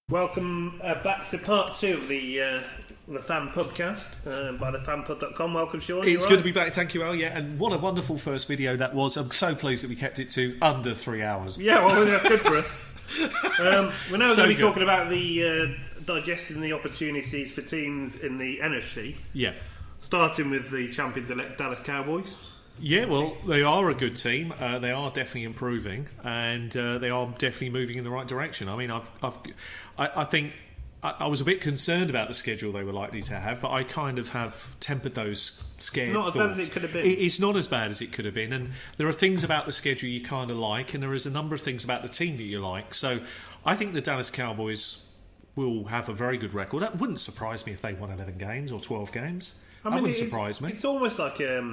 Welcome back to part 2 of the Thefanpubcast by thefanpub.com. Welcome, Sean. It's good to be back, thank you, Al. Yeah, and what a wonderful first video that was. I'm so pleased that we kept it to under 3 hours. Yeah, well, that's good for us. We're now going to be talking about the digesting the opportunities for teams in the NFC. Yeah. Starting with the champions-elect Dallas Cowboys. Yeah, well, they are a good team. They are definitely improving, and they are definitely moving in the right direction. I mean, I think I was a bit concerned about the schedule they were likely to have, but I kind of have tempered those scared Not as thoughts. bad as it could have been. It's not as bad as it could have been, and there are things about the schedule you kind of like, and there is a number of things about the team that you like. So I think the Dallas Cowboys will have a very good record. That wouldn't surprise me if they won 11 games or 12 games. I mean, that wouldn't surprise me. It's almost like a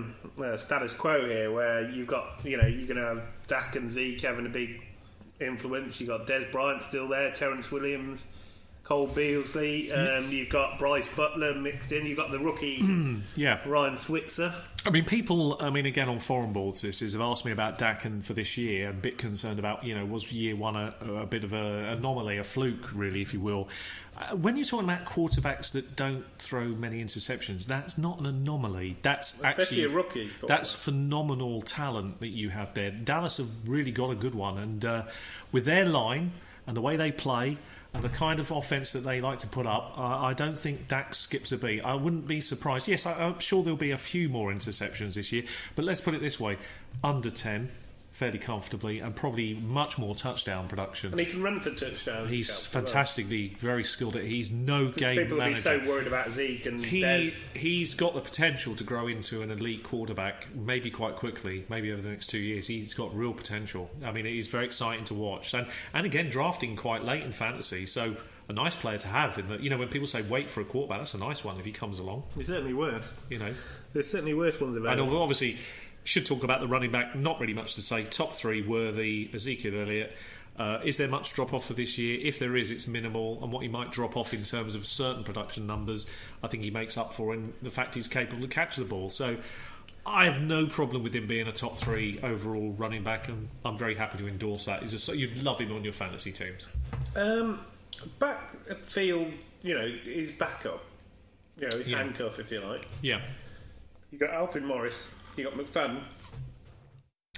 status quo here, where you've got, you're going to have Dak and Zeke having a big influence. You've got Des Bryant still there, Terrence Williams, Cole Beasley. You've got Bryce Butler mixed in. You've got the rookie Ryan Switzer. I mean, people, again, on forum boards, have asked me about Dak and for this year. I'm a bit concerned about, was year one a bit of an anomaly, a fluke, really, if you will. When you're talking about quarterbacks that don't throw many interceptions, that's not an anomaly. That's especially a rookie. That's phenomenal talent that you have there. Dallas have really got a good one, and with their line and the way they play and the kind of offence that they like to put up, I don't think Dak skips a beat. I wouldn't be surprised. Yes, I'm sure there'll be a few more interceptions this year, but let's put it this way: under 10. Fairly comfortably, and probably much more touchdown production. And he can run for touchdowns. He's fantastically very skilled at it. He's no game people manager. People will be so worried about Zeke and he's got the potential to grow into an elite quarterback, maybe quite quickly, maybe over the next 2 years. He's got real potential. I mean, he's very exciting to watch, and again, drafting quite late in fantasy, so a nice player to have. In that, when people say wait for a quarterback, that's a nice one if he comes along. There's certainly worse. There's certainly worse ones about. And obviously, should talk about the running back. Not really much to say. Top three were the Ezekiel Elliott. Is there much drop off for this year? If there is, it's minimal. And what he might drop off in terms of certain production numbers, I think he makes up for in the fact he's capable to catch the ball. So I have no problem with him being a top 3 overall running back, and I'm very happy to endorse that. You'd love him on your fantasy teams. Backfield, his backup, his handcuff, if you like. Yeah. You got Alfred Morris. You got McFadden.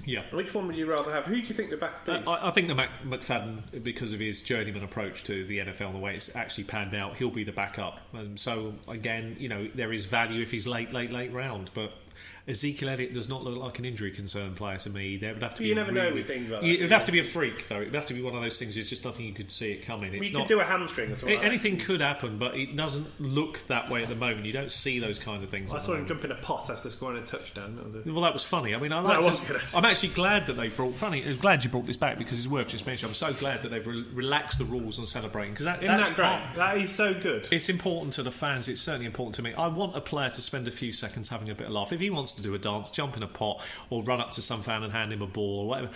Yeah. Which one would you rather have? Who do you think the backup is? I think the McFadden, because of his journeyman approach to the NFL and the way it's actually panned out, he'll be the backup. And so, again, there is value if he's late round. But Ezekiel Elliott does not look like an injury concern player to me. There would have to be. You never know with things like that. It would have to be a freak, though. It would have to be one of those things. There's just nothing you could see it coming. You could do a hamstring or something. Anything could happen, but it doesn't look that way at the moment. You don't see those kinds of things. I saw him jump in a pot after scoring a touchdown. Well, that was funny. I mean, I'm actually glad that they brought. Funny, I'm glad you brought this back because it's worth just mentioning. I'm so glad that they've relaxed the rules on celebrating, because that's great. That is so good. It's important to the fans. It's certainly important to me. I want a player to spend a few seconds having a bit of laugh. If he wants to do a dance, jump in a pot, or run up to some fan and hand him a ball or whatever.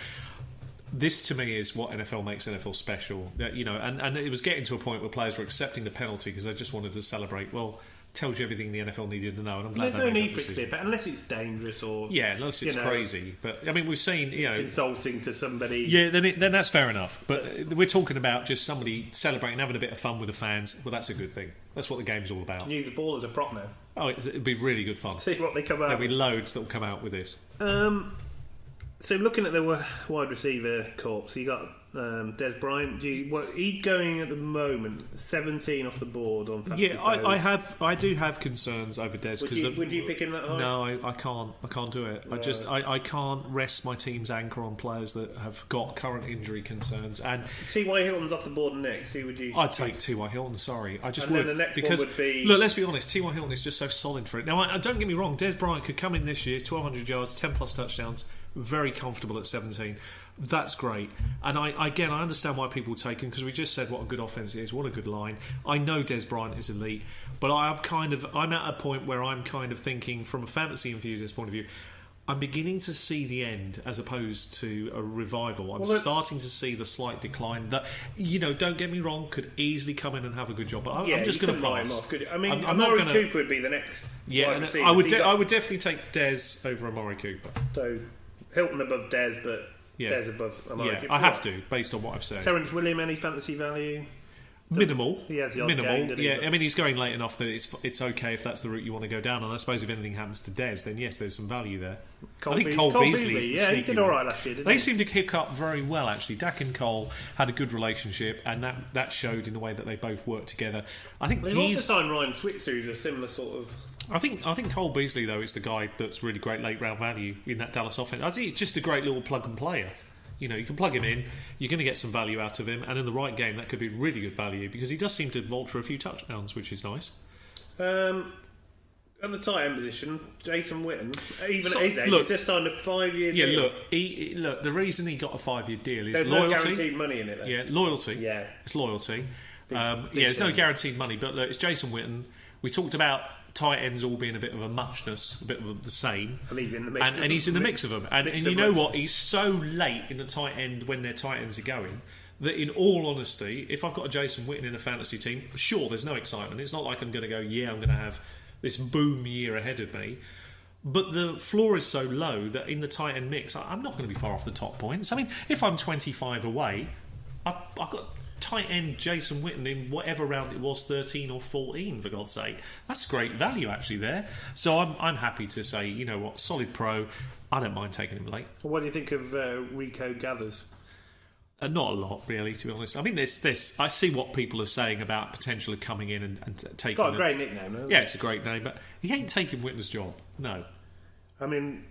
This to me is what NFL makes NFL special. And it was getting to a point where players were accepting the penalty because they just wanted to celebrate. Well, tells you everything the NFL needed to know, and I'm glad. There's no need for it to be, but unless it's dangerous or unless it's crazy. But I mean, we've seen it's insulting to somebody. Yeah, then that's fair enough. But we're talking about just somebody celebrating, having a bit of fun with the fans. Well, that's a good thing. That's what the game's all about. Use the ball as a prop now. Oh, it'd be really good fun. See what they come out. There'll be loads that will come out with this. So looking at the wide receiver corps, you got Des Bryant. He's going at the moment 17 off the board on fantasy. Yeah, I do have concerns over Des. Would you pick him that high? No, I can't do it. Right. I can't rest my team's anchor on players that have got current injury concerns. And T.Y. Hilton's off the board next. Who would you? I'd take T.Y. Hilton. Sorry, I just and would. Then the next because one would be... Look, let's be honest. T.Y. Hilton is just so solid for it. Now, don't get me wrong. Des Bryant could come in this year, 1,200 yards, 10 plus touchdowns. Very comfortable at 17. That's great. And I understand why people take him, because we just said what a good offense it is, what a good line. I know Des Bryant is elite, but I'm at a point where I'm kind of thinking from a fantasy enthusiast point of view, I'm beginning to see the end as opposed to a revival. I'm starting to see the slight decline that, don't get me wrong, could easily come in and have a good job. But I'm just going to pass. Amari Cooper would be the next. Yeah, I would definitely take Des over Amari Cooper. So Hilton above Des, but Des above Amari Cooper. I have to, based on what I've said. Terrence Williams, any fantasy value? Minimal. He has the odd minimal. game, didn't he? Yeah, I mean, he's going late enough that it's okay if that's the route you want to go down. And I suppose if anything happens to Des, then yes, there's some value there. I think Cole Beasley is the he did sneaky all one. right last year, didn't They he? seem to kick up very well, actually. Dak and Cole had a good relationship, and that showed in the way that they both worked together. I think They've also signed Ryan Switzer, who's a similar sort of... I think Cole Beasley, though, is the guy that's really great late round value in that Dallas offense. I think he's just a great little plug and player. You know, you can plug him in, you're going to get some value out of him, and in the right game, that could be really good value because he does seem to vulture a few touchdowns, which is nice. At the tight end position, Jason Witten, even So, at his age, look- he just signed a 5-year Yeah, deal. look. The reason he got a 5-year deal is There's no loyalty. guaranteed money in it, though. Yeah, loyalty. Yeah. It's loyalty. Big There's no thing. guaranteed money, but look, it's Jason Witten. We talked about tight ends all being a bit of a muchness, a bit of the same. And he's in the mix. And he's in the mix of them. And Mix you of know both. what? He's so late in the tight end when their tight ends are going that, in all honesty, if I've got a Jason Witten in a fantasy team, sure, there's no excitement. It's not like I'm going to go, yeah, I'm going to have this boom year ahead of me. But the floor is so low that in the tight end mix, I'm not going to be far off the top points. I mean, if I'm 25 away, I've got tight end Jason Witten in whatever round it was, 13 or 14, for God's sake. That's great value, actually, there. So I'm happy to say, you know what, solid pro. I don't mind taking him late. What do you think of Rico Gathers? Not a lot, really, to be honest. I mean, there's I see what people are saying about potential of coming in and taking... Got a great nickname, hasn't Yeah, he? it's a great name, but he ain't taking Witten's job. No. I mean,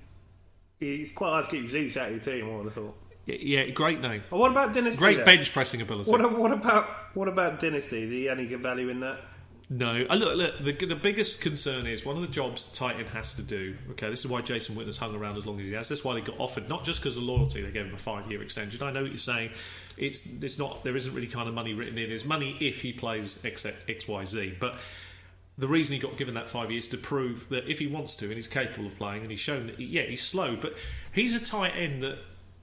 it's quite hard to keep Zeus out of your team, I would have thought. Yeah, great name. Well, what about Dynasty? Great then? bench pressing ability. What about Dynasty? Is he any good value in that? No. Look, the biggest concern is one of the jobs tight end has to do. Okay, this is why Jason Witten has hung around as long as he has. That's why they got offered, not just because of loyalty, they gave him a 5-year extension. I know what you're saying. It's not, there isn't really kind of money written in. There's money if he plays XYZ, but the reason he got given that 5 years to prove that if he wants to and he's capable of playing, and he's shown that he's slow, but he's a tight end that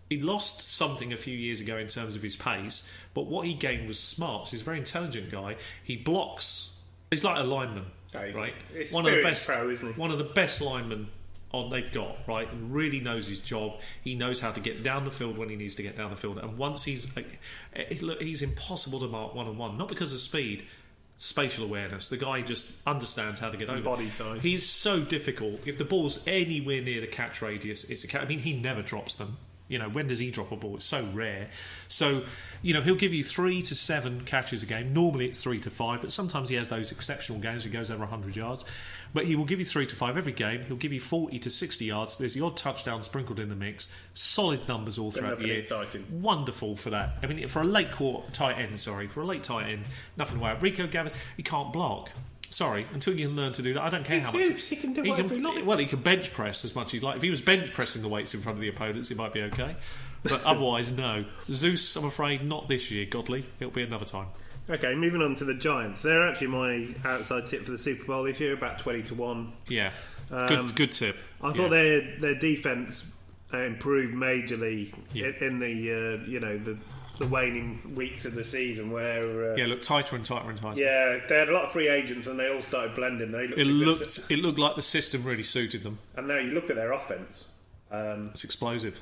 he lost something a few years ago in terms of his pace, but what he gained was smarts. He's a very intelligent guy. He blocks. He's like a lineman, right? It's One of the best pro, isn't he? One of the best linemen they've got, right? And really knows his job. He knows how to get down the field when he needs to get down the field. And once he's impossible to mark one-on-one, not because of speed, spatial awareness. The guy just understands how to get over. Body size. He's so difficult. If the ball's anywhere near the catch radius, it's a catch. I mean, he never drops them. You know, when does he drop a ball? It's so rare. So, you know, he'll give you 3 to 7 catches a game. Normally it's 3 to 5, but sometimes he has those exceptional games where he goes over 100 yards. But he will give you 3 to 5 every game. He'll give you 40 to 60 yards. There's the odd touchdown sprinkled in the mix. Solid numbers all throughout the year. Exciting. Wonderful for that. I mean, for a late tight end, nothing to worry about. Rico Gavis, he can't block. Sorry, until you can learn to do that. I don't care how much. He can do whatever he likes. Well, he can bench press as much as he likes. If he was bench pressing the weights in front of the opponents, it might be okay. But otherwise, no. Zeus, I'm afraid, not this year, Godly. It'll be another time. Okay, moving on to the Giants. They're actually my outside tip for the Super Bowl this year, about 20-1. Yeah, good tip. I thought their defence improved majorly in the waning weeks of the season where look tighter and tighter and tighter. Yeah, they had a lot of free agents and they all started blending. It looked like the system really suited them. And now you look at their offense. It's explosive.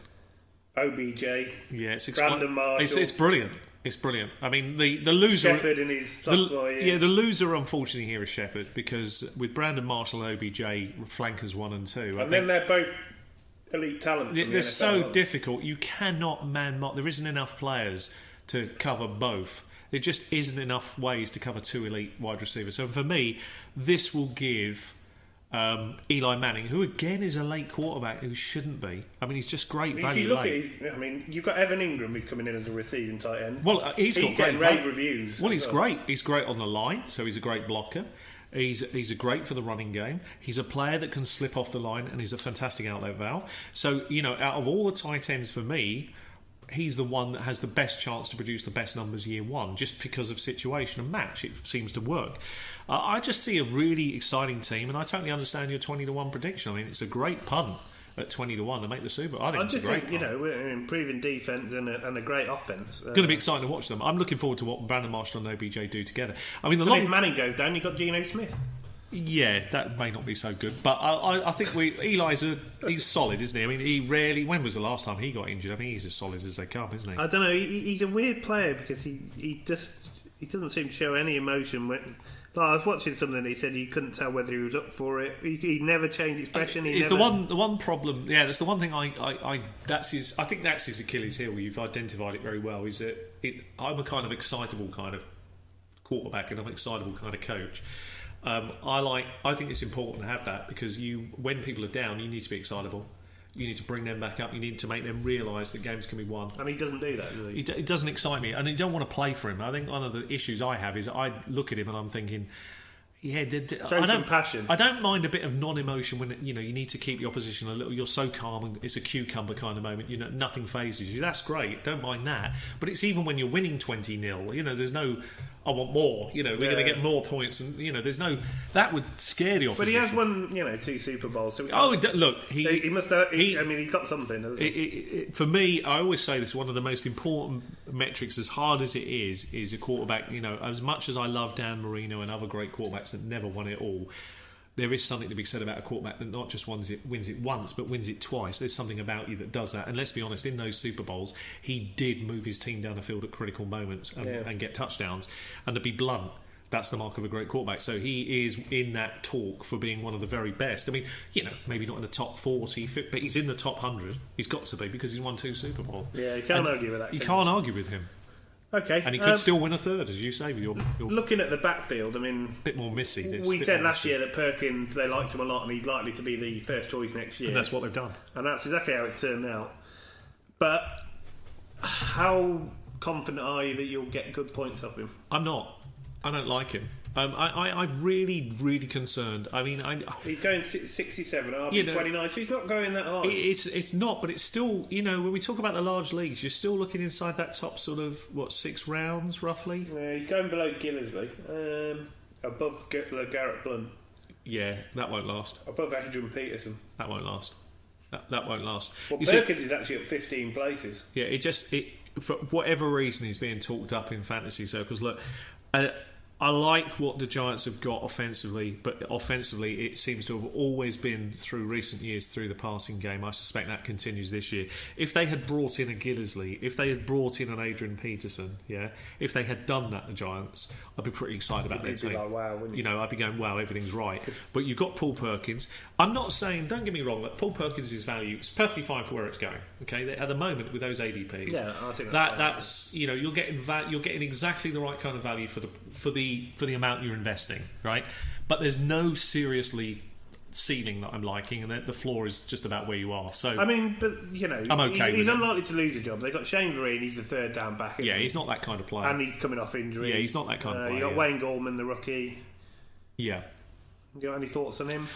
OBJ. Yeah, it's Brandon Marshall. It's brilliant. It's brilliant. I mean, the loser. Shepherd in his sophomore year. Yeah, the loser, unfortunately, here is Shepherd because with Brandon Marshall and OBJ flankers 1 and 2, then they're both elite talent. They're so difficult. You cannot man mark. There isn't enough players to cover both. There just isn't enough ways to cover 2 elite wide receivers. So for me, this will give Eli Manning, who again is a late quarterback who shouldn't be. I mean, he's just great value. If you look late. at you've got Evan Ingram who's coming in as a receiving tight end. Well, he's got getting great rave reviews. Well, he's great. He's great on the line, so he's a great blocker. He's a great for the running game. He's a player that can slip off the line, and he's a fantastic outlet valve. So, you know, out of all the tight ends for me, he's the one that has the best chance to produce the best numbers year one, just because of situation and match. It seems to work. I just see a really exciting team, and I totally understand your 20-1 prediction. I mean, it's a great punt at 20-1 to make the Super. I think it's a great punt. You know, we're improving defence and a great offence. Going to be exciting to watch them. I'm looking forward to what Brandon Marshall and OBJ do together. I mean, if Manning goes down, you've got Geno Smith. Yeah, that may not be so good, but I think he's solid, isn't he? I mean, he rarely. When was the last time he got injured? I mean, he's as solid as they come, isn't he? I don't know. He's a weird player because he just he doesn't seem to show any emotion. I was watching something and he said he couldn't tell whether he was up for it. He never changed expression. It's the one problem. Yeah, that's the one thing. I think that's his Achilles heel. You've identified it very well. Is that I'm a kind of excitable kind of quarterback, and I'm an excitable kind of coach. I think it's important to have that because when people are down, you need to be excitable. You need to bring them back up. You need to make them realise that games can be won. And he doesn't do that, does he? It doesn't excite me. And you don't want to play for him. I think one of the issues I have is I look at him and I'm thinking, yeah, show some passion. I don't mind a bit of non-emotion when you need to keep the opposition a little. You're so calm and it's a cucumber kind of moment. Nothing phases you. That's great. Don't mind that. But it's even when you're winning 20-0. There's no. I want more. We're going to get more points, and there's no. That would scare the opposition. But he has won, 2 Super Bowls. So look, he must. He's got something. Hasn't he? For me, I always say this. One of the most important metrics, as hard as it is a quarterback. As much as I love Dan Marino and other great quarterbacks that never won it all, there is something to be said about a quarterback that not just wins it once, but wins it twice. There's something about you that does that. And let's be honest, in those Super Bowls, he did move his team down the field at critical moments and get touchdowns. And to be blunt, that's the mark of a great quarterback. So he is in that talk for being one of the very best. I mean, maybe not in the top 40, but he's in the top 100. He's got to be because he's won 2 Super Bowls. Yeah, you can't argue with that. You can't argue with him. Okay. And he could still win a third, as you say. With your looking at the backfield, a bit more missy. We said last year that Perkins, they liked him a lot and he's likely to be the first choice next year. And that's what they've done. And that's exactly how it's turned out. But how confident are you that you'll get good points off him? I'm not. I don't like him. I'm really, really concerned. I mean, he's going 67, RB 29, so he's not going that high. It's not, but it's still, when we talk about the large leagues, you're still looking inside that top sort of 6 rounds roughly. Yeah, he's going below Gillisley, above Garrett Blunt. Yeah, that won't last. Above Adrian Peterson. That won't last. That won't last. Well, Perkins is actually at 15 places. Yeah, for whatever reason he's being talked up in fantasy circles. Look. I like what the Giants have got offensively, but offensively it seems to have always been through recent years through the passing game. I suspect that continues this year. If they had brought in a Gillisley, if they had brought in an Adrian Peterson, if they had done that, the Giants, I'd be pretty excited about their team. Like, wow, wouldn't you? I'd be going, wow, everything's right. But you've got Paul Perkins. I'm not saying, don't get me wrong, that Paul Perkins' value is perfectly fine for where it's going. Okay, at the moment with those ADPs, I think that's you're getting exactly the right kind of value for the amount you're investing, right? But there's no seriously ceiling that I'm liking, and the floor is just about where you are. So I mean, but I'm okay. He's unlikely to lose a job. They've got Shane Vereen. He's the third down back. Yeah, he's not that kind of player, and he's coming off injury. Yeah, he's not that kind of player. You got Wayne Gallman, the rookie. Yeah. You got any thoughts on him?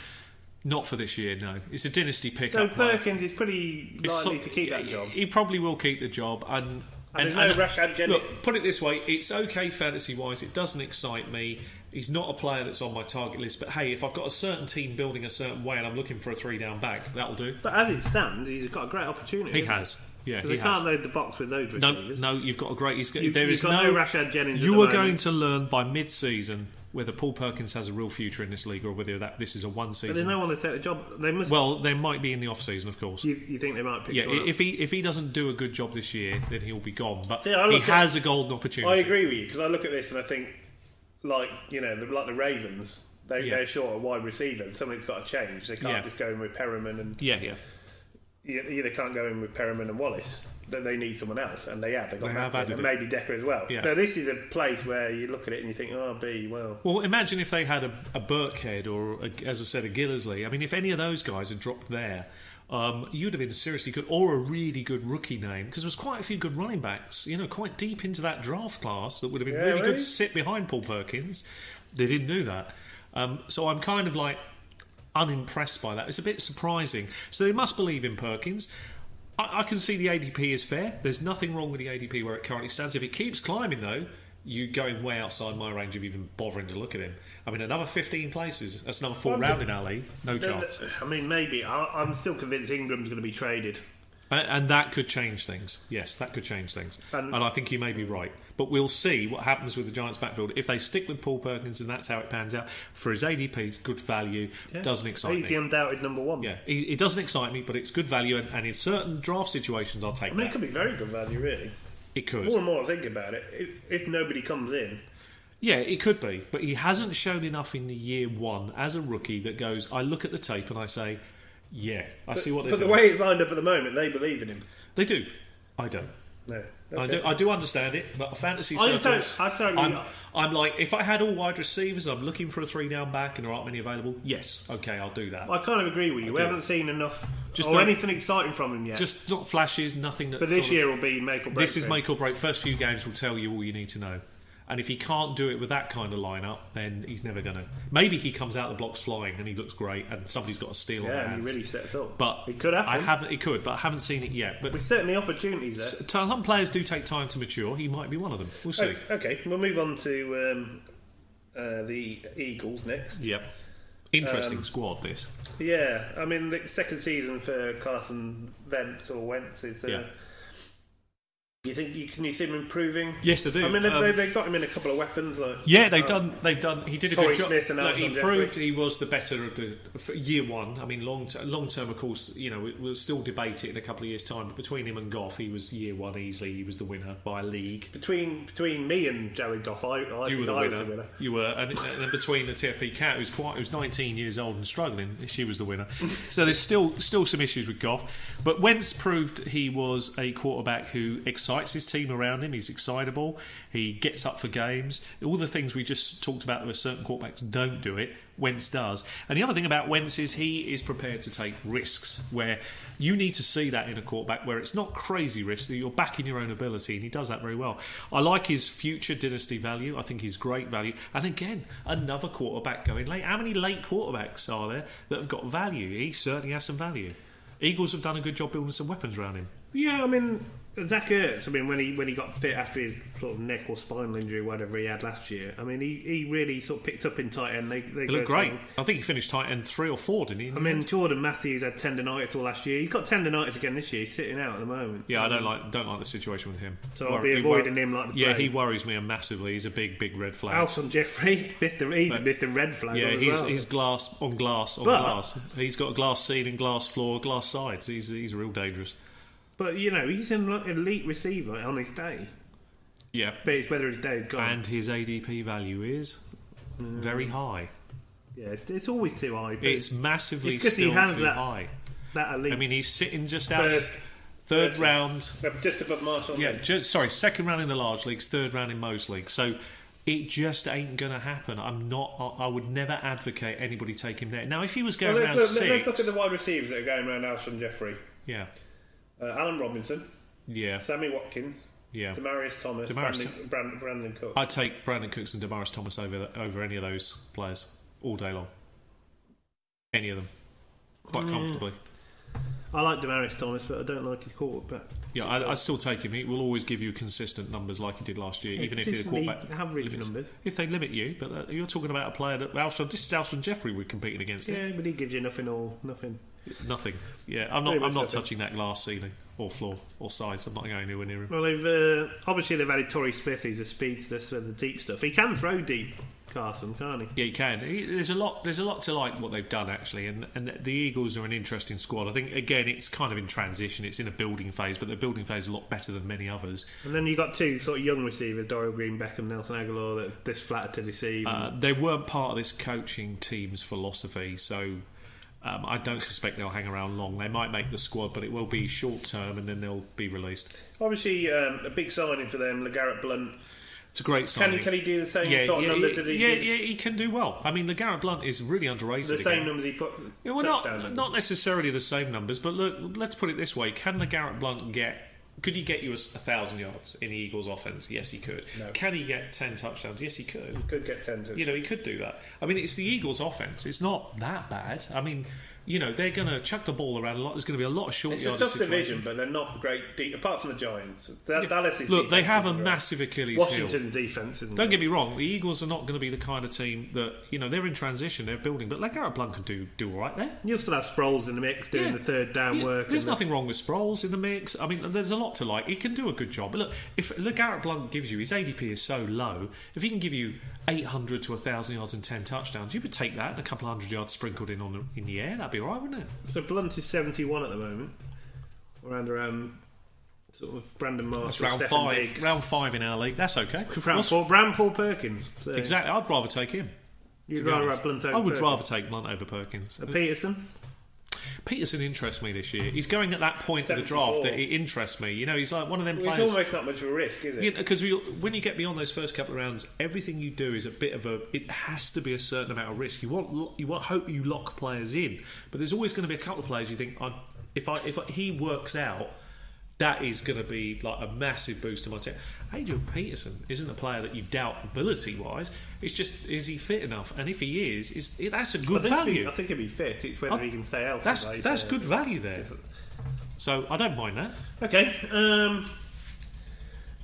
Not for this year, no. It's a dynasty pickup. So Perkins is pretty likely to keep that job. He probably will keep the job, and there's no Rashad Jennings. Look, put it this way: it's okay fantasy-wise. It doesn't excite me. He's not a player that's on my target list. But hey, if I've got a certain team building a certain way and I'm looking for a 3-down back, that'll do. But as it stands, he's got a great opportunity. He has. Yeah, he has. Can't load the box with those receivers. No, you've got a great. There is no Rashad Jennings. You are going to learn by mid-season whether Paul Perkins has a real future in this league or whether this is a one-season. But there's no one to take the job. Well, they might be in the off-season, of course. You think they might pick someone up? If he doesn't do a good job this year, then he'll be gone. But he has a golden opportunity. I agree with you, because I look at this and I think, like the Ravens, they're short of wide receivers. Something's got to change. They can't just go in with Perriman and You either can't go in with Perriman and Wallace. They need someone else, and they have. They've got and maybe Decker as well. Yeah. So this is a place where you look at it and you think, Well, imagine if they had a Burkhead or, as I said, a Gillisley. I mean, if any of those guys had dropped there, you'd have been seriously good, or a really good rookie name, because there was quite a few good running backs, quite deep into that draft class that would have been really good to sit behind Paul Perkins. They didn't do that. So I'm kind of like unimpressed by that. It's a bit surprising. So they must believe in Perkins. I can see the ADP is fair. There's nothing wrong with the ADP where it currently stands. If it keeps climbing, though, you're going way outside my range of even bothering to look at him. I mean, another 15 places. That's another 4 round in our league. No chance. I mean, maybe. I'm still convinced Ingram's going to be traded. And that could change things. Yes, that could change things. And I think you may be right. But we'll see what happens with the Giants' backfield. If they stick with Paul Perkins and that's how it pans out, for his ADP, good value, doesn't excite me. He's the undoubted number one. Yeah, it doesn't excite me, but it's good value. And in certain draft situations, I'll take that. It could be very good value, really. It could. More and more I think about it, if nobody comes in, Yeah, it could be, but he hasn't shown enough in the year one as a rookie that goes, I look at the tape and I say, yeah, I see what they're doing. But the way it's lined up at the moment, they believe in him. They do. I don't. No. Okay. I do understand it, but fantasy circles, I'm like, if I had all wide receivers, I'm looking for a 3-down back and there aren't many available, yes, okay, I'll do that. I kind of agree with you. We haven't seen enough or anything exciting from him yet. Just not flashes, nothing. But this year will be make or break. This is make or break. First few games will tell you all you need to know. And if he can't do it with that kind of lineup, then he's never going to. Maybe he comes out the blocks flying and he looks great, and somebody's got a steal on their hands. Yeah, and he really steps up. But it could happen. It could, but I haven't seen it yet. But there's certainly opportunities there. Some players do take time to mature. He might be one of them. We'll see. Okay, we'll move on to the Eagles next. Yep. Interesting squad, this. Yeah, I mean, the second season for Carson Wentz is. Do you think can you see him improving? Yes, I do. I mean, they've got him in a couple of weapons. They've done. He did a Torrey good job. Smith and he Alshon proved Jeffrey. he was the better of the for year one. I mean, long term, of course, we'll still debate it in a couple of years' time. But between him and Goff, he was year one easily. He was the winner by a league. Between me and Jared Goff, I you think were the I winner. was the winner. You were, and between the TFP cat, who's 19 years old and struggling, she was the winner. So there's still some issues with Goff, but Wentz proved he was a quarterback who excites his team around him. He's excitable. He gets up for games. All the things we just talked about where certain quarterbacks don't do it, Wentz does. And the other thing about Wentz is he is prepared to take risks, where you need to see that in a quarterback where it's not crazy risks, that you're backing your own ability, and he does that very well. I like his future dynasty value. I think he's great value. And again, another quarterback going late. How many late quarterbacks are there that have got value? He certainly has some value. Eagles have done a good job building some weapons around him. Yeah, I mean, Zach Ertz, I mean, when he got fit after his sort of neck or spinal injury, whatever he had last year, I mean, he really sort of picked up in tight end. They looked great. I think he finished tight end 3 or 4, didn't he? I mean, Jordan Matthews had tendonitis all last year. He's got tendonitis again this year. He's sitting out at the moment. Yeah, I don't like the situation with him. So I'll be avoiding him like the plague. Yeah, he worries me massively. He's a big red flag. Alshon Jeffrey, Mr. Red Flag. Yeah, he's glass on glass. He's got a glass ceiling, glass floor, glass sides. He's real dangerous. But, he's an elite receiver on his day. Yeah. But it's whether his day is gone. And his ADP value is very high. Yeah, it's always too high. It's massively still too high. That elite. I mean, he's sitting just out third round. Just above Marshall. Yeah, second round in the large leagues, third round in most leagues. So it just ain't going to happen. I would never advocate anybody take him there. Now, if he was going round 6... Let's look at the wide receivers that are going around Alshon Jeffrey. Yeah. Allen Robinson, yeah, Sammy Watkins, yeah, Demaryius Thomas, Brandon Cook. I'd take Brandon Cooks and Demaryius Thomas over any of those players all day long. Any of them, quite comfortably. I like Demaryius Thomas, but I don't like his quarterback. Yeah, I still take him. He will always give you consistent numbers like he did last year, even if the quarterback average numbers. If they limit you, but you're talking about a player that this is Alshon Jeffrey we're competing against. Yeah, but he gives you nothing or nothing. Nothing. Yeah, I'm not touching that glass ceiling or floor or sides. I'm not going anywhere near him. Well, they've added Torrey Smith, who's a speedster, so the deep stuff. He can throw deep, Carson, can't he? Yeah, he can. There's a lot to like what they've done actually, and the Eagles are an interesting squad. I think again it's kind of in transition. It's in a building phase, but the building phase is a lot better than many others. And then you got two sort of young receivers, Dorial Green, Beckham, Nelson Aguilar, that are this flattered to deceive. They weren't part of this coaching team's philosophy, so. I don't suspect they'll hang around long. They might make the squad, but it will be short term and then they'll be released. Obviously, a big signing for them, LeGarrette Blount. It's a great signing. Can he do the same sort of numbers as he did? Yeah, he can do well. I mean, LeGarrette Blount is really underrated. The same numbers he put. Yeah, well, not necessarily the same numbers, but look, let's put it this way: can LeGarrette Blount Could he get you 1,000 yards in the Eagles' offense? Yes, he could. No. Can he get 10 touchdowns? Yes, he could. He could get 10 touchdowns. He could do that. I mean, it's the Eagles' offense. It's not that bad. I mean, they're going to chuck the ball around a lot. There's going to be a lot of short yardage. It's a tough division, but they're not great deep, apart from the Giants. Dallas is look, they have a massive Achilles heel. Washington's defence, isn't it? Don't get me wrong, the Eagles are not going to be the kind of team that, they're in transition, they're building, but LeGarrette Blount can do all right there. You'll still have Sproles in the mix doing the third down work. There's nothing wrong with Sproles in the mix. I mean, there's a lot to like. He can do a good job. But look, if LeGarrette Blount gives you, his ADP is so low, if he can give you 800 to 1,000 yards and 10 touchdowns, you would take that and a couple of hundred yards sprinkled in in the air. That'd be all right, wouldn't it? So Blunt is 71 at the moment. Around sort of Brandon Marshall, That's round Stephen 5. Diggs. Round 5 in our league. That's okay. Round Paul Perkins. So Exactly. I'd rather take him. You'd rather have Blunt over I would Perkins. rather take Blunt over Perkins. Peterson? Peterson interests me this year. He's going at that point of the draft that it interests me. You know, he's like one of them players. It's almost not much of a risk, is it? Because when you get beyond those first couple of rounds, everything you do is a bit of a. It has to be a certain amount of risk. You want hope you lock players in, but there's always going to be a couple of players you think, if he works out, that is going to be like a massive boost to my team. Adrian Peterson isn't a player that you doubt ability-wise. It's just, is he fit enough? And if he is that's a good value. I think he'll be fit. It's whether he can stay healthy. That's good value there. So I don't mind that. Okay.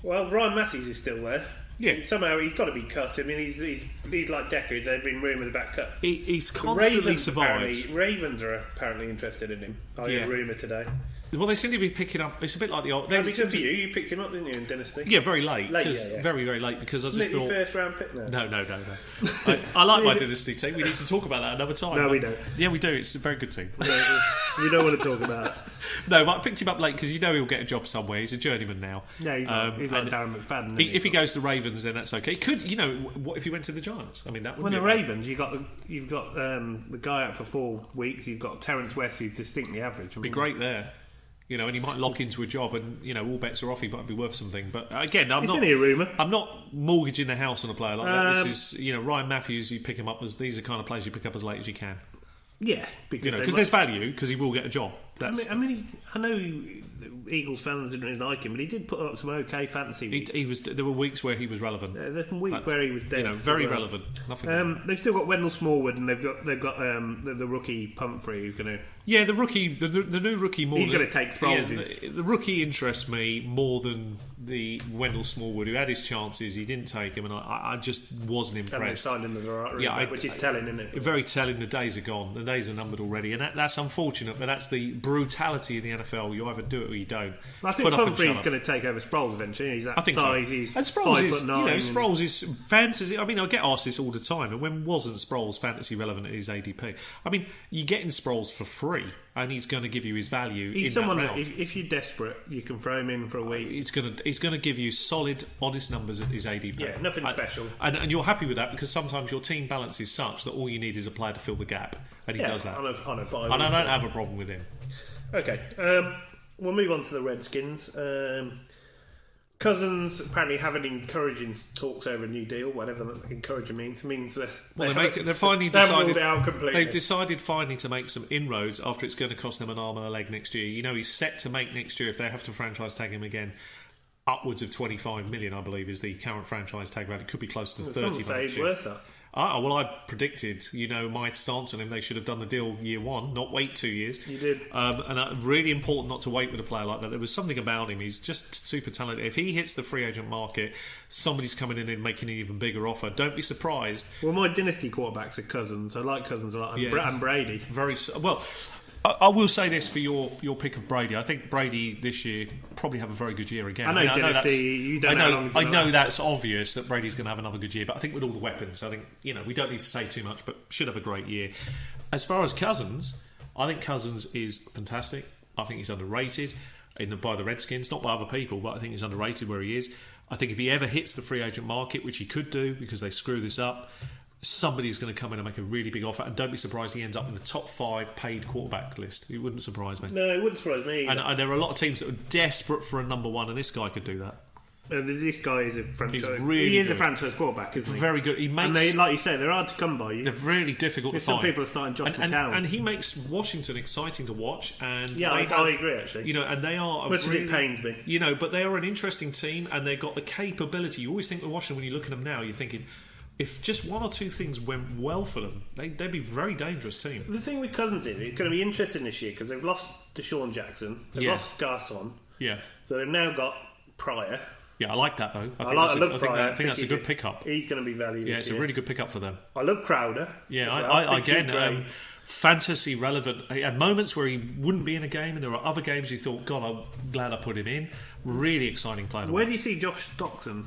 Well, Ryan Matthews is still there. Yeah. Somehow he's got to be cut. I mean, he's like Deckard. They've been rumoured about cut. He's constantly survived. Ravens are apparently interested in him. I heard a rumour today. Well, they seem to be picking up. It's a bit like the old. That'd be good for you. You picked him up, didn't you, in Dynasty? Yeah, very late. Yeah. Very, very late because I just thought. First round pick now. No. I like my Dynasty team. We need to talk about that another time. No, we don't. Yeah, we do. It's a very good team. You don't want to talk about it. No, but I picked him up late because heall get a job somewhere. He's a journeyman now. Yeah, he's like Darren McFadden. If he goes to the Ravens, then that's okay. He could, what if he went to the Giants? I mean, that would. Well, the Ravens, you've got the guy out for 4 weeks. You've got Terence West, who's distinctly average. Be great there. And he might lock into a job, and all bets are off. He might be worth something. But again, it's only a rumour. I'm not mortgaging the house on a player like that. This is, Ryan Matthews. You pick him up as these are the kind of players you pick up as late as you can. Yeah, because there's value because he will get a job. I know Eagles fans didn't really like him, but he did put up some okay fantasy weeks. There were weeks where he was relevant. There's some weeks where he was dead. Very relevant. Nothing. They've still got Wendell Smallwood, and they've got the rookie Pumphrey who's going to. Yeah, the rookie, the new rookie. He's going to take Sproles. Yeah, the rookie interests me more than the Wendell Smallwood, who had his chances. He didn't take him, and I just wasn't impressed. And they signed him as a right which is telling, isn't it? Very telling. The days are gone. The days are numbered already, and that's unfortunate. But that's the brutality of the NFL. You either do it or you don't. I think Pumphrey's going to take over Sproles eventually. He's that size. So. He's and Sproles 5'9". Sproles is fantasy. I mean, I get asked this all the time. And when wasn't Sproles fantasy relevant at his ADP? I mean, you're getting Sproles for free, and he's going to give you his value. He's someone that if you're desperate, you can throw him in for a week. He's going to give you solid, honest numbers at his ADP. Yeah, nothing special. And you're happy with that because sometimes your team balance is such that all you need is a player to fill the gap, and he does that. On a bye and I don't have a problem with him. Okay, we'll move on to the Redskins. Cousins apparently having encouraging talks over a new deal, whatever that encouraging means that they're finally decided it out completely. They've decided finally to make some inroads after it's going to cost them an arm and a leg next year. He's set to make next year, if they have to franchise tag him again, upwards of 25 million, I believe, is the current franchise tag value. It could be close to 30 million. Some say worth that. Well, I predicted, my stance on him. They should have done the deal year one, not wait 2 years. You did. And really important not to wait with a player like that. There was something about him. He's just super talented. If he hits the free agent market, somebody's coming in and making an even bigger offer. Don't be surprised. Well, my dynasty quarterbacks are Cousins. I like Cousins a lot. And Brady. Very well. I will say this for your pick of Brady. I think Brady this year probably have a very good year again. I know that's obvious that Brady's going to have another good year, but I think with all the weapons, I think we don't need to say too much, but should have a great year. As far as Cousins, I think Cousins is fantastic. I think he's underrated by the Redskins, not by other people, but I think he's underrated where he is. I think if he ever hits the free agent market, which he could do because they screw this up, somebody's going to come in and make a really big offer, and don't be surprised he ends up in the top 5 paid quarterback list. It wouldn't surprise me. No, it wouldn't surprise me. And there are a lot of teams that are desperate for a number one, and this guy could do that. This guy is a franchise. He is a franchise quarterback, isn't he? Very good. And they, like you say, they're hard to come by. They're really difficult to some find. Some people are starting Josh McCown, and he makes Washington exciting to watch. And I agree actually. And they are much as it pains me. But they are an interesting team, and they've got the capability. You always think with Washington when you look at them now, you're thinking, if just one or two things went well for them, they'd be a very dangerous team. The thing with Cousins is it's going to be interesting this year because they've lost Deshaun Jackson, they've lost Garcon, so they've now got Pryor. Yeah, I like that though. I think that's a good pickup. He's going to be valued. Yeah, it's a really good pickup for them. I love Crowder. Yeah, I again, fantasy relevant. He had moments where he wouldn't be in a game, and there are other games you thought, God, I'm glad I put him in. Really exciting player. Where do you see Josh Doxson?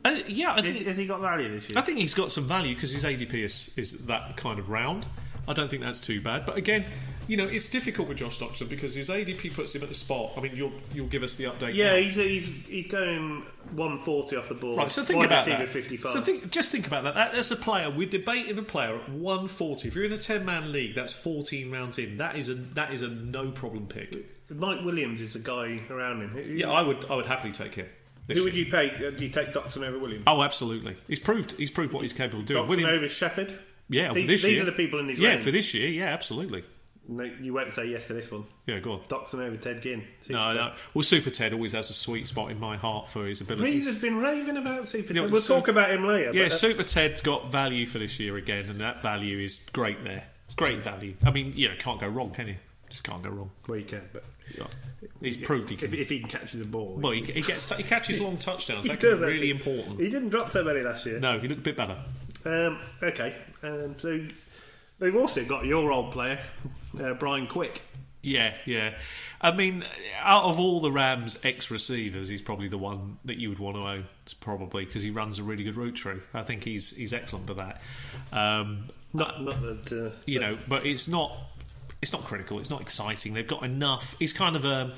I think, has he got value this year? I think he's got some value because his ADP is that kind of round. I don't think that's too bad. But again, it's difficult with Josh Stockton because his ADP puts him at the spot. I mean, you'll give us the update. Yeah, now. he's going 140 off the ball. Right, so think about that. 55. So just think about that. That's a player. We're debating a player at 140. If you're in a 10-man league, that's 14 rounds in. That is a no problem pick. Mike Williams is the guy around him. Yeah, I would happily take him. Who would you pay? Do you take Doxson over Williams? Oh, absolutely. He's proved what he's capable of doing. Doxson over Shepherd? Yeah, these are the people in his range. Yeah, for this year, yeah, absolutely. No, you won't say yes to this one. Yeah, go on. Doxson over Ted Ginn. No. Well, Super Ted always has a sweet spot in my heart for his ability. Reese has been raving about Super Ted. We'll talk about him later. Yeah, Super Ted's got value for this year again, and that value is great there. Great value. I mean, can't go wrong, can you? Just can't go wrong. Well, you can, but... Yeah. He's proved he can. If he catches the ball. Well, he catches long touchdowns. That's really important. He didn't drop so many last year. No, he looked a bit better. Okay. So they've also got your old player, Brian Quick. Yeah. I mean, out of all the Rams ex-receivers, he's probably the one that you would want to own. It's probably because he runs a really good route tree. I think he's excellent for that. Not that but it's not. It's not critical. It's not exciting. They've got enough. He's kind of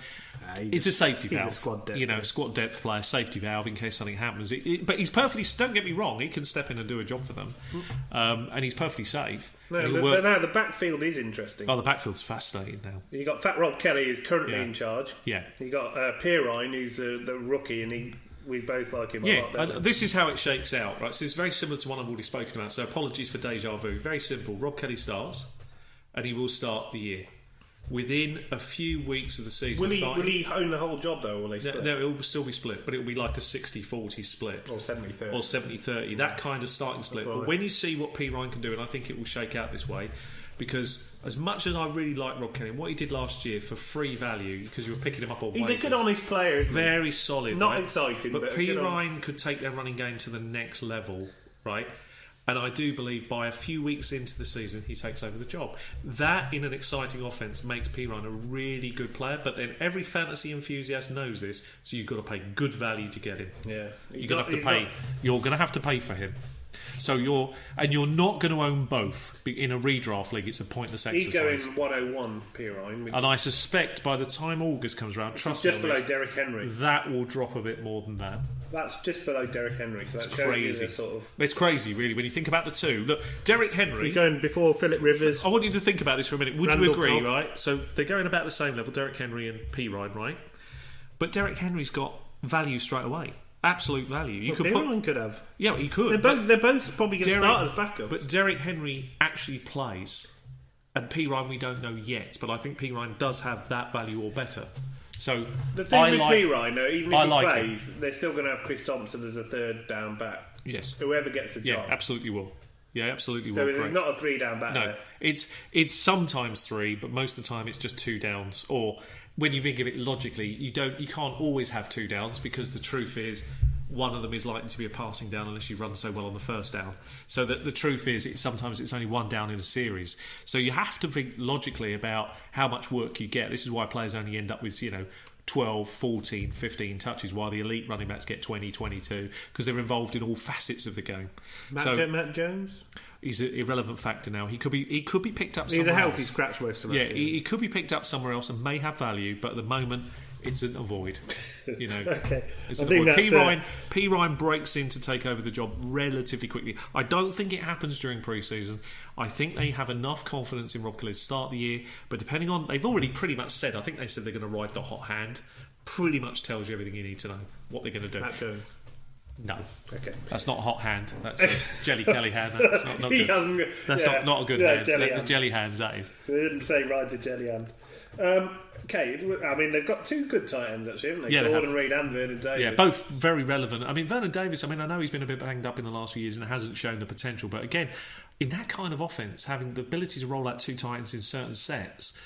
he's a safety valve. He's a squad depth. Squad depth player, safety valve in case something happens. But he's perfectly. Don't get me wrong. He can step in and do a job for them, and he's perfectly safe. No, the backfield is interesting. Oh, the backfield's fascinating now. You got Fat Rob Kelly, who's currently in charge. Yeah. You got Pirine, who's the rookie, and we both like him a lot. And this is how it shakes out, right? So it's very similar to one I've already spoken about. So apologies for deja vu. Very simple. Rob Kelly starts. And he will start the year within a few weeks of the season. Will he own the whole job though, or will they split? No, it will still be split, but it will be like a 60-40 split. Or 70-30. Or 70-30, that kind of starting split. But when you see what P. Ryan can do, and I think it will shake out this way, because as much as I really like Rob Kelly, what he did last year for free value, because you were picking him up on he's a good honest player, isn't he? Very solid. Not exciting, but P. Ryan could take their running game to the next level, right? And I do believe by a few weeks into the season, he takes over the job. That, in an exciting offence, makes P. Ryan a really good player. But then every fantasy enthusiast knows this, so you've got to pay good value to get him. Yeah, you're going to have to pay for him. So you're not going to own both in a redraft league. It's a pointless exercise. He's going 101 P. Ryan, and I suspect by the time August comes around, trust me, just below Derrick Henry, that will drop a bit more than that. That's just below Derrick Henry, so that's crazy. It's crazy, really, when you think about the two. Look, Derrick Henry... He's going before Philip Rivers. I want you to think about this for a minute. Would Randall you agree, Cobb. right? So they're going about the same level, Derrick Henry and P. Ryan, right? But Derrick Henry's got value straight away. Absolute value. Ryan could have. Yeah, he could. They're both probably going to start as backups. But Derrick Henry actually plays. And P. Ryan we don't know yet, but I think P. Ryan does have that value or better. So the thing with P. Ryan, though, even if he plays, they're still going to have Chris Thompson as a third down back. Yes. Whoever gets the job. Yeah, absolutely will. Yeah, absolutely will. So it's not a 3 down back. No, there. it's sometimes 3, but most of the time it's just 2 downs. Or when you think of it logically, you can't always have 2 downs, because the truth is one of them is likely to be a passing down unless you run so well on the first down. So that the truth is sometimes it's only 1 down in a series. So you have to think logically about how much work you get. This is why players only end up with 12, 14, 15 touches, while the elite running backs get 20, 22, because they're involved in all facets of the game. Matt Jones? He's an irrelevant factor now. He could be picked up somewhere else. He's a healthy scratch most of the Yeah, he could be picked up somewhere else and may have value, but at the moment it's an avoid. Okay. It's an avoid. P. Ryan breaks in to take over the job relatively quickly. I don't think it happens during pre-season. I think they have enough confidence in Rob Kelly to start the year, but depending on... They've already pretty much said, I think they said they're going to ride the hot hand. Pretty much tells you everything you need to know, what they're going to do. Matt Jones. No. Okay. That's not a hot hand. That's a Jelly Kelly hand. That's not good. That's not a good hand. That's jelly hands, that is. They didn't say ride the jelly hand. Okay, I mean, they've got 2 good tight ends, actually, haven't they? Yeah, Gordon Reed and Vernon Davis. Yeah, both very relevant. I mean, Vernon Davis, I know he's been a bit banged up in the last few years and hasn't shown the potential, but again, in that kind of offence, having the ability to roll out 2 tight ends in certain sets,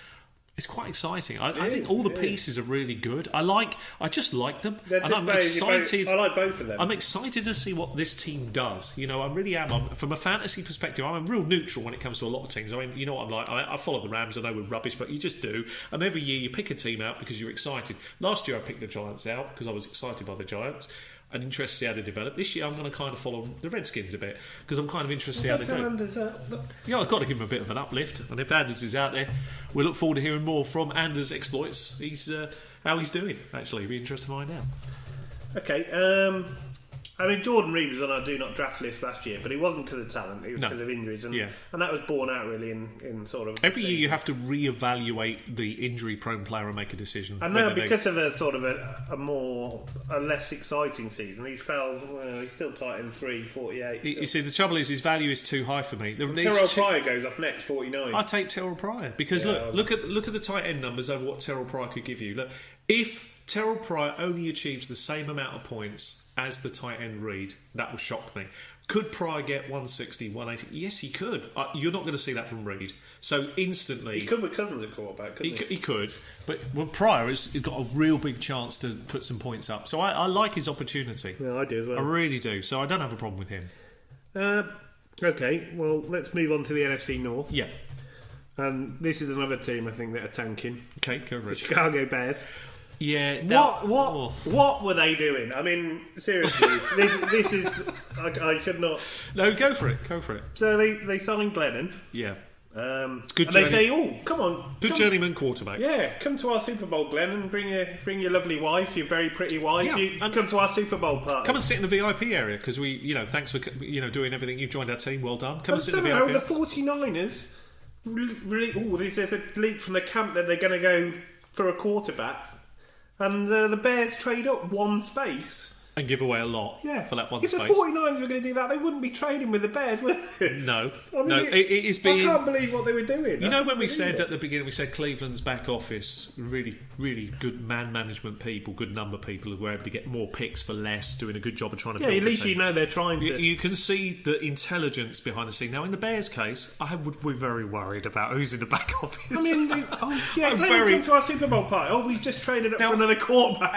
it's quite exciting. I think all the pieces are really good. I just like them, and I'm excited. I like both of them. I'm excited to see what this team does. I really am. From a fantasy perspective, I'm a real neutral when it comes to a lot of teams. I mean, you know what I'm like. I follow the Rams. I know we're rubbish, but you just do. And every year you pick a team out because you're excited. Last year I picked the Giants out because I was excited by the Giants. and interested to see how they develop. This year I'm going to kind of follow the Redskins a bit because I'm kind of interested to see how they do. Yeah, I've got to give him a bit of an uplift, and if Anders is out there, we look forward to hearing more from Anders' exploits. How he's doing, actually. It'd be interesting to find out. Okay, I mean, Jordan Reed was on our do not draft list last year, but it wasn't because of talent, it was because of injuries, and that was borne out really in sort of... Every year you have to re-evaluate the injury-prone player and make a decision. And now, because of a sort of a less exciting season, he's still tight in 3.48. You see, the trouble is his value is too high for me. Terrell Pryor goes off next, 49. I take Terrell Pryor, because look at the tight end numbers over what Terrell Pryor could give you. Look, if Terrell Pryor only achieves the same amount of points as the tight end Reed, that would shock me. Could Pryor get 160, 180? Yes, he could. You're not going to see that from Reed. So instantly... He could with Cousins at quarterback, couldn't he? He could. But Pryor has got a real big chance to put some points up. So I like his opportunity. Yeah, I do as well. I really do. So I don't have a problem with him. Okay, well, let's move on to the NFC North. Yeah. And this is another team, I think, that are tanking. Okay, go for it. The Chicago Bears. Yeah. What were they doing? I mean, seriously, this is... I could not... No, go for it. So they signed Glennon. Yeah. Good. And they say, "Oh, come on, journeyman quarterback. Yeah, come to our Super Bowl, Glennon. Bring your lovely wife, your very pretty wife. Yeah, come to our Super Bowl party. Come and sit in the VIP area because we, thanks for doing everything. You've joined our team. Well done. Come and sit in the VIP. The 49ers. There's a leak from the camp that they're going to go for a quarterback. And the Bears trade up one space. And give away a lot for that one space. If the 49ers were going to do that, they wouldn't be trading with the Bears, would they? No. It is being... I can't believe what they were doing. When we said at the beginning, we said Cleveland's back office, really, really good man management people, good number people who were able to get more picks for less, doing a good job of trying to build at least the team. they're trying to... You can see the intelligence behind the scene. Now, in the Bears' case, I would be very worried about who's in the back office. I mean, Glenn come to our Super Bowl party. We've just traded up for another quarterback.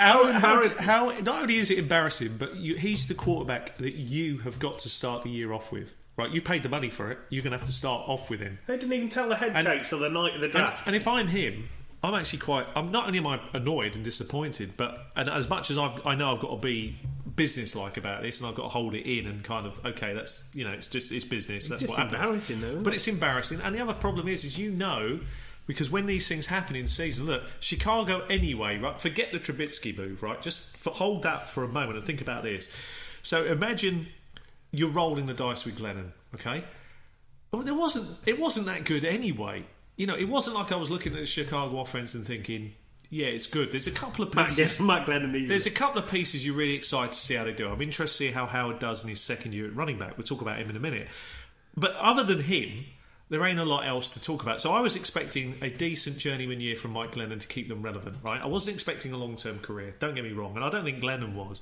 How not only is it embarrassing, but he's the quarterback that you have got to start the year off with. Right, you paid the money for it. You're going to have to start off with him. They didn't even tell the head coach till the night of the draft. And if I'm him, I'm actually I'm not only am I annoyed and disappointed, and as much as I know I've got to be businesslike about this, and I've got to hold it in and kind of that's it's business. That's what happens. It's embarrassing though, but it's embarrassing. And the other problem is because when these things happen in season, look, Chicago anyway, right? Forget the Trubisky move, right? Just hold that for a moment and think about this. So imagine you're rolling the dice with Glennon, okay? Well, it wasn't that good anyway. It wasn't like I was looking at the Chicago offense and thinking, yeah, it's good. There's a couple of pieces. Matt Glennon. There's a couple of pieces you're really excited to see how they do. I'm interested to see how Howard does in his second year at running back. We'll talk about him in a minute. But other than him, there ain't a lot else to talk about. So I was expecting a decent journeyman year from Mike Glennon to keep them relevant, right? I wasn't expecting a long-term career, don't get me wrong, and I don't think Glennon was.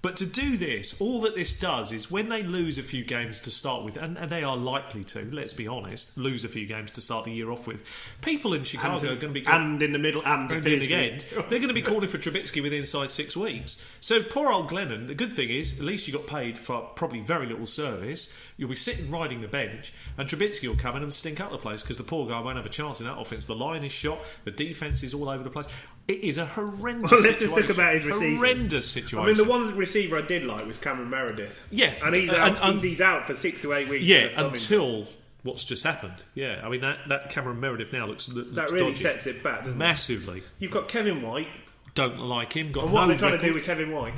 But to do this, all that this does is when they lose a few games to start with, and they are likely to, let's be honest, lose a few games to start the year off with, people in Chicago are going to be... And in the middle and in the end. They're going to be calling for Trubisky within inside 6 weeks. So poor old Glennon, the good thing is, at least you got paid for probably very little service. You'll be sitting riding the bench, and Trubisky will come in and stink up the place because the poor guy won't have a chance in that offence. The line is shot, the defence is all over the place. It is a horrendous situation. Let's just talk about his receivers. Horrendous situation. I mean, the one receiver I did like was Cameron Meredith. Yeah. And he's out for 6 to 8 weeks. Yeah, until what's just happened. Yeah, I mean, that Cameron Meredith now looks that really dodgy. Sets it back, doesn't Massively. it? You've got Kevin White. Don't like him. And what are they trying to do with Kevin White?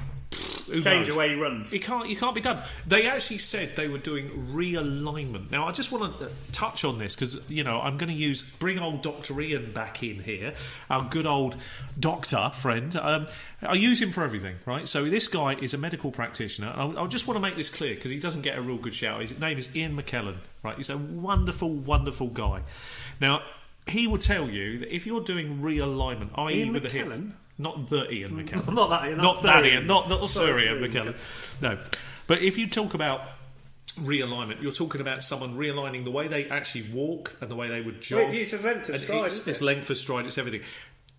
Change the way he runs. It can't be done. They actually said they were doing realignment. Now I just want to touch on this because I'm going to bring old Dr. Ian back in here, our good old doctor friend. I use him for everything, right? So this guy is a medical practitioner. I just want to make this clear because he doesn't get a real good shout. His name is Ian McKellen, right? He's a wonderful, wonderful guy. Now he will tell you that if you're doing realignment, i.e. Ian with McKellen? a hip. Not the Ian McKellen. Not that Ian. Not that Ian. Not the Sir Ian McKellen. No. But if you talk about realignment, you're talking about someone realigning the way they actually walk and the way they would jog. It's a length of stride. It's length of stride, it's everything.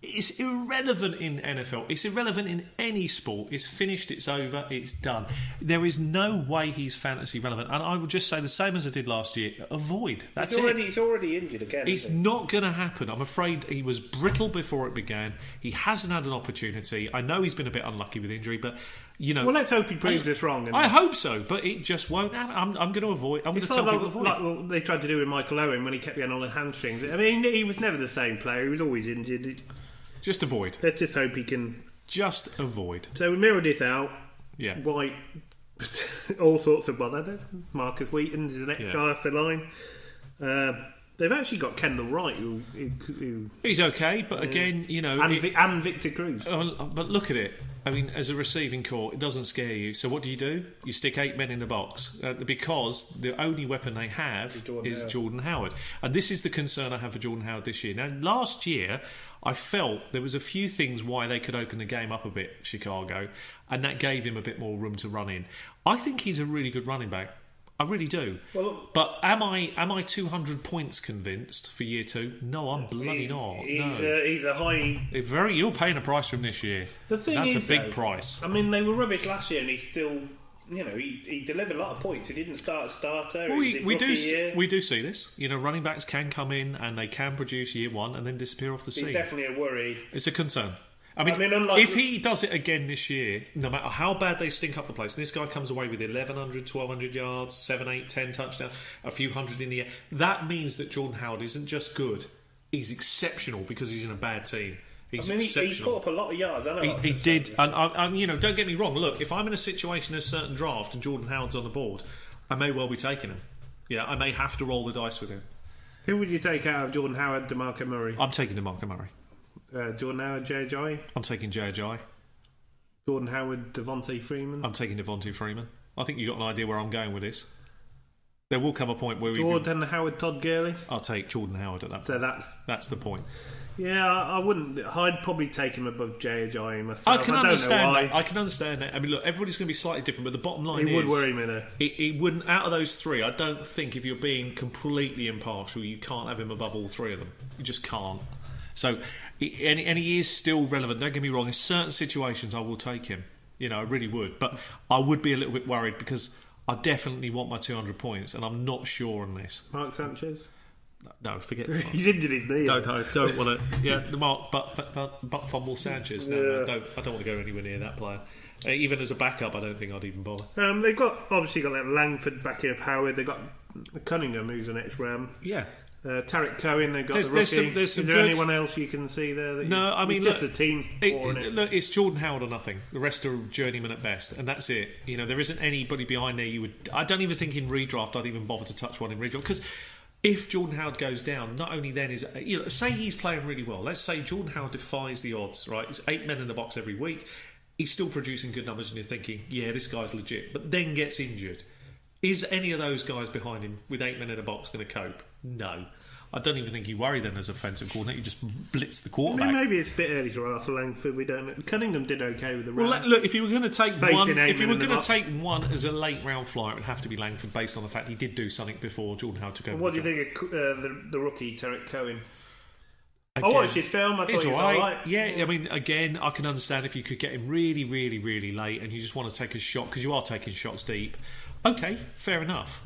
It's irrelevant in NFL. It's irrelevant in any sport. It's finished. It's over. It's done. There is no way he's fantasy relevant. And I would just say the same as I did last year. Avoid. That's it. He's already injured again. It's not going to happen. I'm afraid he was brittle before it began. He hasn't had an opportunity. I know he's been a bit unlucky with injury, but you know. Well, let's hope he proves us wrong. I hope so, but it just won't happen. I'm going to avoid. I'm going to tell people to avoid. Like what they tried to do with Michael Owen when he kept getting on the hamstrings. I mean, he was never the same player. He was always injured. Just avoid. Let's just hope he can. Just avoid. So we mirrored this out. Yeah. White, all sorts of bother. Marcus Wheaton is the next guy off the line. They've actually got Kendall Wright, who he's okay, but again, you know, and Victor Cruz. But look at it. I mean, as a receiving corps, it doesn't scare you. So what do? You stick 8 men in the box because the only weapon they have is Jordan Howard. And this is the concern I have for Jordan Howard this year. Now, last year, I felt there was a few things why they could open the game up a bit, Chicago, and that gave him a bit more room to run in. I think he's a really good running back. I really do. Well, but am I 200 points convinced for year 2? No, I'm bloody not. He's a high. You're paying a price for him this year. That's a big price. I mean, they were rubbish last year, and he's still. You know, he delivered a lot of points. He didn't start a starter. Well, we do see this. You know, running backs can come in and they can produce year 1 and then disappear off the scene. It's definitely a worry. It's a concern. I mean, if he does it again this year, no matter how bad they stink up the place, and this guy comes away with 1,100, 1,200 yards, 7, 8, 10 touchdowns, a few hundred in the air, that means that Jordan Howard isn't just good, he's exceptional because he's in a bad team. He put up a lot of yards. He did, and you know, don't get me wrong. Look, if I'm in a situation in a certain draft and Jordan Howard's on the board, I may well be taking him. Yeah, I may have to roll the dice with him. Who would you take out of Jordan Howard, DeMarco Murray? I'm taking DeMarco Murray. Jordan Howard, J.J. I'm taking J.J. Jordan Howard, Devontae Freeman. I'm taking Devontae Freeman. I think you got an idea where I'm going with this. There will come a point where Jordan Howard, Todd Gurley. I'll take Jordan Howard at that point. So that's the point. Yeah, I wouldn't. I'd probably take him above J.J. myself. I can understand that. I can understand that. I mean, look, everybody's going to be slightly different, but the bottom line is... It would worry me, though. It wouldn't... Out of those 3, I don't think if you're being completely impartial, you can't have him above all 3 of them. You just can't. So, and he is still relevant. Don't get me wrong. In certain situations, I will take him. You know, I really would. But I would be a little bit worried because I definitely want my 200 points, and I'm not sure on this. Mark Sanchez? No, forget. He's injured his knee. Don't want to. Yeah, the Mark but fumble Sanchez. No, I don't want to go anywhere near that player. Even as a backup, I don't think I'd even bother. They've obviously got that Langford backing up Howard. They've got Cunningham, who's the next Ram. Yeah. Tarek Cohen, they've got the rookie. Is there anyone else you can see there? No, I mean, look, just the team's look, it's Jordan Howard or nothing. The rest are journeymen at best, and that's it. You know, there isn't anybody behind there. I don't even think in redraft I'd even bother to touch one in redraft because if Jordan Howard goes down, not only then is say he's playing really well. Let's say Jordan Howard defies the odds. Right, it's 8 men in the box every week. He's still producing good numbers, and you're thinking, yeah, this guy's legit. But then gets injured. Is any of those guys behind him with 8 men in a box going to cope? No. I don't even think you worry then as offensive coordinator. You just blitz the quarterback. I mean, maybe it's a bit early to run off Langford. We don't know. Cunningham did okay with the round. Well, look, if you were going to take one as a late round flyer, it would have to be Langford based on the fact he did do something before Jordan Howard took over. What do you think of the rookie Tarek Cohen? Again, I watched his film. I thought he was all right. Yeah, I mean, again, I can understand if you could get him really, really, really late and you just want to take a shot because you are taking shots deep. Okay, fair enough.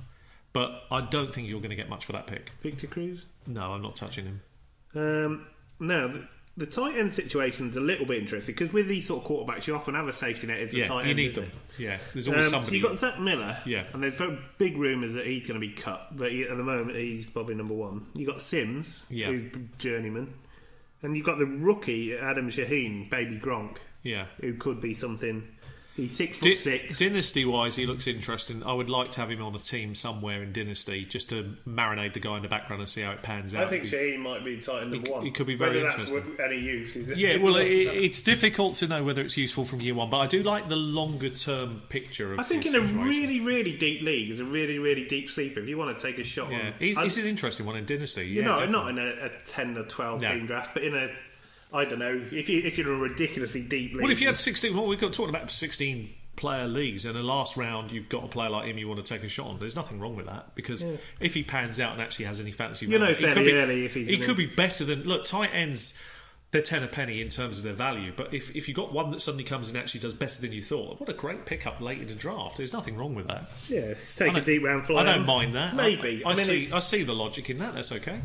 But I don't think you're going to get much for that pick. Victor Cruz? No, I'm not touching him. Now, the tight end situation's a little bit interesting because with these sort of quarterbacks, you often have a safety net as a tight end. You need them. Yeah, there's always somebody. So you've got Zach Miller, and there's big rumours that he's going to be cut, but at the moment he's probably number 1. You've got Sims, who's journeyman, and you've got the rookie Adam Shaheen, baby Gronk, who could be something. He's 6'6". Dynasty-wise, he looks interesting. I would like to have him on a team somewhere in Dynasty just to marinate the guy in the background and see how it pans out. I think Shaheen might be tight end number 1. He could be very interesting. Whether that's any use, is it? Yeah, well, it's difficult to know whether it's useful from year 1, but I do like the longer-term picture of I think in a really, really deep league, is a really, really deep sleeper, if you want to take a shot on... He's an interesting one in Dynasty. Not in a 10 or 12 team draft, but in a... I don't know, if you're a ridiculously deep league... Well, if you had 16... Well, we've got talking about 16... player leagues and the last round you've got a player like him you want to take a shot on. There's nothing wrong with that because if he pans out and actually has any fantasy fairly early if he's he could be better than tight ends they're 10 a penny in terms of their value. But if you've got one that suddenly comes and actually does better than you thought, what a great pickup late in the draft. There's nothing wrong with that. Yeah, take a deep round fly. I don't mind that. Maybe. I see the logic in that. That's okay.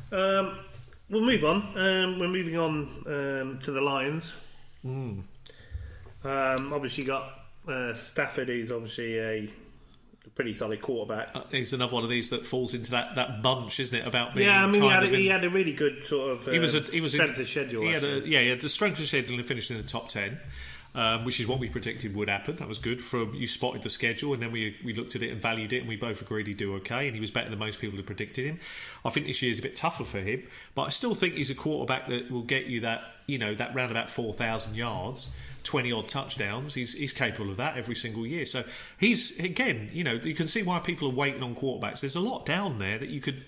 We'll move on. We're moving on to the Lions. Obviously, you got Stafford, who's obviously a pretty solid quarterback. He's another one of these that falls into that bunch, isn't it? About being he had a really good sort of strength of schedule. He had the strength of schedule and finished in the top 10, which is what we predicted would happen. That was good. You spotted the schedule, and then we looked at it and valued it, and we both agreed he'd do okay, and he was better than most people had predicted him. I think this year's a bit tougher for him, but I still think he's a quarterback that will get you that round about 4,000 yards. 20 odd touchdowns. He's capable of that every single year. So he's, again, you can see why people are waiting on quarterbacks. There's a lot down there that you could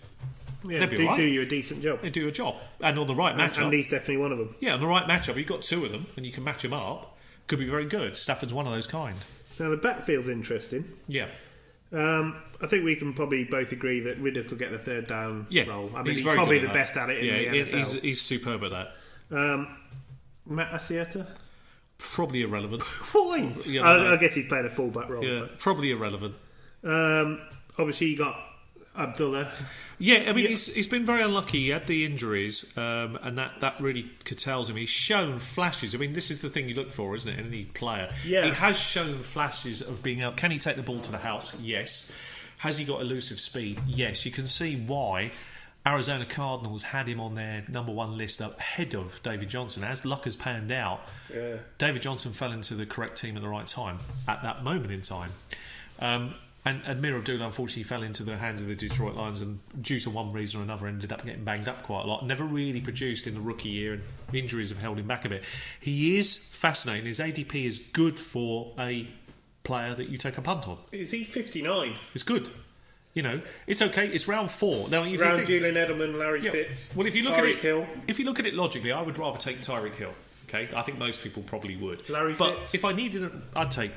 do you a decent job. They do a job, and on the right matchup, and he's definitely one of them. Yeah, on the right matchup, you've got two of them, and you can match them up. Could be very good. Stafford's one of those kind. Now the backfield's interesting. Yeah. I think we can probably both agree that Riddick will get the third down role. I mean, he's very probably good the best at it in the NFL. He's superb at that. Matt Asiata? Probably irrelevant. Fine. I guess he's playing a fullback role. Yeah, probably irrelevant. Obviously, you got Abdullah. Yeah, I mean, he's been very unlucky. He had the injuries, and that really curtails him. He's shown flashes. I mean, this is the thing you look for, isn't it, in any player? Yeah. He has shown flashes of being able... Can he take the ball to the house? Yes. Has he got elusive speed? Yes. You can see why Arizona Cardinals had him on their number one list up ahead of David Johnson. As luck has panned out, David Johnson fell into the correct team at the right time, at that moment in time. And Amir Abdullah unfortunately fell into the hands of the Detroit Lions, and due to one reason or another ended up getting banged up quite a lot. Never really produced in the rookie year, and injuries have held him back a bit. He is fascinating. His ADP is good for a player that you take a punt on. Is he 59? It's good. It's okay. It's round 4 now. Julian Edelman, Larry Fitz. Well, if you look at it logically, I would rather take Tyreek Hill. Okay, I think most people probably would. Larry but Fitz. If I needed, I'd take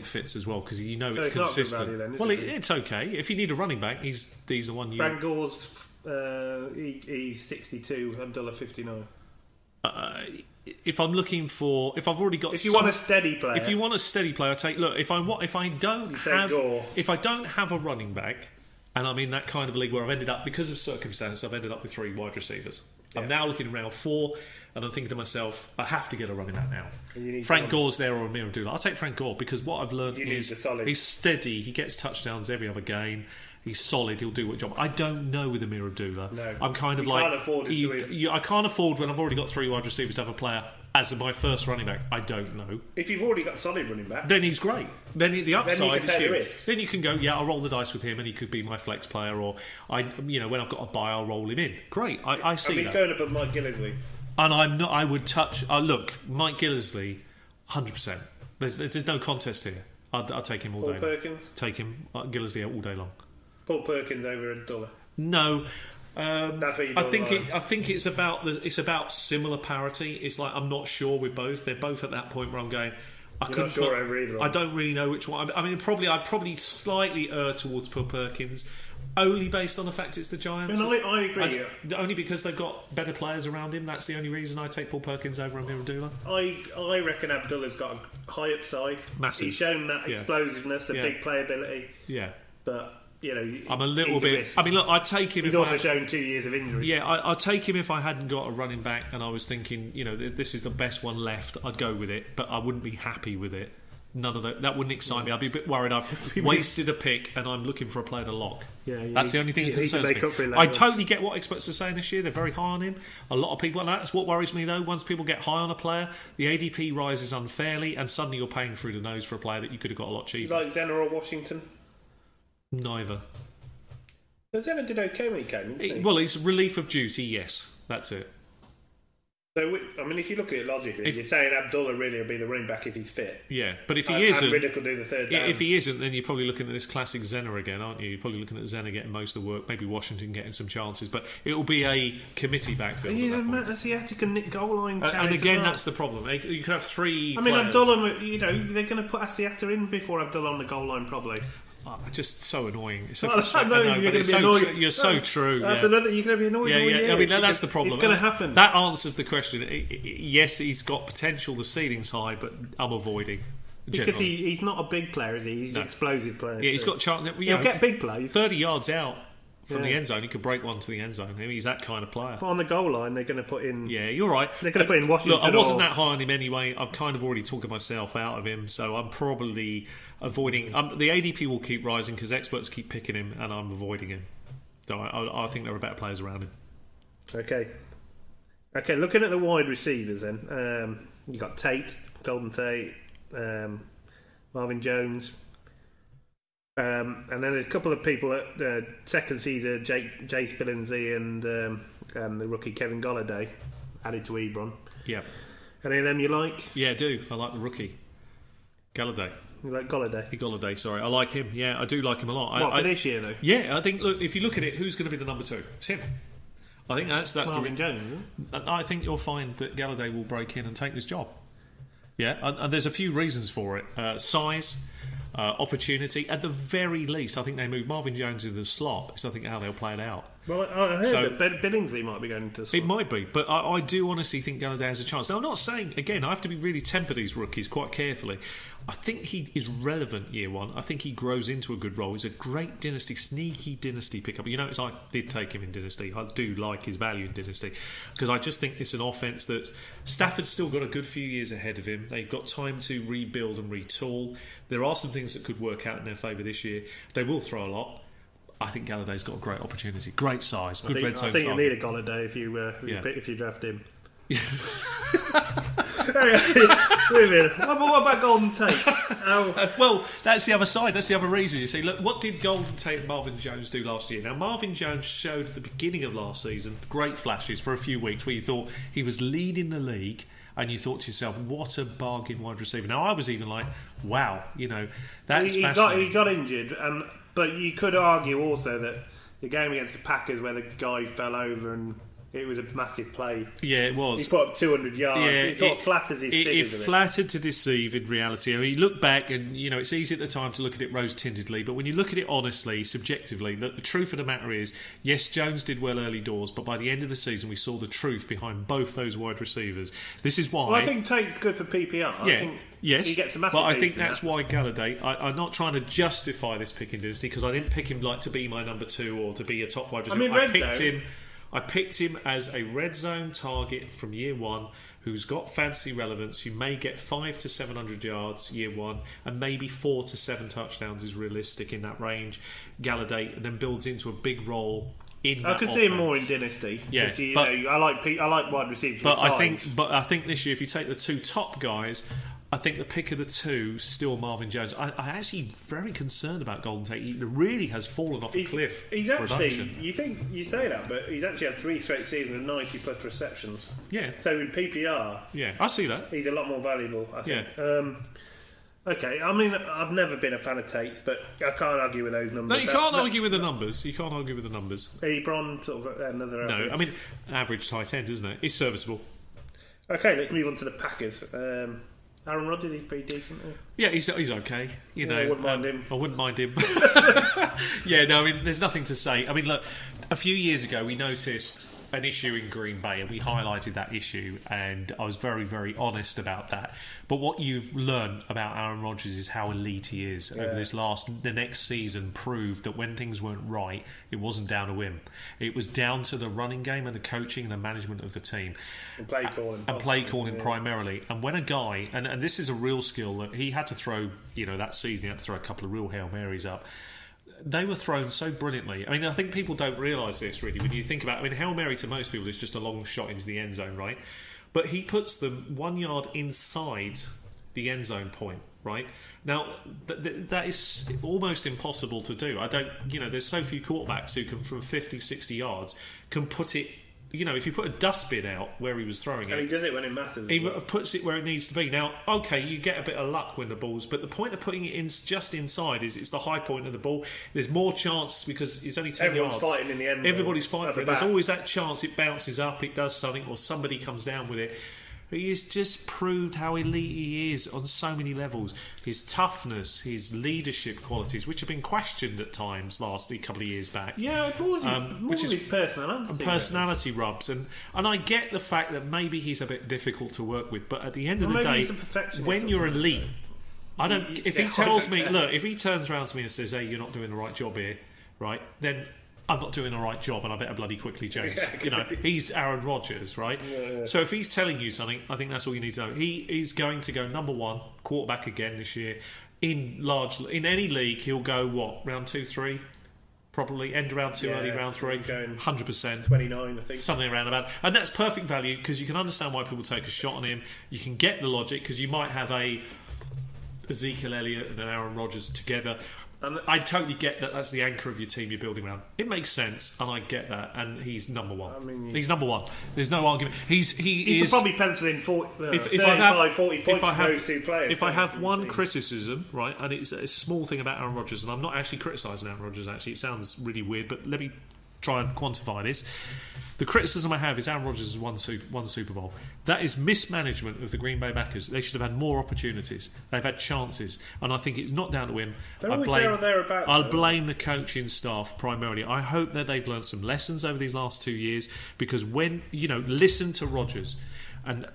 Fitz as well, because it's consistent. It's okay. If you need a running back, he's the one. Frank Gore's he's 62. Abdullah 59. If I'm looking for, if I've already got, if you want a steady player, I take. Look, if I don't have a running back, and I'm in that kind of league where I've ended up, because of circumstance, I've ended up with 3 wide receivers. I'm now looking in round 4, and I'm thinking to myself, I have to get a running back now. Frank Gore's there or Amir Abdullah. I'll take Frank Gore, because what I've learned is he's steady. He gets touchdowns every other game. He's solid. He'll do what job. I don't know with Amir Abdullah. No, I'm kind of like, I can't afford when I've already got 3 wide receivers to have a player as my first running back. I don't know. If you've already got a solid running back, then he's great. Then the upside is huge. Then you can go, I'll roll the dice with him, and he could be my flex player. Or when I've got a buy, I'll roll him in. Great. I see. He's going above Mike Gillisley. And I'm not. I would touch. Look, Mike Gillisley, 100%. There's no contest here. I'll take him all day. Paul Perkins. Take him Gillisley all day long. Paul Perkins over $1. No. That's what you I think it's about similar parity. It's like I'm not sure with both. They're both at that point where I'm going. You're not sure over either. I don't really know which one. I mean, I'd probably slightly err towards Paul Perkins, only based on the fact it's the Giants. I agree. Only because they've got better players around him. That's the only reason I take Paul Perkins over Amir Abdullah. I reckon Abdullah's got a high upside. Massive. He's shown that explosiveness, the big playability. Yeah, but. I'm a little bit. I mean, look, I'd take him. He's also shown 2 years of injury. Yeah, I'd take him if I hadn't got a running back, and I was thinking, this is the best one left. I'd go with it, but I wouldn't be happy with it. None of that wouldn't excite me. I'd be a bit worried. I've wasted a pick, and I'm looking for a player to lock. That's the only thing that concerns me. I totally get what experts are saying this year. They're very high on him. A lot of people, and that's what worries me though. Once people get high on a player, the ADP rises unfairly, and suddenly you're paying through the nose for a player that you could have got a lot cheaper. Like Zenner or Washington? Neither. But Zenner did okay when he came, didn't he? Well, it's relief of duty, yes. That's it. So, I mean, if you look at it logically, you're saying Abdullah really will be the running back if he's fit. Yeah, but if he isn't... And Riddick will do the third down. If he isn't, then you're probably looking at this classic Zenner again, aren't you? You're probably looking at Zenner getting most of the work, maybe Washington getting some chances, but it'll be a committee backfield. Matt Asiatic and Nick goal line. And again, that's the problem. You could have 3 I mean, players. Abdullah, they're going to put Asiata in before Abdullah on the goal line, probably. just so annoying. It's so I frustrating. know, I know, you're but going to be annoyed. You're so true. That's yeah. another. You're going to be annoyed. Yeah, all yeah. year I mean, that's the problem. It's going to happen. That answers the question. Yes, he's got potential. The ceiling's high, but I'm avoiding. Because he's not a big player, is he? He's an explosive player. Yeah, he's got chance. He'll get big plays. 30 yards out from the end zone, he could break one to the end zone. I mean, he's that kind of player. But on the goal line, they're going to put in. Yeah, you're right. They're going to put in Washington. Look, I wasn't that high on him anyway. I'm kind of already talking myself out of him, so I'm probably avoiding. The ADP will keep rising because experts keep picking him, and I'm avoiding him. So I think there are better players around him. Okay, looking at the wide receivers then, you got Tate, Golden Tate, Marvin Jones, and then there's a couple of people at second season, Jace Billingsley and the rookie Kevin Golladay added to Ebron. Yeah. Any of them you like? Yeah, I do. I like the rookie Golladay. You like Golladay? Golladay, sorry. I like him. Yeah, I do like him a lot. What, for this year though? Yeah, I think. Look, if you look at it, who's going to be the number 2? It's him. I think that's Marvin Jones. Isn't it? I think you'll find that Golladay will break in and take this job. Yeah, and there's a few reasons for it. Size, opportunity. At the very least, I think they move Marvin Jones into the slot because I think how they'll play it out. Well, I heard that Billingsley might be going to the slot. It might be, but I do honestly think Golladay has a chance. Now, I'm not saying, again, I have to be really temper these rookies quite carefully. I think he is relevant year one. I think he grows into a good role. He's a great sneaky dynasty pickup. You notice I did take him in dynasty. I do like his value in dynasty because I just think it's an offence that Stafford's still got a good few years ahead of him. They've got time to rebuild and retool. There are some things that could work out in their favour this year. They will throw a lot. I think Galladay's got a great opportunity. Great size, good red zone. I think target. you need a Golladay if you draft him. Wait a minute. What about Golden Tate? Well, that's the other side. That's the other reason. You see, look, what did Golden Tate and Marvin Jones do last year? Now, Marvin Jones showed at the beginning of last season great flashes for a few weeks where you thought he was leading the league. And you thought to yourself, what a bargain wide receiver. Now, I was even like, wow, that's fascinating. He got injured, but you could argue also that the game against the Packers where the guy fell over and it was a massive play. Yeah, it was. He put up 200 yards. Yeah, it sort of flatters his figures. It flattered to deceive in reality. I mean, you look back and, it's easy at the time to look at it rose-tintedly, but when you look at it honestly, subjectively, the truth of the matter is, yes, Jones did well early doors, but by the end of the season, we saw the truth behind both those wide receivers. This is why... Well, I think Tate's good for PPR. Yeah. I think yes, he gets a massive but I think that's why Golladay. I'm not trying to justify this pick in dynasty because I didn't pick him like to be my number 2 or to be a top wide receiver. I picked him as a red zone target from year one who's got fantasy relevance, who may get 500 to 700 yards year one, and maybe 4 to 7 touchdowns is realistic in that range. Golladay then builds into a big role in that I could see him more in dynasty. Yeah, I like wide receivers. But I think this year, if you take the 2 top guys, I think the pick of the 2 still Marvin Jones. I'm actually very concerned about Golden Tate. He really has fallen off a cliff. He's actually, you say that, but he's actually had 3 straight seasons of 90 plus receptions. Yeah. So in PPR, yeah, I see that. He's a lot more valuable, I think. Yeah. Okay, I mean, I've never been a fan of Tate's, but I can't argue with those numbers. No, you can't argue with the numbers. You can't argue with the numbers. Ebron, sort of another average. No, I mean, average tight end, isn't it? It's serviceable. Okay, let's move on to the Packers. Aaron Rodgers, he's pretty decent. Yeah, he's okay. I wouldn't mind him. I wouldn't mind him. Yeah, no, I mean, there's nothing to say. I mean, look, a few years ago we noticed an issue in Green Bay and we highlighted that issue, and I was very, very honest about that. But what you've learned about Aaron Rodgers is how elite he is. Yeah. Over the next season proved that when things weren't right, it wasn't down to him. It was down to the running game and the coaching and the management of the team. And play calling. Primarily. And when a guy, and this is a real skill that he had to throw, that season he had to throw a couple of real Hail Marys up. They were thrown so brilliantly. I mean, I think people don't realise this really when you think about it. I mean, Hail Mary to most people is just a long shot into the end zone, right? But he puts them 1 yard inside the end zone point, right? Now, that is almost impossible to do. There's so few quarterbacks who can, from 50, 60 yards, can put it. If you put a dustbin out where he was throwing it... And he does it when it matters. He puts it where it needs to be. Now, okay, you get a bit of luck when the ball's... But the point of putting it in just inside is it's the high point of the ball. There's more chance because it's only 10 yards. Everyone's fighting in the end. Everybody's fighting for it. There's always that chance it bounces up, it does something, or somebody comes down with it. He has just proved how elite he is on so many levels. His toughness, his leadership qualities, which have been questioned at times a couple of years back. Yeah, more his personality. And personality rubs. And I get the fact that maybe he's a bit difficult to work with, but at the end of the day, when you're elite, I don't. If he tells me, look, if he turns around to me and says, "Hey, you're not doing the right job here," right? Then I'm not doing the right job, and I better bloody quickly change. He's Aaron Rodgers, right? Yeah. So if he's telling you something, I think that's all you need to know. He is going to go number one quarterback again this year in any league. He'll go round 2, 3, probably end round 2, early round 3, 100%, 29, I think, something around about, and that's perfect value because you can understand why people take a shot on him. You can get the logic because you might have a Ezekiel Elliott and an Aaron Rodgers together. And I totally get that. That's the anchor of your team you're building around. It makes sense, and I get that. And he's number one. I mean, he's number one. There's no argument. He is. Could probably pencil in 40 points for those two players. If I have one criticism, right, and it's a small thing about Aaron Rodgers, and I'm not actually criticising Aaron Rodgers. Actually, it sounds really weird, but let me try and quantify this. The criticism I have is Aaron Rodgers has won the Super Bowl. That is mismanagement of the Green Bay Packers. They should have had more opportunities. They've had chances, and I think it's not down to him. I'll blame the coaching staff primarily. I hope that they've learned some lessons over these last 2 years, because when listen to Rodgers and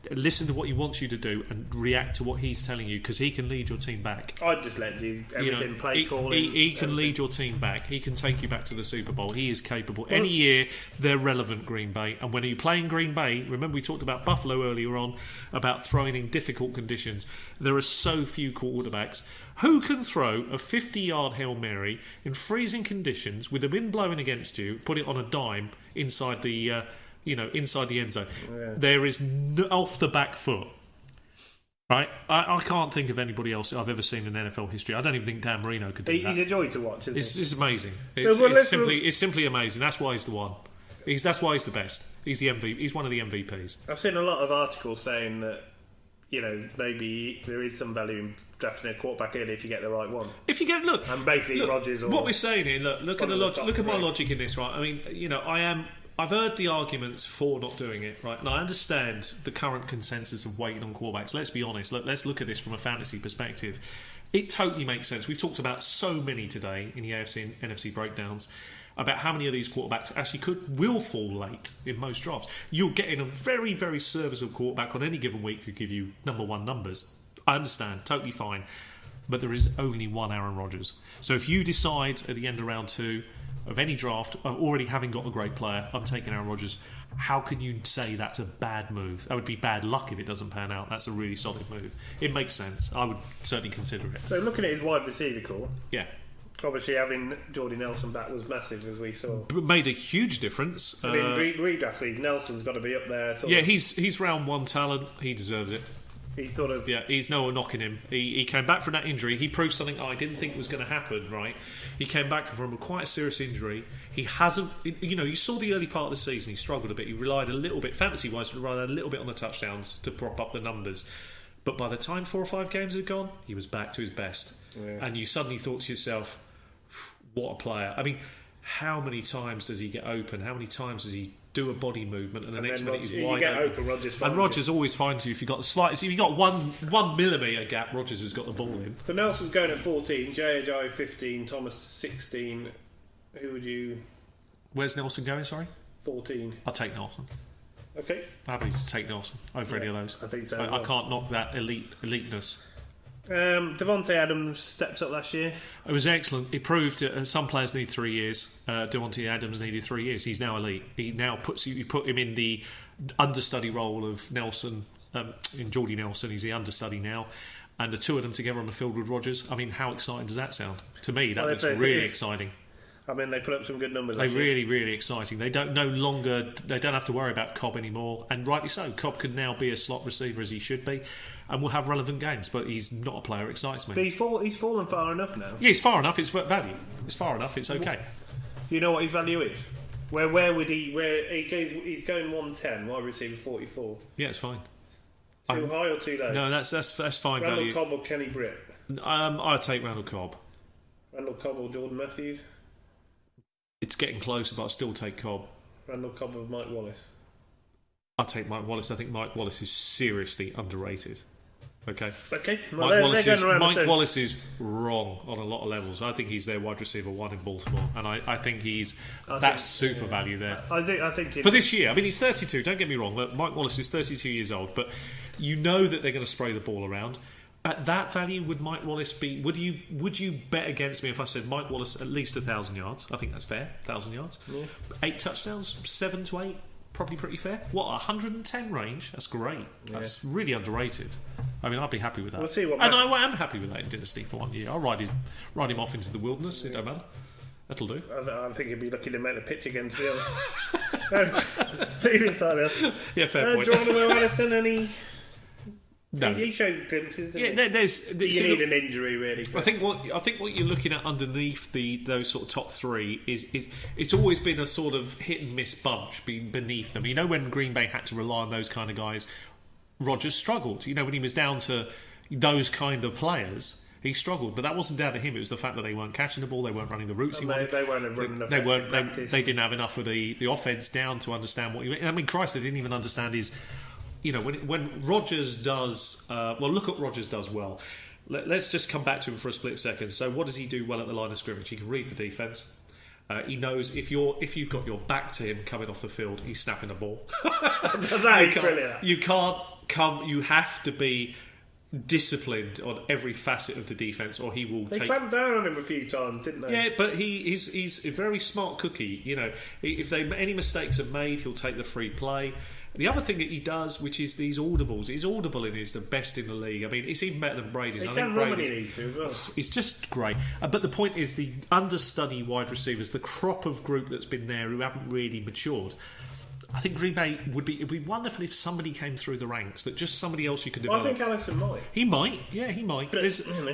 listen to what he wants you to do and react to what he's telling you, because he can lead your team back. I'd just let you everything play calling. He can lead your team back. He can take you back to the Super Bowl. He is capable. Any year, they're relevant, Green Bay. And when you play in Green Bay, remember we talked about Buffalo earlier on, about throwing in difficult conditions. There are so few quarterbacks who can throw a 50-yard Hail Mary in freezing conditions with the wind blowing against you, put it on a dime inside the inside the end zone. Yeah. There is off the back foot. Right? I can't think of anybody else I've ever seen in NFL history. I don't even think Dan Marino could do that. He's a joy to watch, isn't he? It's amazing. It's simply amazing. That's why he's the one. That's why he's the best. He's the MVP. He's one of the MVPs. I've seen a lot of articles saying that maybe there is some value in drafting a quarterback early if you get the right one. And basically Rodgers. What we're saying here, look at the logic. Look at my logic in this, right? I mean, I've heard the arguments for not doing it, right? And I understand the current consensus of waiting on quarterbacks. Let's be honest. Let's look at this from a fantasy perspective. It totally makes sense. We've talked about so many today in the AFC and NFC breakdowns about how many of these quarterbacks actually will fall late in most drafts. You're getting a very, very serviceable quarterback on any given week who give you number one numbers. I understand. Totally fine. But there is only one Aaron Rodgers. So if you decide at the end of round 2 of any draft, already having got a great player, I'm taking Aaron Rodgers, how can you say that's a bad move? That would be bad luck if it doesn't pan out. That's a really solid move. It makes sense. I would certainly consider it. So looking at his wide receiver core, yeah, obviously having Jordy Nelson back was massive, as we saw. Made a huge difference. I mean, redraft league, Nelson's got to be up there. He's round 1 talent. He deserves it. He's no one knocking him. He came back from that injury. He proved something I didn't think was going to happen, right? He came back from quite a serious injury. He hasn't, you saw the early part of the season, he struggled a bit. He relied a little bit, fantasy-wise, on the touchdowns to prop up the numbers. But by the time 4 or 5 games had gone, he was back to his best. Yeah. And you suddenly thought to yourself, what a player. I mean, how many times does he get open? How many times does he do a body movement and the next minute he's wide open? Rodgers always finds you if you've got the slightest. If you've got one millimetre gap, Rodgers has got the ball in. So Nelson's going at 14, J.J. 15, Thomas 16. Who would you? Where's Nelson going? Sorry, 14. I'll take Nelson. Okay, I'm happy to take Nelson over any of those. I think so. I can't knock that eliteness. Devontae Adams stepped up last year. It was excellent. It proved that some players need 3 years. Devontae Adams needed 3 years. He's now elite. He now you put him in the understudy role of Nelson, in Jordy Nelson. He's the understudy now. And the two of them together on the field with Rodgers. I mean, how exciting does that sound? To me, that looks really exciting. I mean, they put up some good numbers. They're really, really exciting. They don't have to worry about Cobb anymore, and rightly so. Cobb can now be a slot receiver as he should be, and will have relevant games. But he's not a player that excites me. But he's fallen far enough now. Yeah, he's far enough. It's value. It's far enough. It's okay. You know what his value is? Where would he? Where he's going 110, wide receiver 44. Yeah, it's fine. Too high or too low? No, that's fine Randall value. Cobb or Kenny Britt? I'd take Randall Cobb. Randall Cobb or Jordan Matthews? It's getting closer, but I'll still take Cobb. Randall Cobb or Mike Wallace? I'll take Mike Wallace. I think Mike Wallace is seriously underrated. Okay. Well, Mike Wallace is wrong on a lot of levels. I think he's their wide receiver 1 in Baltimore, and I think that's super value there. I think for this year. I mean, he's 32. Don't get me wrong. But Mike Wallace is 32 years old, but you know that they're going to spray the ball around. At that value, would Mike Wallace be? Would you bet against me if I said Mike Wallace at least 1,000 yards? I think that's fair. 1,000 yards, 8 touchdowns, 7 to 8. Probably pretty fair. What, 110 range? That's great. That's really underrated. I mean, I'd be happy with that. We'll see what and I am happy with that in Dynasty for 1 year. I'll ride him off into the wilderness. It don't matter. That'll do. I think he'd be lucky to make the pitch again, to be honest. Yeah, fair point. Geronimo Allison, any... No. He showed glimpses, didn't he? You need an injury, really. I think what you're looking at underneath those sort of top 3 is it's always been a sort of hit and miss bunch beneath them. You know, when Green Bay had to rely on those kind of guys, Rodgers struggled. You know, when he was down to those kind of players, he struggled. But that wasn't down to him. It was the fact that they weren't catching the ball, they weren't running the routes he wanted. They weren't running enough. They didn't have enough of the offense down to understand what he... I mean, Christ, they didn't even understand his... You know, when Rodgers does... look at what Rodgers does well. Let's just come back to him for a split second. So what does he do well at the line of scrimmage? He can read the defence. He knows if you've got your back to him coming off the field, he's snapping the ball. That is brilliant. You can't come... You have to be disciplined on every facet of the defence, or he will They clamped down on him a few times, didn't they? Yeah, but he's a very smart cookie. You know, if any mistakes are made, he'll take the free play. The other thing that he does, which is these audibles, his audibling is the best in the league. I mean, it's even better than Brady's. He can run when he needs to as well. It's just great. But the point is, the understudy wide receivers, the crop of group that's been there who haven't really matured. I think Green Bay it'd be wonderful if somebody came through the ranks, that just somebody else you could develop. I think Allison might. He might, yeah, he might. But,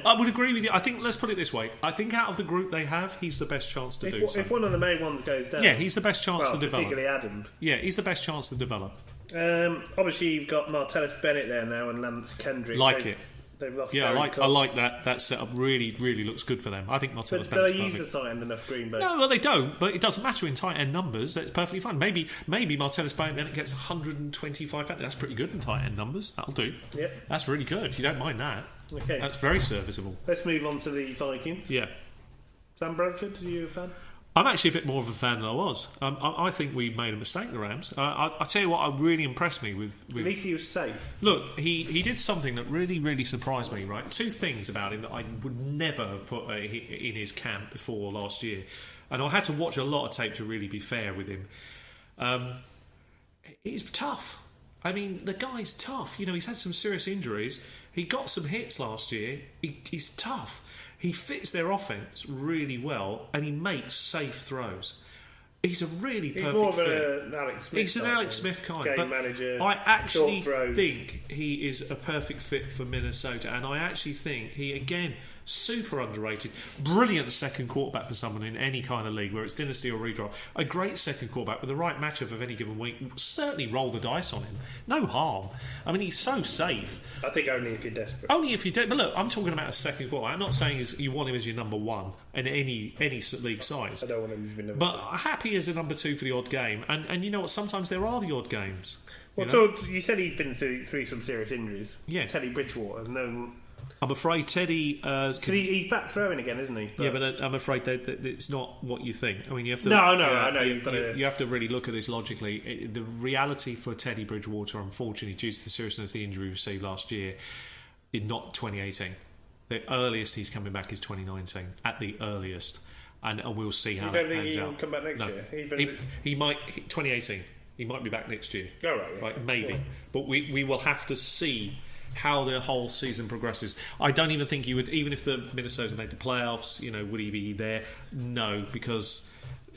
I would agree with you. I think, let's put it this way, I think out of the group they have, he's the best chance to do so. If one of the main ones goes down... Yeah, he's the best chance to develop. Particularly Adam. Yeah, he's the best chance to develop. Obviously, you've got Martellus Bennett there now and Lance Kendrick. They've lost. Yeah, I like that. That setup really looks good for them. I think Martellus Bennett. Do they use the tight end enough Green Bay? No, well they don't. But it doesn't matter in tight end numbers. That's perfectly fine. Maybe Martellus Bennett gets 125. That's pretty good in tight end numbers. That'll do. Yep. That's really good. You don't mind that. Okay. That's very serviceable. Let's move on to the Vikings. Yeah. Sam Bradford, are you a fan? I'm actually a bit more of a fan than I was. I think we made a mistake, the Rams. I'll tell you what really impressed me with... At least he was safe. Look, he did something that really surprised me, right? 2 things about him that I would never have put in his camp before last year. And I had to watch a lot of tape to really be fair with him. He's tough. I mean, the guy's tough. You know, he's had some serious injuries. He got some hits last year. He's tough. He fits their offense really well, and he makes safe throws. He's a really perfect fit. He's more of an Alex Smith. He's an Alex Smith kind. Game but manager. I actually think he is a perfect fit for Minnesota, and I actually think he, again, super underrated. Brilliant second quarterback for someone in any kind of league, where it's dynasty or redraft. A great second quarterback with the right matchup of any given week. Certainly roll the dice on him. No harm. I mean, he's so safe. I think only if you're desperate. Only if you're desperate. But look, I'm talking about a second quarterback. I'm not saying you want him as your number 1 in any league size. I don't want him to be number 2. But happy as a number 2 for the odd game. And you know what? Sometimes there are the odd games. Well, so you said he'd been through some serious injuries. Yeah. Teddy Bridgewater. No. I'm afraid Teddy... he's back throwing again, isn't he? But I'm afraid that it's not what you think. I mean, you have to... No, I know. You have to really look at this logically. The reality for Teddy Bridgewater, unfortunately, due to the seriousness of the injury he received last year, is not 2018. The earliest he's coming back is 2019, at the earliest. And we'll see how that pans out. You don't think he'll come back next year? He might... 2018. He might be back next year. Oh, right, yeah. Right, maybe. Yeah. But we will have to see how the whole season progresses. I don't even think he would, even if the Minnesota made the playoffs, you know, would he be there? No, because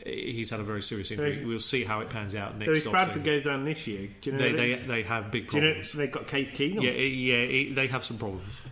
he's had a very serious injury. We'll see how it pans out next. So if Bradford goes down this year, do you know they have big problems. Do you know they've got Case Keenum? Yeah, they have some problems.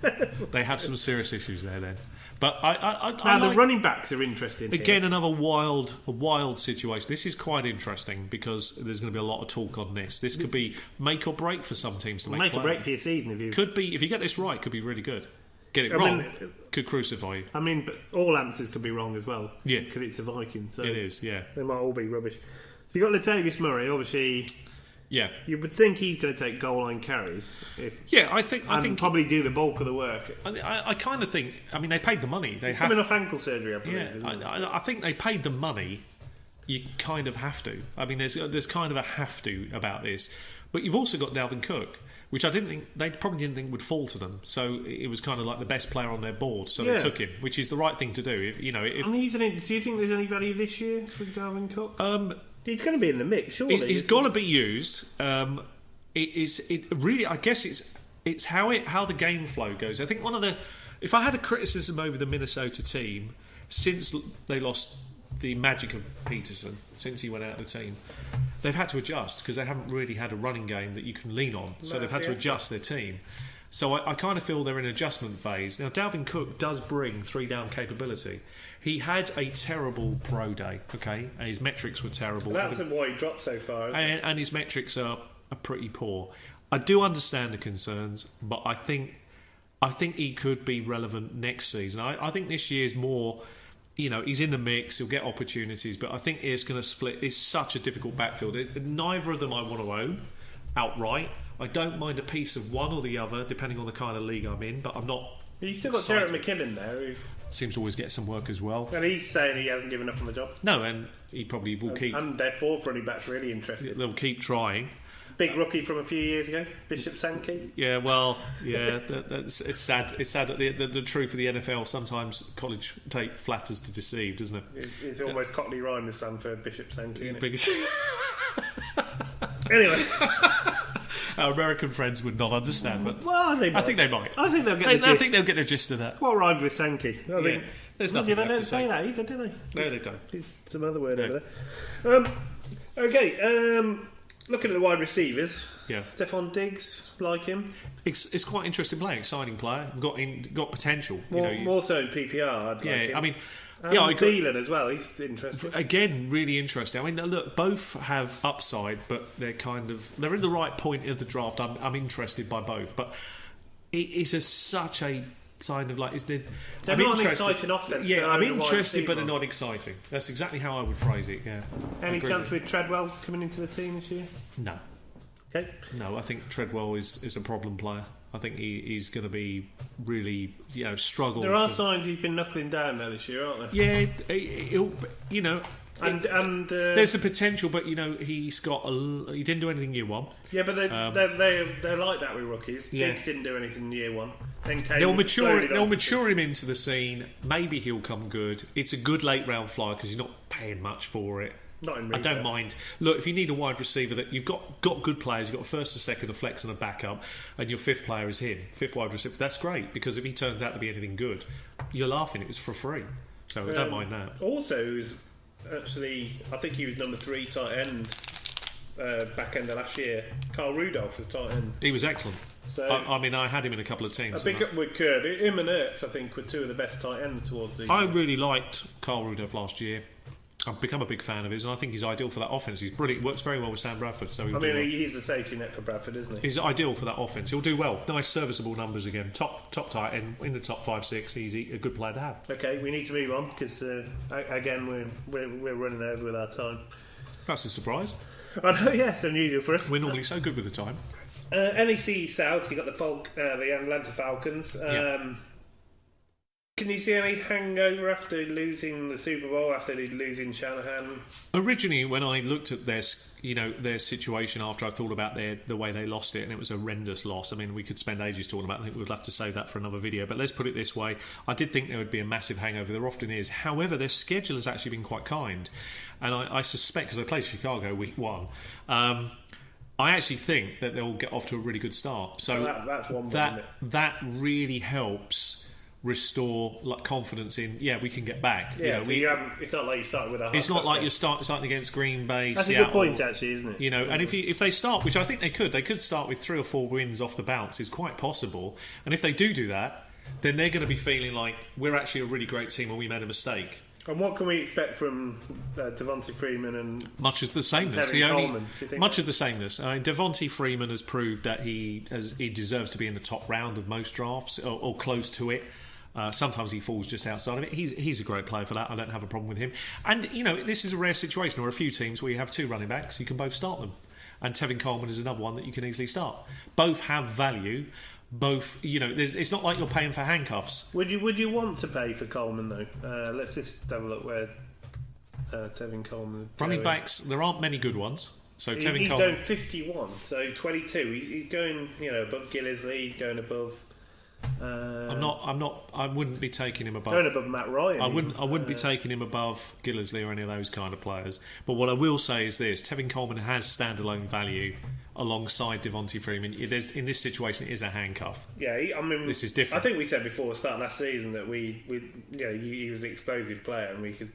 They have some serious issues there then. But the running backs are interesting. Again, another wild situation. This is quite interesting because there's going to be a lot of talk on this. This could be make or break for some teams to make or break for your season. Could be, if you get this right, could be really good. Get it wrong, could crucify you. I mean, but all answers could be wrong as well. Yeah, because it's a Viking. So it is. Yeah, they might all be rubbish. So you got Latavius Murray, obviously. Yeah. You would think he's going to take goal line carries. I think probably do the bulk of the work. I kind of think. I mean, they paid the money. He's coming off ankle surgery, I believe. I think they paid the money. You kind of have to. I mean, there's kind of a have to about this. But you've also got Dalvin Cook, which they probably didn't think would fall to them. So it was kind of like the best player on their board. So they took him, which is the right thing to do. Do you think there's any value this year for Dalvin Cook? He's going to be in the mix, surely. He's got to be used. I guess it's how the game flow goes. I think if I had a criticism over the Minnesota team since they lost the magic of Peterson, since he went out of the team, they've had to adjust because they haven't really had a running game that you can lean on. So they've had to adjust their team. So I kind of feel they're in an adjustment phase. Now, Dalvin Cook does bring 3-down capability. He had a terrible pro day, okay? And his metrics were terrible. That's why he dropped so far. And his metrics are pretty poor. I do understand the concerns, but I think he could be relevant next season. I think this year's more... he's in the mix, he'll get opportunities, but I think it's going to split. It's such a difficult backfield. Neither of them I want to own outright. I don't mind a piece of one or the other, depending on the kind of league I'm in, but I'm not... You've still got Jarrett McKinnon there. Seems to always get some work as well. And he's saying he hasn't given up on the job. No, and he probably will keep... And their fourth running back's really interested. They'll keep trying. Big rookie from a few years ago, Bishop Sankey. Yeah, well, it's sad. It's sad that the truth of the NFL, sometimes college tape flatters to deceive, doesn't it? It's almost Cockney rhyme, the son for Bishop Sankey, isn't it? Anyway... Our American friends would not understand, but I think they might. I think they'll get the gist. I think they'll get the gist of that. What rhymed with Sankey? There's nothing they left to don't say that either, do they? No, they don't. It's some other word over there. Looking at the wide receivers. Yeah. Stephon Diggs, like him. It's quite interesting player, exciting player. Got potential. More so in PPR. I mean... Thielen as well. He's interesting. Again, really interesting. I mean, look, both have upside, but they're in the right point of the draft. I'm interested by both, but it is such a sign of like they're not an exciting offense. Yeah, I'm interested, but they're not exciting. That's exactly how I would phrase it. Yeah. Any chance with Treadwell coming into the team this year? No. Okay. No, I think Treadwell is a problem player. I think he's going to be really, struggle. There are signs he's been knuckling down there this year, aren't there? Yeah, and there's the potential, but he didn't do anything year one. Yeah, but they're like that with rookies. Yeah. Diggs didn't do anything in year one. They'll mature him into the scene. Maybe he'll come good. It's a good late round flyer because he's not paying much for it. I don't mind. Look, if you need a wide receiver that you've got good players, you've got a first, a second, a flex, and a backup, and your fifth player is him, fifth wide receiver. That's great because if he turns out to be anything good, you're laughing. It was for free, so I don't mind that. Also, actually, I think he was number 3 tight end back end of last year. Carl Rudolph was tight end. He was excellent. So I had him in a couple of teams. A big up with Curd. Him and Ertz, I think, were 2 of the best tight ends towards the. I really liked Carl Rudolph last year. I've become a big fan of his, and I think he's ideal for that offense. He's brilliant. Works very well with Sam Bradford. So he's the safety net for Bradford, isn't he? He's ideal for that offense. He'll do well. Nice, serviceable numbers again. Top tight end in the top 5-6. He's a good player to have. Okay, we need to move on because again we're running over with our time. That's a surprise. I know, yeah, it's unusual for us. We're normally so good with the time. NEC South, you got the Atlanta Falcons. Can you see any hangover after losing the Super Bowl, after losing Shanahan? Originally, when I looked at their situation after I thought about the way they lost it, and it was a horrendous loss. I mean, we could spend ages talking about it. I think we'd have to save that for another video. But let's put it this way. I did think there would be a massive hangover. There often is. However, their schedule has actually been quite kind. And I suspect, because they played Chicago week 1, I actually think that they'll get off to a really good start. So that's one that really helps restore confidence in we can get back. Yeah, it's not like you started with a. It's not like you're starting against Green Bay. That's Seattle, a good point, actually, isn't it? And if they start, which I think they could start with 3 or 4 wins off the bounce. Is quite possible. And if they do that, then they're going to be feeling like we're actually a really great team and we made a mistake. And what can we expect from Devontae Freeman and much of the sameness? Much of the sameness. Devontae Freeman has proved that he deserves to be in the top round of most drafts or close to it. Sometimes he falls just outside of it. He's a great player for that. I don't have a problem with him. And this is a rare situation, or a few teams where you have 2 running backs. You can both start them. and Tevin Coleman is another one that you can easily start. Both have value. Both, it's not like you're paying for handcuffs. Would you want to pay for Coleman though? Let's just have a look where Tevin Coleman. Running backs, there aren't many good ones. So he's Tevin Coleman, going 51, so 22. He's going, above Gillisley. He's going above. I wouldn't be taking him above. Going above Matt Ryan. I wouldn't be taking him above Gillisley or any of those kind of players. But what I will say is this: Tevin Coleman has standalone value alongside Devontae Freeman. In this situation, it is a handcuff. Yeah, this is different. I think we said before starting last season that he was an explosive player, and we could.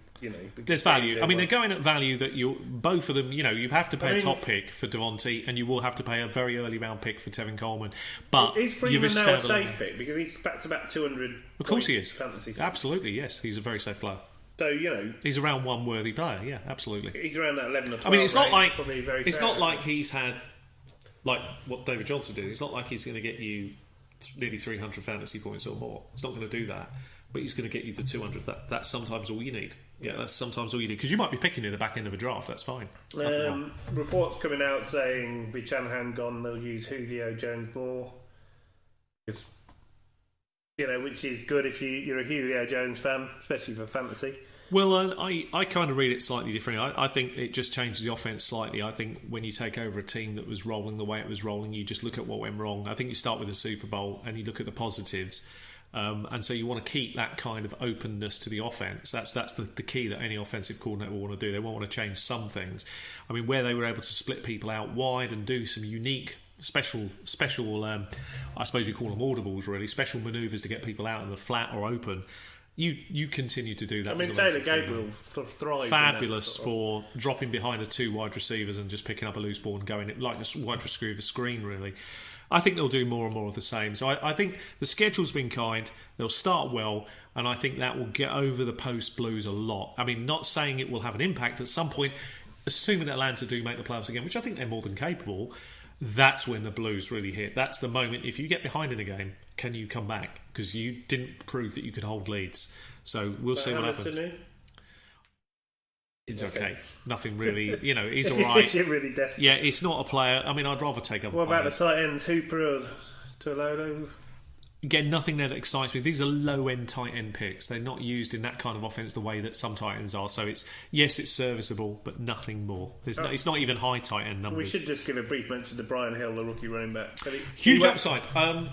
There's value. I mean, they're going at value that both of them. You have to pay a top pick for Devontae, and you will have to pay a very early round pick for Tevin Coleman. But is Freeman now a safe pick because he's back to back 200? Of course, he is. Fantasy. Absolutely, yes. He's a very safe player. So he's a round one worthy player. Yeah, absolutely. He's around that 11 or 12. I mean, it's not like not like he's had like what David Johnson did. It's not like he's going to get you nearly 300 fantasy points or more. It's not going to do that. But he's going to get you the 200. That's sometimes all you need. Yeah, that's sometimes all you need. Because you might be picking in the back end of a draft. That's fine. Reports coming out saying with Shanahan gone, they'll use Julio Jones more. Because, which is good if you're a Julio Jones fan, especially for fantasy. Well, I kind of read it slightly differently. I think it just changes the offense slightly. I think when you take over a team that was rolling the way it was rolling, you just look at what went wrong. I think you start with the Super Bowl and you look at the positives. And so you want to keep that kind of openness to the offense. That's the key that any offensive coordinator will want to do. They won't want to change some things. I mean, where they were able to split people out wide and do some unique, special, I suppose you call them audibles really, special manoeuvres to get people out in the flat or open. You continue to do that. I mean, Taylor Gabriel sort of thrives. Fabulous for dropping behind the two wide receivers and just picking up a loose ball and going like a wide receiver screen, really. I think they'll do more and more of the same. So I think the schedule's been kind. They'll start well, and I think that will get over the post Blues a lot. I mean, not saying it will have an impact at some point, assuming Atlanta do make the playoffs again, which I think they're more than capable. That's when the Blues really hit. That's the moment. If you get behind in a game, can you come back? Because you didn't prove that you could hold leads. So we'll see what happens. It's okay. Nothing really, he's all right. You're really desperate. Yeah, it's not a player. I mean, I'd rather take a. What about the tight ends, Hooper or Tololo? Again, nothing there that excites me. These are low-end tight end picks. They're not used in that kind of offense the way that some tight ends are. So it's serviceable, but nothing more. It's not even high tight end numbers. We should just give a brief mention to Brian Hill, the rookie running back. Huge upside.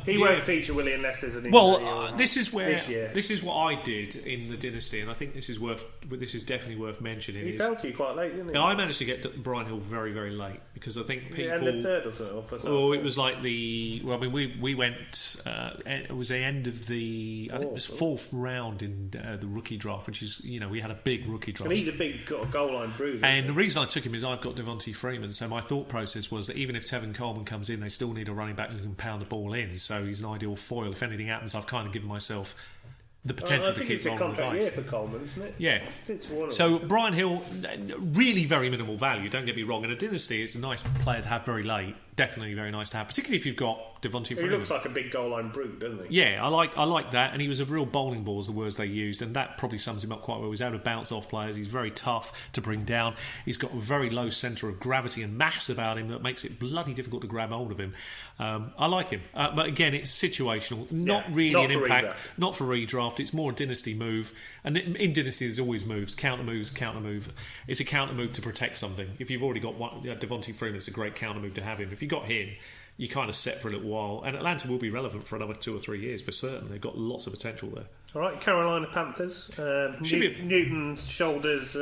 He won't feature Willie unless there's an injury. Well, this is what I did in the dynasty, and I think this is definitely worth mentioning. He fell to you quite late, didn't he? I managed to get Brian Hill very, very late because I think people. And the third or something. Oh, it was like the. Well, I mean, we went. It was the end of the. I think it was fourth round in the rookie draft, which is we had a big rookie draft. And he's a big goal line bruiser. And the reason I took him is I've got Devontae Freeman, so my thought process was that even if Tevin Coleman comes in, they still need a running back who can pound the ball in. So he's an ideal foil. If anything happens, I've kind of given myself the potential to keep rolling the dice. I think it's a contract year for Coleman, isn't it? Yeah. So Brian Hill, really very minimal value. Don't get me wrong. In a dynasty, it's a nice player to have very late. Definitely very nice to have, particularly if you've got Devontae Freeman. He looks like a big goal line brute, doesn't he? Yeah, I like that, and he was a real bowling ball, is the words they used, and that probably sums him up quite well. He's able to bounce off players. He's very tough to bring down. He's got a very low centre of gravity and mass about him that makes it bloody difficult to grab hold of him. I like him, but again, it's situational. Not really an impact. Not for redraft. It's more a dynasty move, and in dynasty there's always moves, counter move. It's a counter move to protect something. If you've already got one, Devontae Freeman, it's a great counter move to have him. If you got him, you kind of set for a little while, and Atlanta will be relevant for another 2 or 3 years for certain. They've got lots of potential there. All right, Carolina Panthers. Newton's shoulders.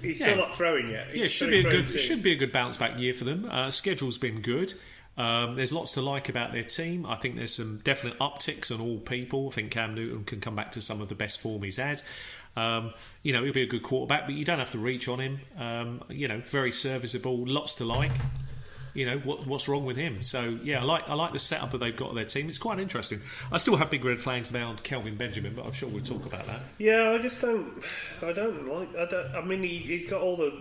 He's still not throwing yet. Should be a good bounce back year for them. Schedule's been good. There's lots to like about their team. I think there's some definite upticks on all people. I think Cam Newton can come back to some of the best form he's had. He'll be a good quarterback, but you don't have to reach on him. Very serviceable. Lots to like. What's wrong with him? So I like the setup that they've got of their team. It's quite interesting. I still have big red flags about Kelvin Benjamin, but I'm sure we'll talk about that. Yeah, I just don't. I mean, he's got all the,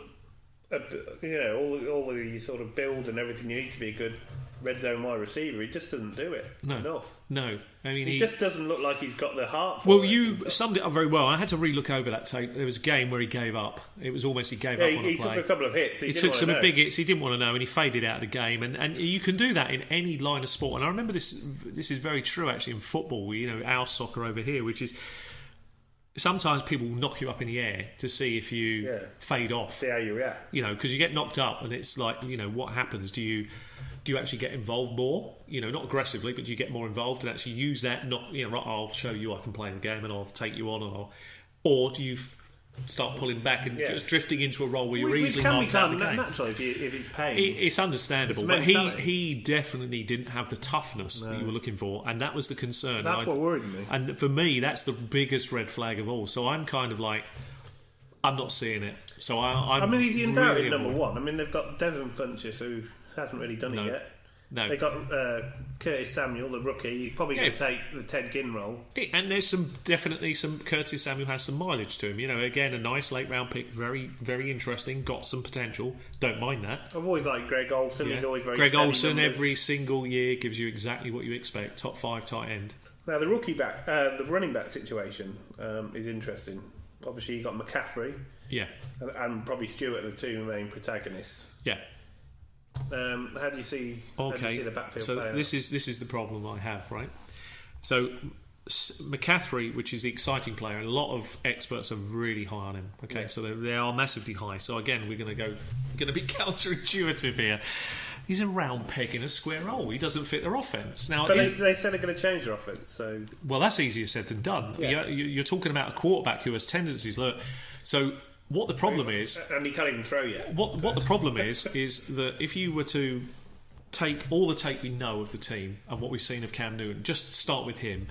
all the sort of build and everything you need to be a good red zone wide receiver. He just doesn't do it enough. No, I mean he just doesn't look like he's got the heart for it. You summed it up very well. I had to re-look over that tape. There was a game where he gave up. It was almost he gave up on a play. He took a couple of hits. He took some big hits. He didn't want to know, and he faded out of the game. And you can do that in any line of sport. And I remember this is very true actually in football. Our soccer over here, which is sometimes people will knock you up in the air to see if you fade off. See how you react. Because you get knocked up, and it's like, what happens? Do you actually get involved more? Not aggressively, but do you get more involved and actually use that? Right, I'll show you I can play the game, and I'll take you on, or do you start pulling back and just drifting into a role where you're easily marked out of the game? Natural if it's pain. It's understandable, but he definitely didn't have the toughness that you were looking for, and that was the concern. That's what worried me. And for me, that's the biggest red flag of all. So I'm kind of like, I'm not seeing it. So he's the undoubted number one. I mean, they've got Devin Funchess, who hasn't really done it yet. No. They got Curtis Samuel, the rookie. He's probably going to take the Ted Ginn role. And there's definitely some Curtis Samuel has some mileage to him. Again, a nice late round pick, very very interesting. Got some potential. Don't mind that. I've always liked Greg Olsen. He's always very Greg Olsen every single year gives you exactly what you expect. Top 5 tight end. Now the rookie back, the running back situation is interesting. Obviously you got McCaffrey, and probably Stewart, the two main protagonists. Yeah. How do you see the backfield so player? This is the problem I have, right? So McCaffrey, which is the exciting player, and a lot of experts are really high on him. Okay, so they are massively high. So again, we're going to be counterintuitive here. He's a round peg in a square hole. He doesn't fit their offense. Now, but they said they're going to change their offense. So that's easier said than done. Yeah. You're talking about a quarterback who has tendencies. Look, so. What the problem is, and he can't even throw yet. What the problem is that if you were to take all the tape we know of the team and what we've seen of Cam Newton, just start with him,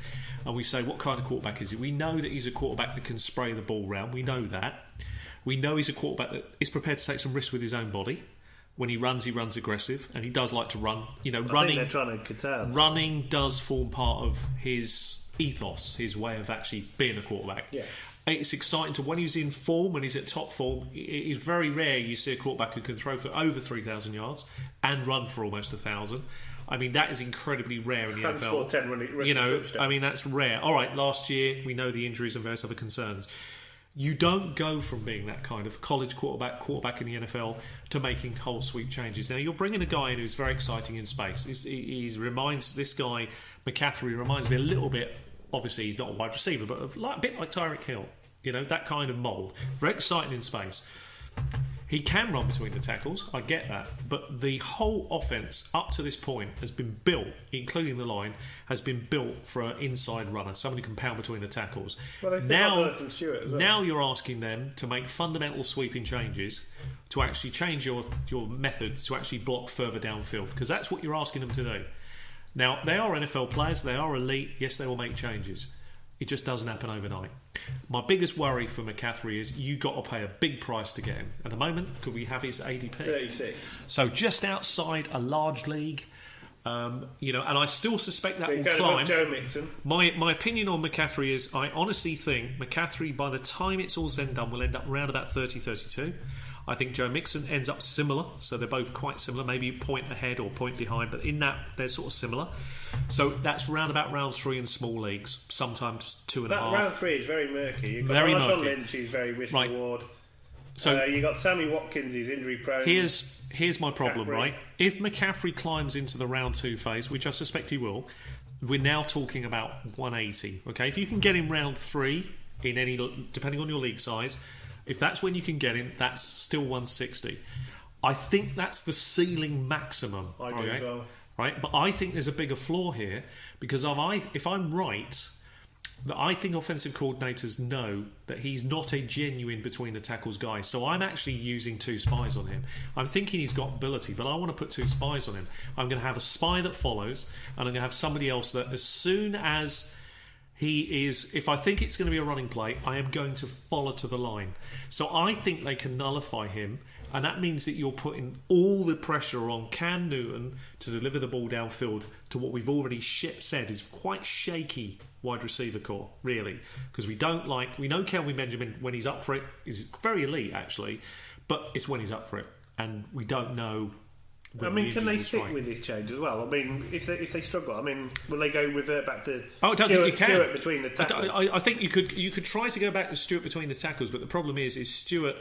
and we say what kind of quarterback is he? We know that he's a quarterback that can spray the ball round. We know that. We know he's a quarterback that is prepared to take some risks with his own body. When he runs aggressive, and he does like to run. Running. They're trying to curtail. Running does form part of his ethos, his way of actually being a quarterback. Yeah. It's exciting to when he's in form, when he's at top form. It's very rare you see a quarterback who can throw for over 3,000 yards and run for almost 1,000. I mean, that is incredibly rare in the NFL. Score 10 touchdowns. That's rare. All right, last year we know the injuries and various other concerns. You don't go from being that kind of college quarterback in the NFL to making whole sweep changes. Now you're bringing a guy in who's very exciting in space. This guy McCaffrey reminds me a little bit. Obviously, he's not a wide receiver, but a bit like Tyreek Hill. That kind of mould. Very exciting in space. He can run between the tackles, I get that. But the whole offense up to this point has been built, including the line, has been built for an inside runner, somebody who can pound between the tackles. Well, now you're asking them to make fundamental sweeping changes to actually change your method to actually block further downfield, because that's what you're asking them to do. Now, they are NFL players, they are elite, yes, they will make changes. It just doesn't happen overnight. My biggest worry for McCaffrey is you got to pay a big price to get him. At the moment, could we have his ADP? 36. So just outside a large league, and I still suspect that will climb. Joe Mixon. My opinion on McCaffrey is I honestly think McCaffrey, by the time it's all said and done, will end up around about 30-32. I think Joe Mixon ends up similar, so they're both quite similar, maybe a point ahead or a point behind, but in that they're sort of similar. So that's round about round 3 in small leagues, sometimes 2.5. Round 3 is very murky. You've got Marshawn Lynch, who's very risk reward. So you got Sammy Watkins, who's injury prone. Here's my problem, McCaffrey. right? If McCaffrey climbs into the round 2 phase, which I suspect he will, we're now talking about 180. Okay, if you can get him round 3 in any, depending on your league size. If that's when you can get him, that's still 160. I think that's the ceiling maximum. I do as well. Right? But I think there's a bigger flaw here, because if I'm right, that I think offensive coordinators know that he's not a genuine between the tackles guy. So I'm actually using 2 spies on him. I'm thinking he's got ability, but I want to put 2 spies on him. I'm going to have a spy that follows, and I'm going to have somebody else that as soon as he is, if I think it's going to be a running play, I am going to follow to the line. So I think they can nullify him, and that means that you're putting all the pressure on Cam Newton to deliver the ball downfield to what we've already said is quite shaky wide receiver core, really. Because we know Kelvin Benjamin, when he's up for it, is very elite, actually, but it's when he's up for it. And we don't know I mean, can they stick with this change as well? I mean, if they struggle, I mean, will they revert back to Stewart between the tackles? I think you could try to go back to Stewart between the tackles, but the problem is Stewart.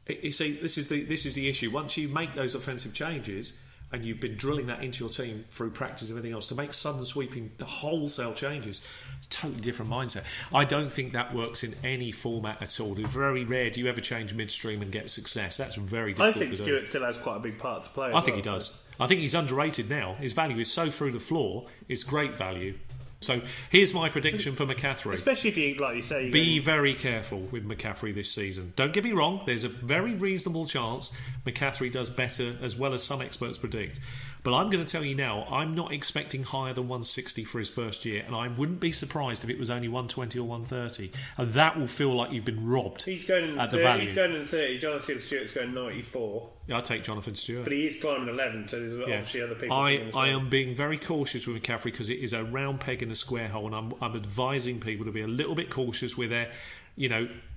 You see, this is the issue. Once you make those offensive changes, and you've been drilling that into your team through practice and everything else, to make sudden sweeping, the wholesale changes, it's a totally different mindset. I don't think that works in any format at all. It's very rare do you ever change midstream and get success. That's very difficult to do. I think Stewart still has quite a big part to play. I think he does. I think he's underrated now. His value is so through the floor. It's great value. So here's my prediction for McCaffrey. Especially if you, like you say... Be very careful with McCaffrey this season. Don't get me wrong, there's a very reasonable chance McCaffrey does better, as well as some experts predict. But I'm going to tell you now, I'm not expecting higher than 160 for his first year, and I wouldn't be surprised if it was only 120 or 130. And that will feel like you've been robbed. He's going in at the value. He's going in 30. Jonathan Stewart's going 94. Yeah, I'd take Jonathan Stewart. But he is climbing 11, so there's obviously other people. I am being very cautious with McCaffrey because it is a round peg in a square hole, and I'm advising people to be a little bit cautious with their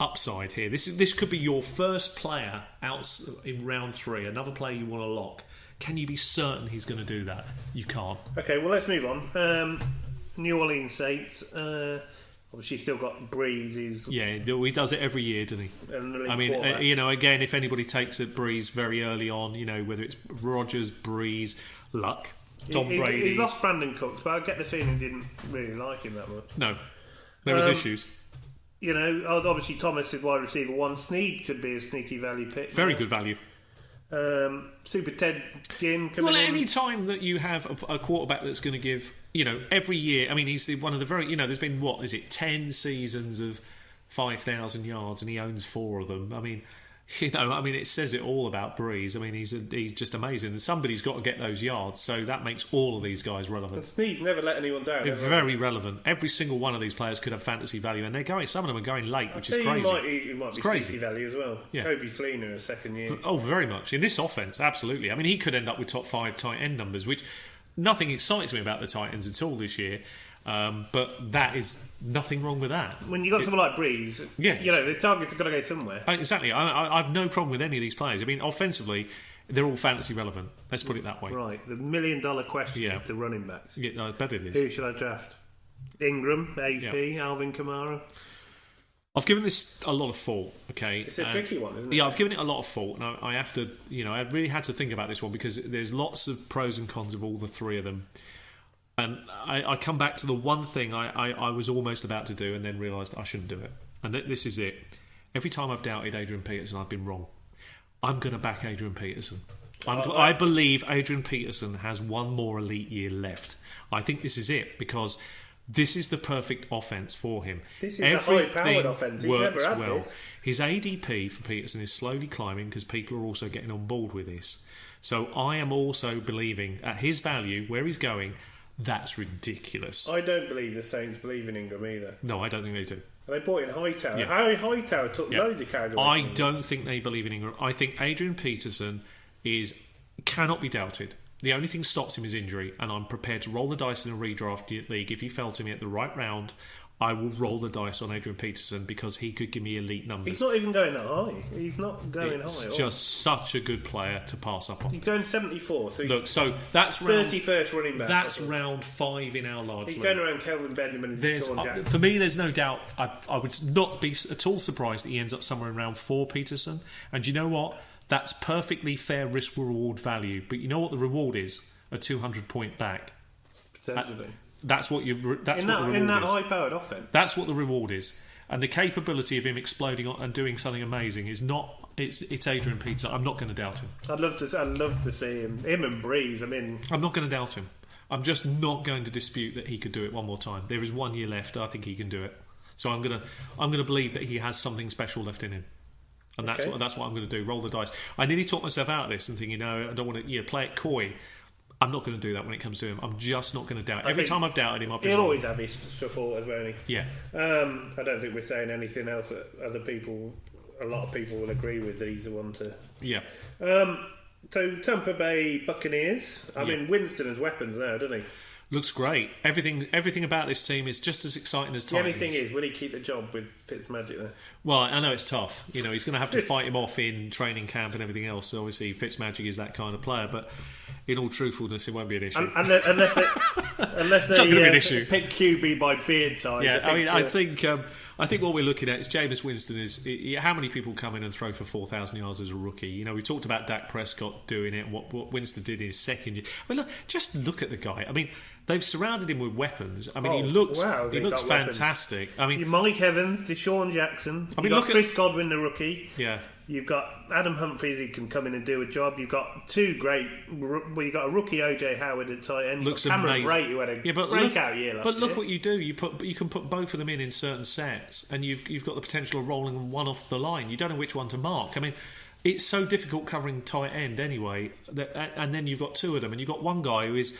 upside here. This could be your first player out in round 3, another player you want to lock. Can you be certain he's going to do that? You can't. Okay, well, let's move on. New Orleans Saints. Obviously, still got Breeze. He does it every year, doesn't he? I mean, again, if anybody takes a Breeze very early on, whether it's Rodgers, Breeze, Luck, Tom Brady. He lost Brandon Cooks, but I get the feeling he didn't really like him that much. No, there was issues. Obviously Thomas is wide receiver 1. Snead could be a sneaky value pick. Very good value. Super Ted Ginn coming in. Well, any time that you have a quarterback that's going to give, every year. I mean, he's one of the very, there's been 10 seasons of 5,000 yards, and he owns 4 of them. I mean, it says it all about Breeze. I mean, he's just amazing. And somebody's got to get those yards, so that makes all of these guys relevant. Snead's never let anyone down. They're very relevant. Every single one of these players could have fantasy value, and they're going. Some of them are going late, which is crazy. He might be crazy value as well. Yeah. Kobe Fleener, a second year. Oh, very much in this offense, absolutely. I mean, he could end up with top 5 tight end numbers, which nothing excites me about the Titans at all this year. But that is nothing wrong with that. When you've got someone like Breeze, the targets have got to go somewhere. Exactly. I've no problem with any of these players. I mean, offensively, they're all fantasy relevant. Let's put it that way. Right. The $1 million question is the running backs. Yeah, I bet it is. Who should I draft? Ingram, AP, Alvin Kamara? I've given this a lot of thought, okay? It's a tricky one, isn't it? Yeah, I've given it a lot of thought, and I have to, I really had to think about this one because there's lots of pros and cons of all the 3 of them. And I come back to the one thing I was almost about to do and then realised I shouldn't do it. And this is it. Every time I've doubted Adrian Peterson, I've been wrong. I'm going to back Adrian Peterson. I believe Adrian Peterson has one more elite year left. I think this is it because this is the perfect offence for him. This is a high-powered offence. He's never had this. His ADP for Peterson is slowly climbing because people are also getting on board with this. So I am also believing at his value, where he's going, that's ridiculous. I don't believe the Saints believe in Ingram either. No, I don't think they do. They bought in Hightower. Yeah. Harry Hightower took loads of carries. I don't think they believe in Ingram. I think Adrian Peterson cannot be doubted. The only thing stops him is injury, and I'm prepared to roll the dice in a redraft league. If he fell to me at the right round, I will roll the dice on Adrian Peterson because he could give me elite numbers. He's not even going that high. He's not going high. It's just such a good player to pass up on. He's going 74. So that's 31st running back. That's round 5 in our large league. He's going around Kelvin Benjamin and Sean Jackson. For me, there's no doubt. I would not be at all surprised that he ends up somewhere in round 4, Peterson. And you know what? That's perfectly fair risk-reward value. But you know what the reward is? A 200-point back. Potentially. That's what the reward is. In that high-powered offense. That's what the reward is. And the capability of him exploding and doing something amazing is not. It's Adrian Peterson. I'm not going to doubt him. I'd love to see him and Breeze. I mean, I'm not going to doubt him. I'm just not going to dispute that he could do it one more time. There is 1 year left. I think he can do it. So I'm going to believe that he has something special left in him. And that's what I'm going to do. Roll the dice. I nearly talked myself out of this and thinking, I don't want to play it coy. I'm not going to do that when it comes to him. I'm just not going to doubt. Every time I've doubted him, I've been he'll wrong. Always have his support, won't he? Yeah. I don't think we're saying anything else that a lot of people will agree with that he's the one to. Yeah. So Tampa Bay Buccaneers. I mean, Winston has weapons now, doesn't he? Looks great. Everything about this team is just as exciting as The only Titans. thing is, will he keep the job with Fitzmagic there? Well, I know it's tough. He's going to have to fight him off in training camp and everything else. So obviously, Fitzmagic is that kind of player. But in all truthfulness, it won't be an issue. Unless It's not gonna be an issue. Pick QB by beard size. Yeah, I think what we're looking at is Jameis Winston is how many people come in and throw for 4,000 yards as a rookie. We talked about Dak Prescott doing it and what Winston did in his second year. I mean, just look at the guy. I mean, they've surrounded him with weapons. I mean, he looks fantastic. I mean, Mike Evans, Deshaun Jackson. Look at Chris Godwin, the rookie. Yeah. You've got Adam Humphries who can come in and do a job. You've got two great. Well, you've got a rookie OJ Howard at tight end. Looks Cameron amazing. Brate who had a breakout year last year. But look what you do. You can put both of them in certain sets, and you've got the potential of rolling one off the line. You don't know which one to mark. I mean, it's so difficult covering tight end anyway. And then you've got two of them, and you've got one guy who is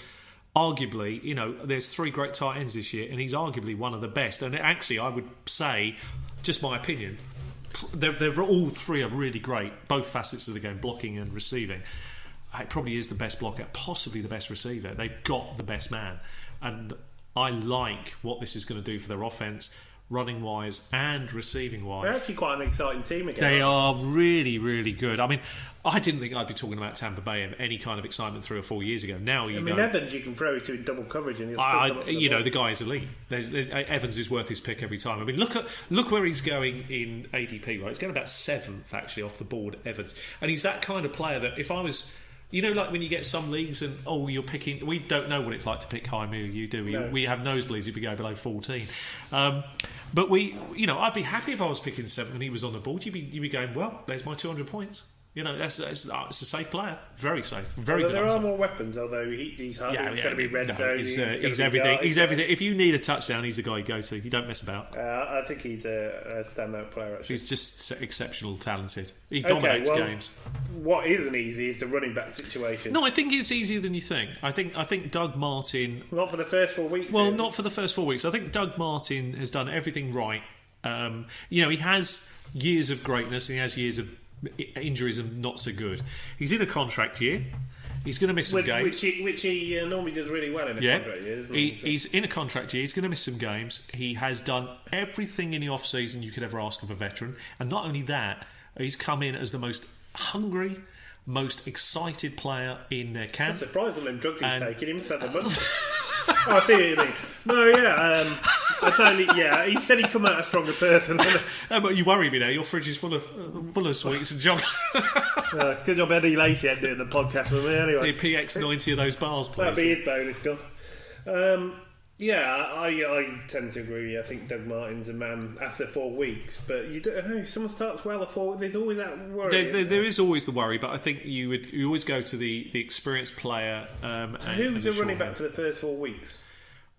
arguably, there's three great tight ends this year, and he's arguably one of the best. And actually, I would say, just my opinion, they're all three are really great, both facets of the game, blocking and receiving. It probably is the best blocker, possibly the best receiver. They've got the best man, and I like what this is going to do for their offense, running wise and receiving wise. They're actually quite an exciting team again. They are really, really good. I mean, I didn't think I'd be talking about Tampa Bay in any kind of excitement 3 or 4 years ago. Now Evans, you can throw it to double coverage, and he'll still come up the guy is elite. Evans is worth his pick every time. I mean, look where he's going in ADP. Right, he's going about 7th actually off the board. Evans, and he's that kind of player that if I was. Like when you get some leagues and you're picking. We don't know what it's like to pick high. You do. No. We have nosebleeds if we go below 14. But I'd be happy if I was picking 7th and he was on the board. You'd be going, well, there's my 200 points. It's a safe player, very safe, very good. There are more weapons, although he's hard. He's going to be red zone. He's everything. He's everything. If you need a touchdown, he's the guy you go to. You don't mess about. I think he's a standout player. Actually, he's just exceptional, talented. He dominates games. What isn't easy is the running back situation. No, I think it's easier than you think. I think Doug Martin. Not for the first 4 weeks. Well, not for the first 4 weeks. I think Doug Martin has done everything right. He has years of greatness and he has years of injuries and not so good. He's in a contract year. He's going to miss some games, which he normally does really well in a contract year. Isn't he? He's in a contract year. He's going to miss some games. He has done everything in the off season you could ever ask of a veteran, and not only that, he's come in as the most hungry, most excited player in their camp. I'm surprised all them drugs he's taking. He must have the money. I see what you mean. No, yeah, I totally. Yeah, he said he'd come out a stronger person. But you worry me now. Your fridge is full of sweets and chocolate. Good job Eddie Lacey had doing the podcast with me anyway. The PX90 of those bars, please. That'd be his bonus goal. I tend to agree. I think Doug Martin's a man after 4 weeks, but you don't know. If someone starts well at 4, there's always that worry. There is always the worry, but I think you always go to the experienced player. Who's the running back for the first 4 weeks?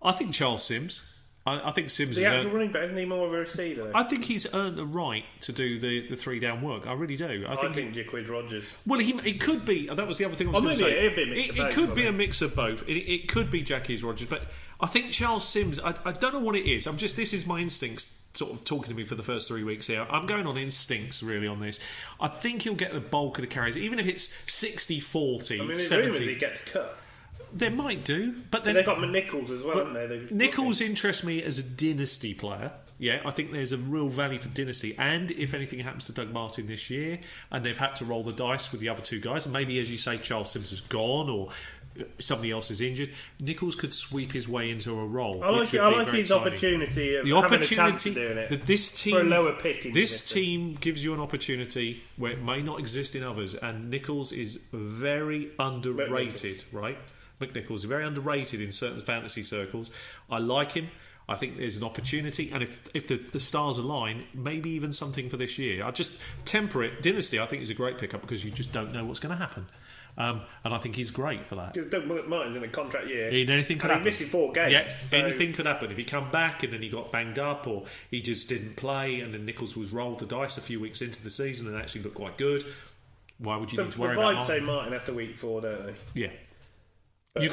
I think Charles Sims. I think Sims the actual running back, isn't he more of a receiver? I think he's earned the right to do the 3 down work. I really do. I think Jaquid Rogers. Well, it could be. That was the other thing I was going to say. It could be a mix of both. It could be Jackie Rogers, but I think Charles Sims. I don't know what it is. This is my instincts sort of talking to me for the first 3 weeks here. I'm going on instincts really on this. I think he'll get the bulk of the carries, even if it's 60-40, 70. He gets cut. They might do, but then they've got Nichols as well, haven't they? Nichols interests me as a dynasty player. Yeah, I think there's a real value for dynasty. And if anything happens to Doug Martin this year, and they've had to roll the dice with the other 2 guys, and maybe, as you say, Charles Sims is gone or somebody else is injured, Nichols could sweep his way into a role. I like his opportunity of having a chance of doing it. That this team, for a lower pick. This team gives you an opportunity where it may not exist in others, and Nichols is very underrated, right? McNichols is very underrated in certain fantasy circles. I like him. I think there's an opportunity, and if the stars align, maybe even something for this year. I just temper it. Dynasty, I think, is a great pickup because you just don't know what's going to happen. And I think he's great for that. Because Doug Martin's in a contract year. Anything could happen. He's missing 4 games. Yeah, so anything could happen. If he come back and then he got banged up, or he just didn't play, and then Nichols was rolled the dice a few weeks into the season and actually looked quite good, why would you need to worry about Martin? The vibes say Martin after week 4, don't they? Yeah. You've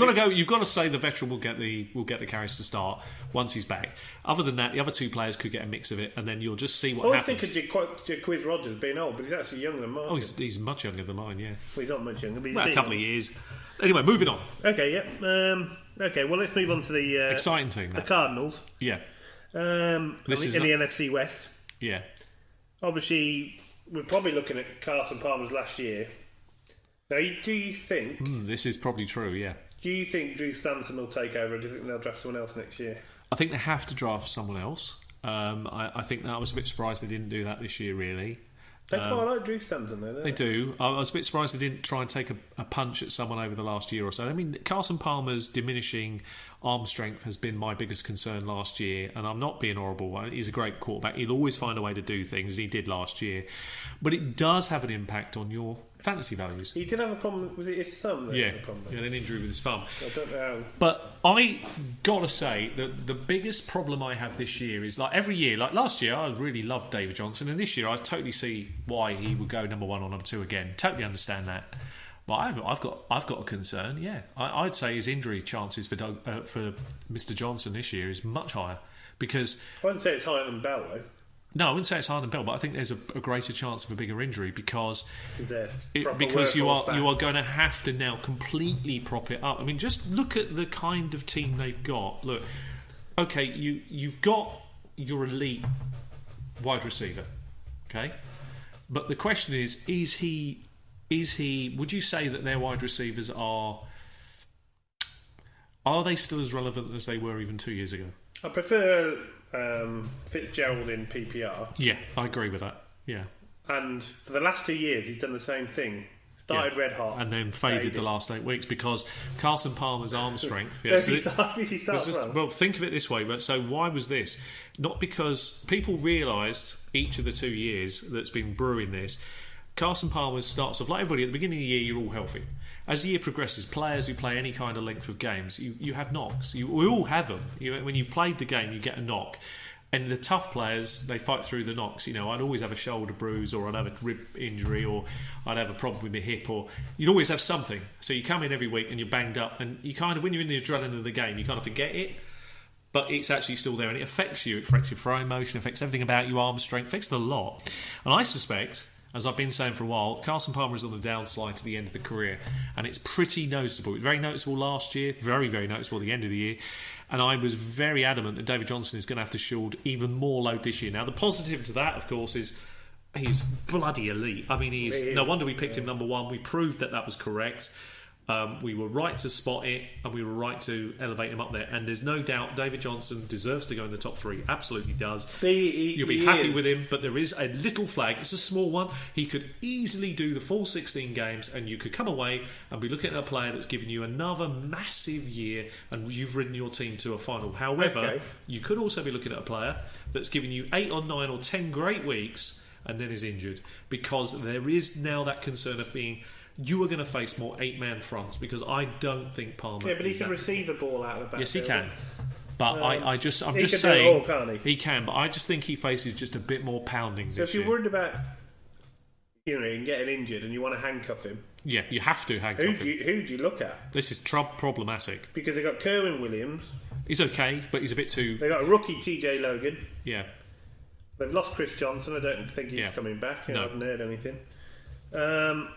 got to say the veteran will get the carries to start once he's back. Other than that, the other two players could get a mix of it, and then you'll just see what happens. I think of Jaquiz Rogers being old, but he's actually younger than mine. Oh, he's much younger than mine. Yeah, well, he's not much younger. But he's a couple of years. Anyway, moving on. Okay, yeah. Okay, well, let's move on to the exciting team. The Cardinals. Yeah. This is in the NFC West. Yeah. Obviously, we're probably looking at Carson Palmer's last year. Now, do you think... this is probably true, yeah. Do you think Drew Stanton will take over, or do you think they'll draft someone else next year? I think they have to draft someone else. I think that I was a bit surprised they didn't do that this year, really. They quite like Drew Stanton, though, don't they? They do. I was a bit surprised they didn't try and take a punch at someone over the last year or so. I mean, Carson Palmer's diminishing arm strength has been my biggest concern last year, and I'm not being horrible. He's a great quarterback. He'll always find a way to do things. He did last year. But it does have an impact on your fantasy values. He did have a problem. Was it his thumb? Yeah, he had an injury with his thumb. I don't know. But I got to say that the biggest problem I have this year is, like every year, like last year I really loved David Johnson, and this year I totally see why he would go number 1 or number 2 again. Totally understand that. But I've got a concern. Yeah, I'd say his injury chances for Mr. Johnson this year is much higher, because I wouldn't say it's higher than Bell though. No, I wouldn't say it's higher than Bell, but I think there's a greater chance of a bigger injury because you are going to have to now completely prop it up. I mean, just look at the kind of team they've got. Look, okay, you've got your elite wide receiver, okay, but the question is he? Would you say that their wide receivers are they still as relevant as they were even 2 years ago? I prefer Fitzgerald in PPR. Yeah, I agree with that. Yeah. And for the last 2 years, he's done the same thing. Started red hot. And then faded the last 8 weeks because Carson Palmer's arm strength... Yeah, so he starts well, think of it this way. So why was this? Not because people realised each of the 2 years that's been brewing this... Carson Palmer starts off like everybody at the beginning of the year. You're all healthy. As the year progresses, players who play any kind of length of games, you have knocks. We all have them. When you've played the game, you get a knock. And the tough players, they fight through the knocks. I'd always have a shoulder bruise, or I'd have a rib injury, or I'd have a problem with my hip, or you'd always have something. So you come in every week and you're banged up, and you kind of, when you're in the adrenaline of the game, you kind of forget it. But it's actually still there, and it affects you. It affects your throwing motion, affects everything about you, arm strength, affects the lot. And I suspect, as I've been saying for a while, Carson Palmer is on the downslide to the end of the career, and it's pretty noticeable. It was very noticeable last year, very, very noticeable at the end of the year, and I was very adamant that David Johnson is going to have to shield even more load this year. Now, the positive to that, of course, is he's bloody elite. I mean, no wonder we picked him number 1. We proved that was correct. We were right to spot it, and we were right to elevate him up there. And there's no doubt David Johnson deserves to go in the top 3. Absolutely does. You'll be happy with him, but there is a little flag. It's a small one. He could easily do the full 16 games, and you could come away and be looking at a player that's given you another massive year, and you've ridden your team to a final. However, you could also be looking at a player that's given you 8 or 9 or 10 great weeks, and then is injured, because there is now that concern of being... You are going to face more 8-man fronts, because I don't think Palmer... Yeah, but he can receive the ball out of the back. Yes, he can. But I'm just saying... He can do it all, can't he? He can, but I just think he faces just a bit more pounding. So if you're worried about him getting injured and you want to handcuff him... Yeah, you have to handcuff him. Who do you look at? This is problematic. Because they've got Kerwin Williams. He's okay, but he's a bit too... They've got a rookie, TJ Logan. Yeah. They've lost Chris Johnson. I don't think he's coming back. I haven't heard anything. Who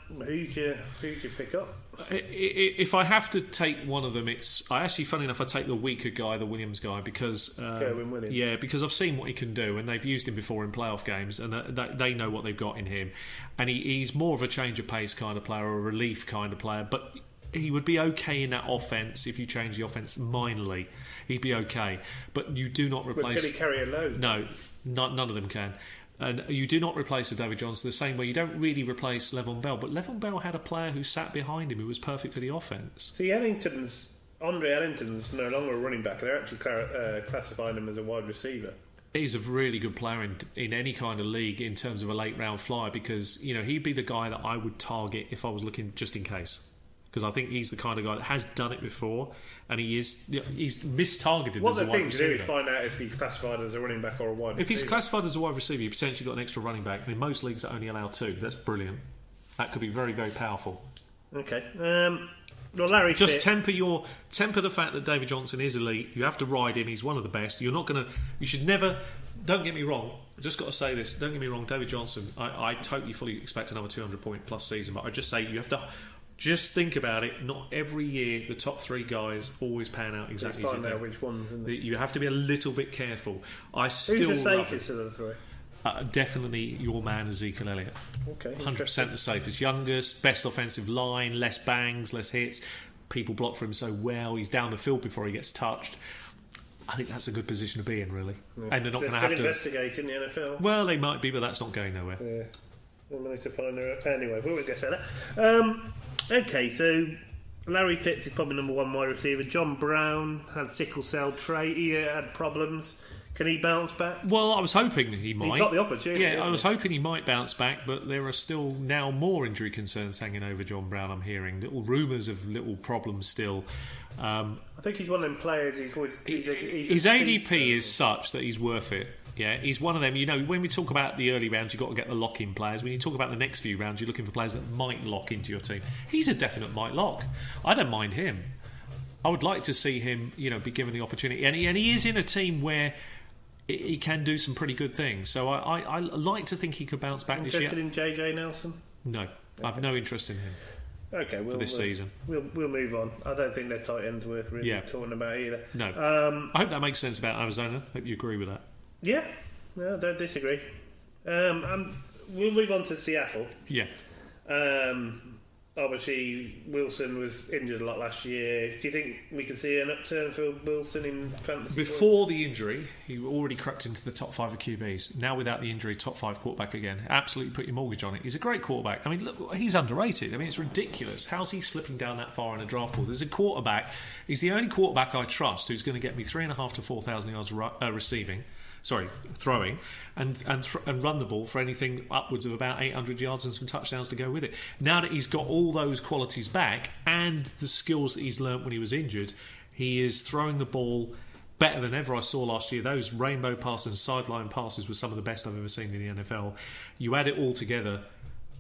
do you pick up? If I have to take one of them, funny enough, I take the weaker guy, the Williams guy, because Kerwin Williams. Yeah, because I've seen what he can do, and they've used him before in playoff games, and they know what they've got in him, and he's more of a change of pace kind of player, or a relief kind of player, but he would be okay in that offense if you change the offense minorly. He'd be okay, but you do not replace. But can he carry a load? No, none of them can. And you do not replace a David Johnson the same way you don't really replace Le'Veon Bell. But Le'Veon Bell had a player who sat behind him who was perfect for the offense. See, Andre Ellington's no longer a running back. They're actually classifying him as a wide receiver. He's a really good player in any kind of league in terms of a late round flyer, because he'd be the guy that I would target if I was looking just in case. Because I think he's the kind of guy that has done it before, and he's mistargeted as a wide receiver. What the thing to do is find out if he's classified as a running back or a wide receiver. If he's classified as a wide receiver, you potentially got an extra running back. In most leagues, that only allow 2. That's brilliant. That could be very, very powerful. Okay. Well, Larry just Fitt. temper the fact that David Johnson is elite. You have to ride him. He's one of the best. You're not going to. You should never. Don't get me wrong. I've just got to say this. Don't get me wrong. David Johnson. I totally fully expect another 200-point plus season. But I just say you have to. Just think about it. Not every year the top three guys always pan out exactly. Find out which ones. You have to be a little bit careful. Who's the safest of the three? Definitely your man Ezekiel Elliott. Okay, 100% the safest, youngest, best offensive line, less bangs, less hits. People block for him so well. He's down the field before he gets touched. I think that's a good position to be in, really. Yeah. And they're not going to have to investigate in the NFL. Well, they might be, but that's not going nowhere. Yeah, we'll manage to find her. Anyway, we won't get to that. Okay, so Larry Fitz is probably number one wide receiver. John Brown had sickle cell trait. He had problems. Can he bounce back? Well, I was hoping he might. He's got the opportunity. Yeah, I was hoping he might bounce back, but there are still now more injury concerns hanging over John Brown, I'm hearing. Little rumours of little problems still. I think he's one of them players. His ADP is such that he's worth it. Yeah, he's one of them. You know, when we talk about the early rounds, you've got to get the lock-in players. When you talk about the next few rounds, you're looking for players that might lock into your team. He's a definite might lock. I don't mind him. I would like to see him, be given the opportunity. And he is in a team where he can do some pretty good things. So I like to think he could bounce back this year. Interested in JJ Nelson? No, okay. I've no interest in him. Okay, for this season. We'll move on. I don't think their tight ends worth really talking about either. No. I hope that makes sense about Arizona. I hope you agree with that. Yeah, no, don't disagree. We'll move on to Seattle. Yeah. Obviously, Wilson was injured a lot last year. Do you think we can see an upturn for Wilson in fantasy? Before the injury, he already crept into the top 5 of QBs. Now, without the injury, top 5 quarterback again. Absolutely put your mortgage on it. He's a great quarterback. I mean, look, he's underrated. I mean, it's ridiculous. How's he slipping down that far in a draft board? There's a quarterback. He's the only quarterback I trust who's going to get me 3,500 to 4,000 yards throwing, and run the ball for anything upwards of about 800 yards and some touchdowns to go with it. Now that he's got all those qualities back and the skills that he's learnt when he was injured, he is throwing the ball better than ever I saw last year. Those rainbow passes and sideline passes were some of the best I've ever seen in the NFL. You add it all together,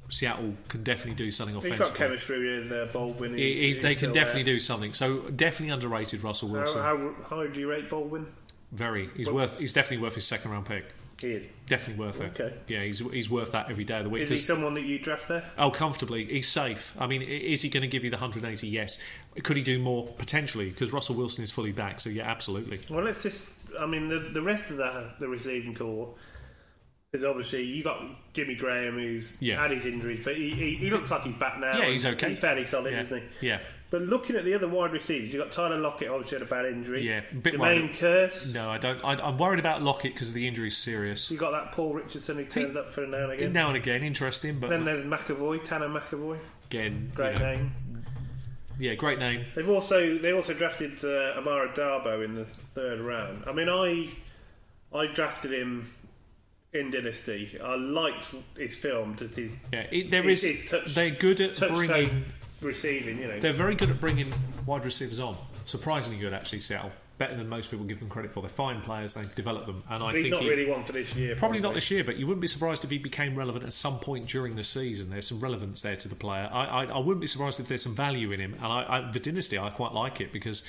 Seattle can definitely do something offensively. He's got chemistry with Baldwin. They can definitely do something. So definitely underrated Russell Wilson. How high do you rate Baldwin? Very. He's definitely worth his second round pick. He is definitely worth it. Okay. Yeah, he's worth that every day of the week. Is he someone that you draft there? Oh, comfortably. He's safe. I mean, is he going to give you the 180? Yes. Could he do more? Potentially, because Russell Wilson is fully back. So yeah, absolutely. Well, let's just. I mean, the rest of the receiving core is obviously you got Jimmy Graham, who's had his injuries, but he looks like he's back now. Yeah, he's okay. He's fairly solid, isn't he? Yeah. But looking at the other wide receivers, you've got Tyler Lockett, obviously had a bad injury. Yeah, a bit Jermaine Kearse. No, I don't. I'm worried about Lockett because the injury's serious. You've got that Paul Richardson who turns up for now and again. Now and again, interesting. But then there's Tanner McAvoy. Again, great name. Yeah, great name. They also drafted Amara Darbo in the 3rd round. I mean, I drafted him in Dynasty. I liked his film. They're good at bringing receiving. They're very good at bringing wide receivers on. Surprisingly good, actually. Seattle better than most people give them credit for. They're fine players. They develop them, and I think he's not really one for this year. Probably not this year, but you wouldn't be surprised if he became relevant at some point during the season. There's some relevance there to the player. I wouldn't be surprised if there's some value in him. And the Dynasty, I quite like it because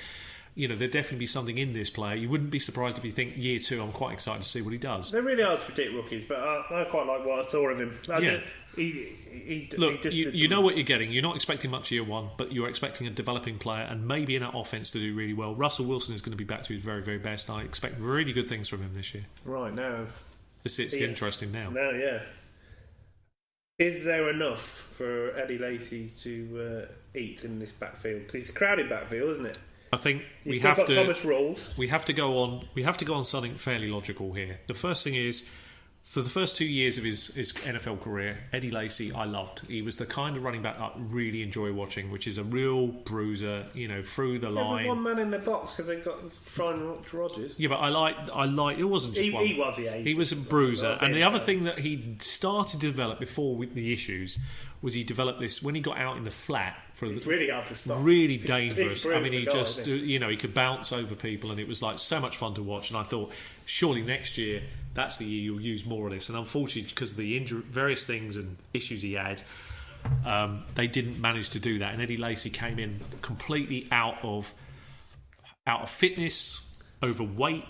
there'd definitely be something in this player. You wouldn't be surprised if you think year 2. I'm quite excited to see what he does. They're really hard to predict rookies, but I quite like what I saw of him. You know what you're getting. You're not expecting much year 1, but you're expecting a developing player and maybe in that offense to do really well. Russell Wilson is going to be back to his very, very best. I expect really good things from him this year. Right, now it's interesting now. Now, yeah. Is there enough for Eddie Lacy to eat in this backfield? Because it's a crowded backfield, isn't it? I think we have to go on something fairly logical here. The first thing is, for the first 2 years of his NFL career, Eddie Lacy I loved. He was the kind of running back I really enjoy watching, which is a real bruiser, through the line. One man in the box because they got Brian Rodgers. Yeah, but I like. It wasn't just one. He was a bruiser, and the other thing that he started to develop before with the issues was he developed this when he got out in the flat. It's really hard to stop. Really dangerous. I mean, he could bounce over people, and it was like so much fun to watch. And I thought, surely next year, that's the year you'll use more of this. And unfortunately, because of the injury, various things and issues he had, They didn't manage to do that, and Eddie Lacy came in completely out of fitness, overweight,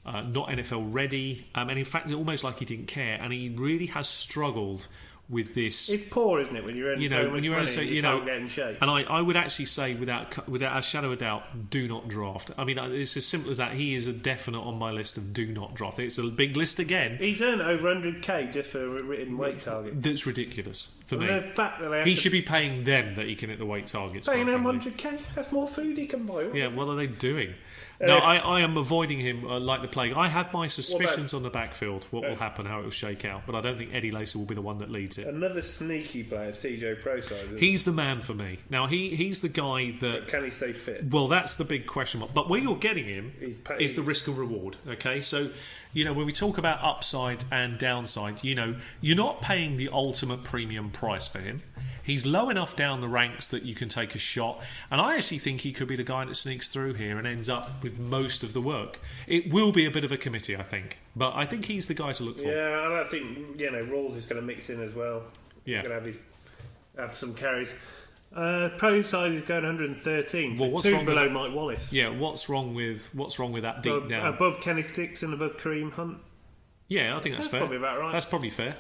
not NFL ready, and in fact, almost like he didn't care. And he really has struggled with this. It's poor, isn't it, when you're earning so much money, you can't get in shape. And I would actually say, without a shadow of a doubt, do not draft. I mean, it's as simple as that. He is a definite on my list of do not draft. It's a big list again. He's earned over 100k just for written weight targets. That's ridiculous for me. The fact that he should be paying them that he can hit the weight targets. Paying them 100k? That's more food he can buy. Yeah, what are they doing? No, I am avoiding him like the plague. I have my suspicions on the backfield, what will happen, how it will shake out, but I don't think Eddie Lacy will be the one that leads it. Another sneaky player, CJ Proside. He's the man for me. Now, he's the guy that... But can he stay fit? Well, that's the big question mark. But where you're getting him is the risk and reward, okay? So, when we talk about upside and downside, you're not paying the ultimate premium price for him. He's low enough down the ranks that you can take a shot, and I actually think he could be the guy that sneaks through here and ends up with most of the work. It will be a bit of a committee, I think, but I think he's the guy to look for. Yeah, and I think Rawls is going to mix in as well. Yeah, he's going to have some carries. Pro size is going 113. Well, what's two wrong below with, Mike Wallace? Yeah, what's wrong with that deep down? Above Kenneth Dix and above Kareem Hunt. Yeah, I think that's fair. Probably about right. That's probably fair.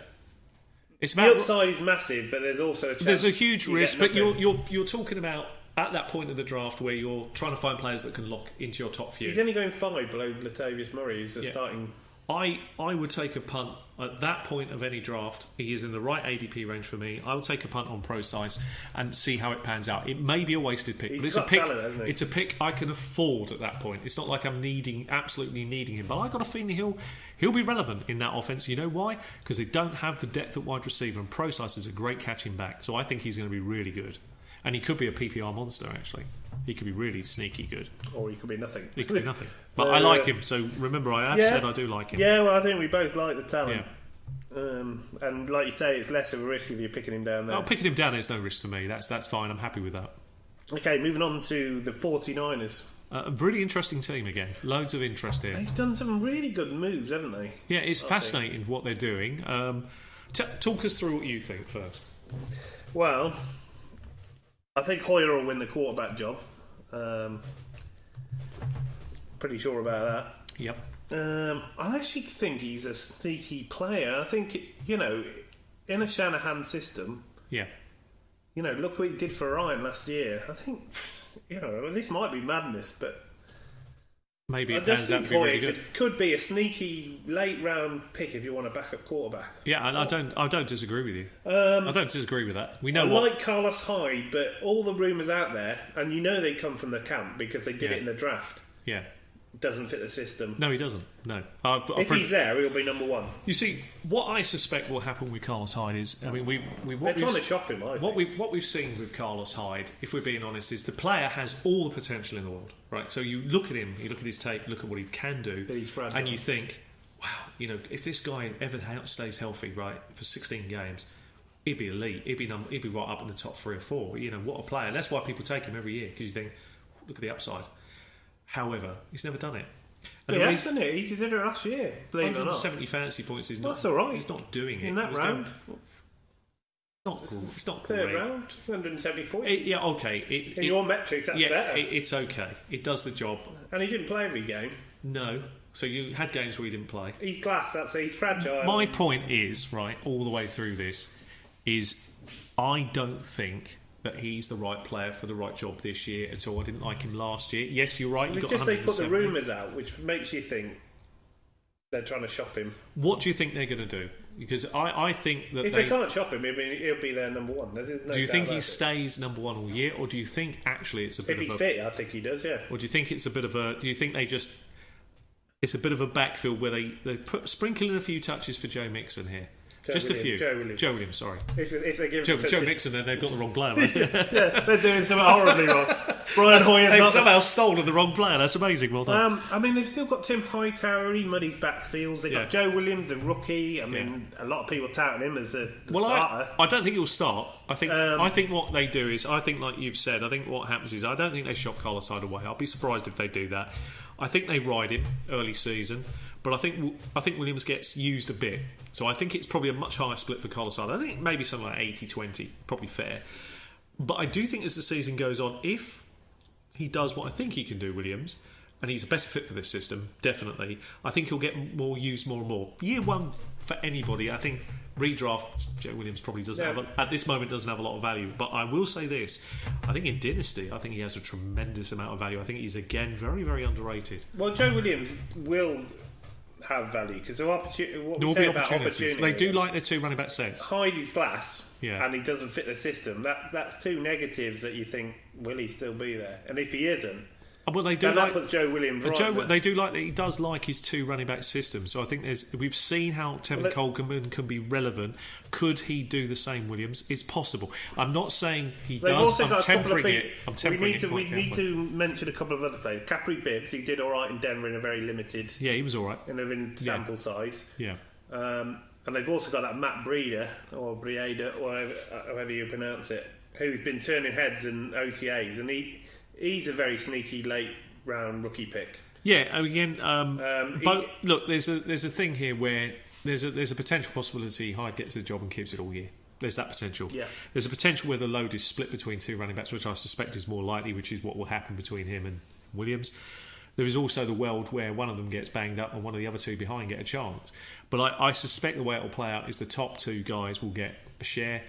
It's the upside is massive, but there's also a chance. There's a huge risk, but you're talking about at that point of the draft where you're trying to find players that can lock into your top few. He's only going 5 below Latavius Murray, who's starting. I would take a punt at that point of any draft. He is in the right ADP range for me. I will take a punt on Pro Size and see how it pans out. It may be a wasted pick, but it's a pick. Talent, it's a pick I can afford at that point. It's not like I'm absolutely needing him, but I got a feeling he'll be relevant in that offense. You know why? Because they don't have the depth at wide receiver, and Pro Size is a great catching back. So I think he's going to be really good, and he could be a PPR monster actually. He could be really sneaky good. Or he could be nothing. He could be nothing. But I like him, so remember I have said I do like him. Yeah, well, I think we both like the talent. Yeah. And like you say, it's less of a risk if you're picking him down there. Oh, picking him down is no risk to me. That's fine. I'm happy with that. Okay, moving on to the 49ers. A really interesting team again. Loads of interest here. They've done some really good moves, haven't they? Yeah, it's fascinating what they're doing. Talk us through what you think first. Well, I think Hoyer will win the quarterback job. Pretty sure about that. Yep. I actually think he's a sneaky player. I think, in a Shanahan system, look what he did for Ryan last year. I think, this might be madness, but maybe it turns out to be really good. Could be a sneaky late round pick if you want a backup quarterback. Yeah, and I don't disagree with you. I don't disagree with that. We know like Carlos Hyde, but all the rumours out there, and they come from the camp because they did it in the draft. Yeah. Doesn't fit the system. No, he doesn't. No. If he's there, he'll be number one. You see, what I suspect will happen with Carlos Hyde is, they're trying to shop him. What we've seen with Carlos Hyde, if we're being honest, is the player has all the potential in the world, right? So you look at him, you look at his tape, look at what he can do, but he's fragile. And you think, wow, if this guy ever stays healthy, right, for 16 games, he'd be elite. He'd be right up in the top 3 or 4. What a player! And that's why people take him every year, because you think, look at the upside. However, he's never done it. And he has done it. He did it last year. 170 fantasy points is not. That's all right. He's not doing it in that round. It's not third great. Round, 170 points. Okay. In your metrics, that's better. It's okay. It does the job. And he didn't play every game. No. So you had games where he didn't play. He's glass. He's fragile. My point is, right, all the way through this, is I don't think that he's the right player for the right job this year at all. I didn't like him last year. Yes, you're right. It's just they put the rumours out, which makes you think they're trying to shop him. What do you think they're going to do? Because I think that if they can't shop him, he'll be their number one. Do you think he stays number one all year, or do you think actually it's a bit of a... If he's fit, I think he does, yeah. Or do you think it's a bit of a... Do you think it's a bit of a backfield where they sprinkle in a few touches for Joe Mixon here? Just a few. Joe Williams, sorry. If they give Joe Mixon, then they've got the wrong player. Yeah, they're doing something horribly wrong. Brian Hoyer they've somehow stolen the wrong player. That's amazing. Well done. They've still got Tim Hightower. He muddies backfields. They've got Joe Williams, the rookie. A lot of people touting him as the starter. I don't think he'll start. I think what they do is, I think like you've said, I think what happens is, I don't think they shop Carlside away. I'll be surprised if they do that. I think they ride him early season, but I think Williams gets used a bit. So I think it's probably a much higher split for Carlside. I think maybe something like 80-20, probably fair. But I do think as the season goes on, if he does what I think he can do, Williams, and he's a better fit for this system, definitely, I think he'll get more used more and more. Year one for anybody, I think redraft, Joe Williams probably doesn't have, at this moment, doesn't have a lot of value. But I will say this, I think in Dynasty, I think he has a tremendous amount of value. I think he's, again, very, very underrated. Well, Joe Williams will have value because there will be opportunities. They do like their two running back sets. Hyde is glass, and he doesn't fit the system. That's two negatives that you think, will he still be there? And if he isn't, well, they do that puts Joe Williams right. They do like that. He does like his two running back system. So I think we've seen how Tevin Coleman can be relevant. Could he do the same, Williams? It's possible. I'm not saying he does. I'm tempering it. We need to mention a couple of other players. Capri Bibbs, he did all right in Denver in a very limited. Yeah, he was all right in sample size. Yeah. And they've also got that Matt Breida or Breida, or however you pronounce it, who's been turning heads in OTAs, and he's a very sneaky late round rookie pick. Yeah, again, but look, there's a thing here where there's a potential possibility Hyde gets the job and keeps it all year. There's that potential. Yeah. There's a potential where the load is split between two running backs, which I suspect is more likely, which is what will happen between him and Williams. There is also the world where one of them gets banged up and one of the other two behind get a chance. But I suspect the way it will play out is the top two guys will get a share.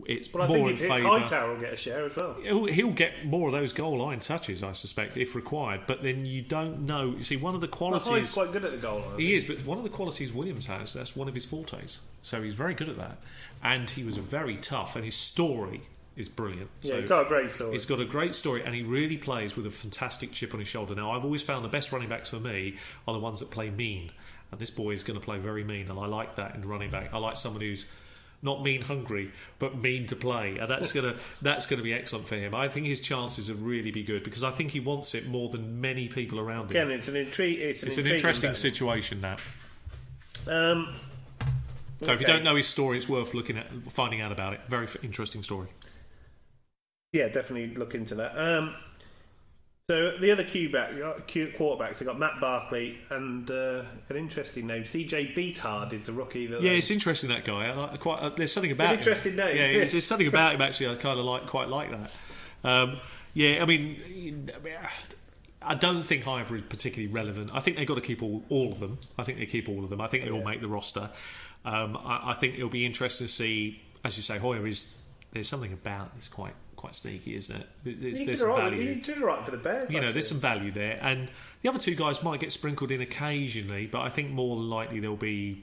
It's more in favour. Hightower will get a share as well. He'll get more of those goal line touches, I suspect, if required. But then you don't know. You see, one of the qualities. Hyde's quite good at the goal line. He is, but one of the qualities Williams has, that's one of his fortes. So he's very good at that. And he was very tough, and his story is brilliant. Yeah, he's got a great story. He's got a great story, and he really plays with a fantastic chip on his shoulder. Now, I've always found the best running backs for me are the ones that play mean. And this boy is going to play very mean, and I like that in running back. I like someone who's not mean hungry, but mean to play, and that's gonna be excellent for him. I think his chances will really be good because I think he wants it more than many people around him. Again, it's an interesting situation now. So if you don't know his story, it's worth finding out about it. Very interesting story. Yeah, definitely look into that. So the other quarterbacks, they've got Matt Barkley and an interesting name, CJ Beathard is the rookie. It's interesting, that guy. I like there's something about him. Interesting name. Yeah, there's something about him actually. I kind of quite like that. I mean, I don't think either is particularly relevant. I think they've got to keep all of them. I think they keep all of them. I think they all make the roster. I think it'll be interesting to see, as you say, Hoyer is. There's something about this quite sneaky, isn't it? There's some value. He did all right for the Bears. There's some value there, and the other two guys might get sprinkled in occasionally, but I think more than likely they'll be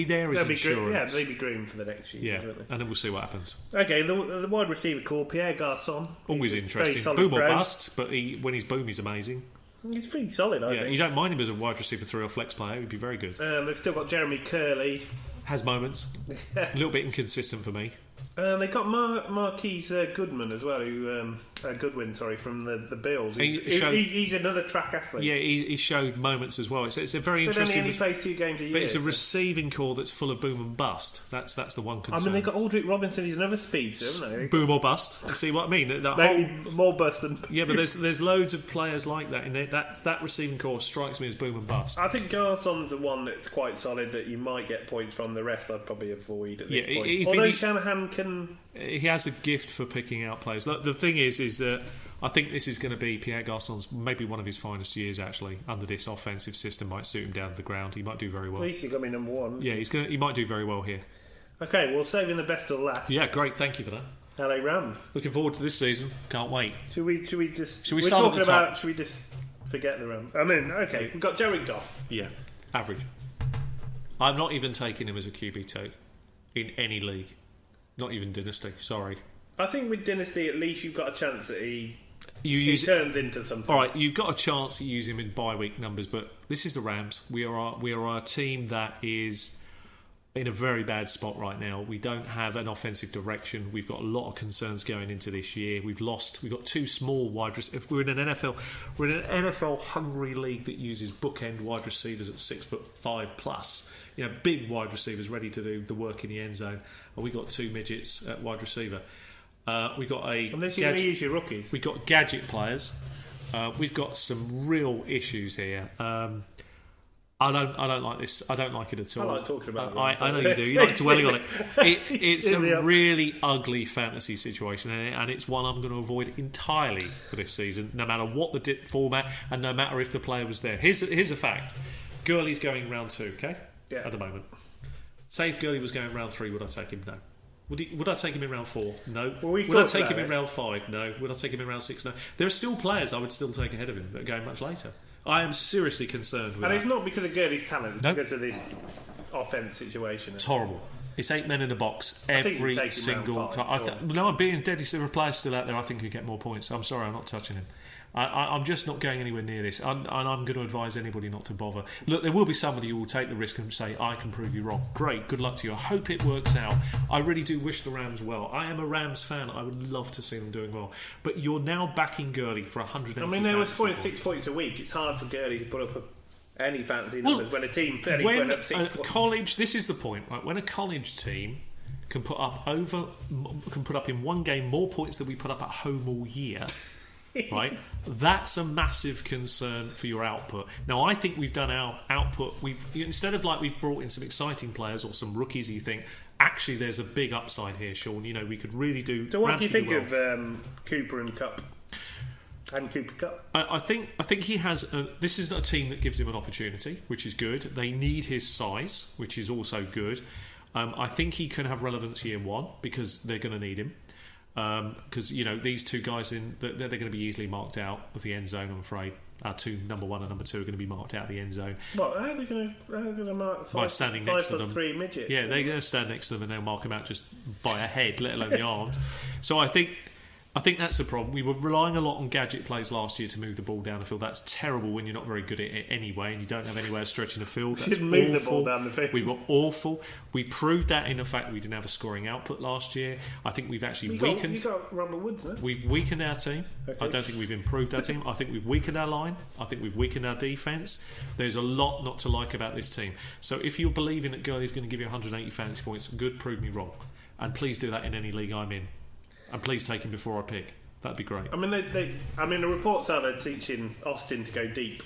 there as insurance. They'll be groomed for the next few years, won't they? And then we'll see what happens. Okay, the wide receiver core, Pierre Garçon. Always interesting. Boom or bust, but when he's boom, he's amazing. He's pretty solid, I think. You don't mind him as a wide receiver 3 or flex player. He'd be very good. They've still got Jeremy Curley. Has moments. A little bit inconsistent for me. They got Marquise Goodwin as well, Goodwin, from the Bills. He's another track athlete. Yeah, he showed moments as well. It's a very interesting. But only plays 2 games a year. But it's a receiving core that's full of boom and bust. That's the one concern. I mean, they've got Aldrich Robinson. He's another speedster, haven't they? Boom or bust. You see what I mean? More bust than. Yeah, but there's loads of players like that in there. That receiving core strikes me as boom and bust. I think Garçon's the one that's quite solid that you might get points from. The rest I'd probably avoid at this point. Although Shanahan can. He has a gift for picking out players. The thing is that I think this is going to be Pierre Garçon's maybe one of his finest years actually under this offensive system. Might suit him down to the ground. He might do very well. At least he got me number 1. Yeah, he might do very well here. Okay, well, saving the best till last. Yeah, great. Thank you for that. LA Rams. Looking forward to this season. Can't wait. Should we just? Should we start at the top? Should we just forget the Rams? I mean, okay, we've got Jared Goff. Yeah, average. I'm not even taking him as a QB2 in any league. Not even Dynasty, sorry. I think with Dynasty, at least you've got a chance that he turns into something. All right, you've got a chance to use him in bye week numbers, but this is the Rams. We are a team that is in a very bad spot right now. We don't have an offensive direction. We've got a lot of concerns going into this year. We've got two small wide receivers. We're in an NFL hungry league that uses bookend wide receivers at 6'5" plus. Big wide receivers ready to do the work in the end zone. And we've got two midgets at wide receiver. We've got unless you're going to use your rookies. We've got gadget players. We've got some real issues here. I don't like this. I don't like it at all. I like talking about it. I know you do. You like dwelling on it. It's a really ugly fantasy situation, and it's one I'm going to avoid entirely for this season, no matter what the format and no matter if the player was there. Here's a fact. Gurley's going round 2, okay? Yeah. At the moment. Say if Gurley was going round 3, would I take him? No. Would I take him in round 4? No. Well, would I take him in round 5? No. Would I take him in round 6? No. There are still players I would still take ahead of him that are going much later. I am seriously concerned with that. And it's not not because of Gurley's talent, it's because of this offense situation. It's horrible. It's 8 men in a box every single time. No, I'm being dead. There are players still out there I think who get more points. I'm sorry, I'm not touching him. I'm just not going anywhere near this, and I'm going to advise anybody not to bother. Look, there will be somebody who will take the risk and say, I can prove you wrong. Great, good luck to you. I hope it works out. I really do wish the Rams well. I am a Rams fan. I would love to see them doing well. But you're now backing Gurley for 180. I mean, they were scoring 6 points a week. It's hard for Gurley to put up any fantasy numbers when a team went up 6 points. College, this is the point, right? When a college team can put up in one game more points than we put up at home all year. Right, that's a massive concern for your output. Now, I think we've done our output. Instead of we've brought in some exciting players or some rookies. You think actually there's a big upside here, Sean. We could really do. So, what do you think of Cooper and Cup? And Cooper Cup. I think he has. This is not a team that gives him an opportunity, which is good. They need his size, which is also good. I think he can have relevance year one because they're going to need him. Because these two guys they're going to be easily marked out of the end zone. I'm afraid our two number 1 and number 2 are going to be marked out of the end zone. What? How are they going to mark by standing next to them? 5'3" midget. Yeah, they're going to stand next to them and they'll mark them out just by a head, let alone the arms. So I think that's a problem. We were relying a lot on gadget plays last year to move the ball down the field. That's terrible when you're not very good at it anyway and you don't have anywhere stretching the field. That's awful. Move the ball down the field. We were awful. We proved that in the fact that we didn't have a scoring output last year. I think we've actually weakened. You got Robert Woods, no? We've weakened our team. Okay. I don't think we've improved our team. I think we've weakened our line. I think we've weakened our defence. There's a lot not to like about this team. So if you're believing that Gurley's going to give you 180 fantasy points, good, prove me wrong. And please do that in any league I'm in. And please take him before I pick. That'd be great. I mean, the reports are they're teaching Austin to go deep.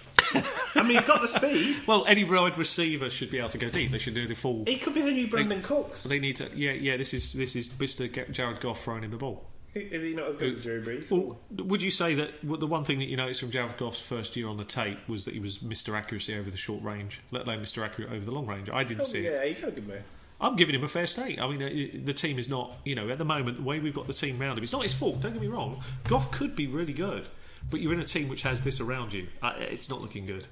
I mean, he's got the speed. Well, any wide receiver should be able to go deep. They should do the full. He could be the new Brandon Cooks. They need to. Yeah. This is Mr. Jared Goff throwing him the ball. Is he not as good as Drew Brees? Well, would you say that the one thing that you noticed from Jared Goff's first year on the tape was that he was Mr. Accuracy over the short range, let alone Mr. Accurate over the long range? I didn't see it. Yeah, he's got a good man. I'm giving him a fair stake. I mean, the team is not, at the moment, the way we've got the team round him, it's not his fault, don't get me wrong. Goff could be really good, but you're in a team which has this around you. It's not looking good.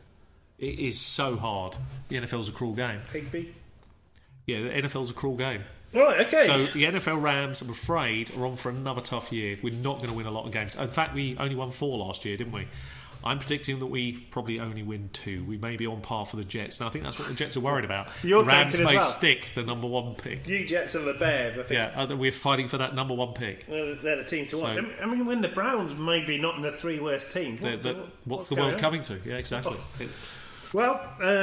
It is so hard. The NFL's a cruel game. Higby? Yeah, the NFL's a cruel game. Right, okay. So the NFL Rams, I'm afraid, are on for another tough year. We're not going to win a lot of games. In fact, we only won 4 last year, didn't we? I'm predicting that we probably only win 2. We may be on par for the Jets. And I think that's what the Jets are worried about. You're the Rams may well. stick the number 1 pick. You Jets and the Bears, I think. Yeah, we're fighting for that number 1 pick. They're the team to watch. I mean, when the Browns may be not in the 3 worst teams, what's the world coming to? Yeah, exactly. Well,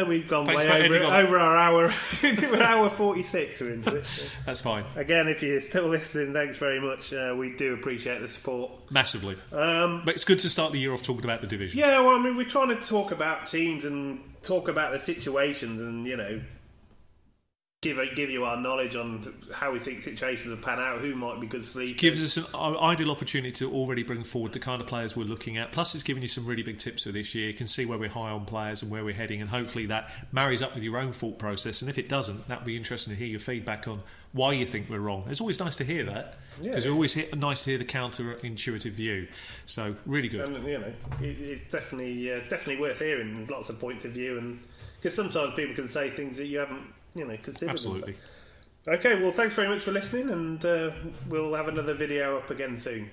we've gone way over our hour. An hour 46 we're into it. So. That's fine. Again, if you're still listening, thanks very much. We do appreciate the support. Massively. But it's good to start the year off talking about the division. Yeah, well, I mean, we're trying to talk about teams and talk about the situations and, give you our knowledge on how we think situations will pan out, who might be good sleepers. Gives us an ideal opportunity to already bring forward the kind of players we're looking at. Plus, it's giving you some really big tips for this year. You can see where we're high on players and where we're heading, and hopefully that marries up with your own thought process. And if it doesn't, that'll be interesting to hear your feedback on why you think we're wrong. It's always nice to hear that, because it's always nice to hear the counter-intuitive view. So, really good. And, it's definitely worth hearing lots of points of view, and because sometimes people can say things that you haven't considered. Absolutely. Okay, well, thanks very much for listening, and we'll have another video up again soon.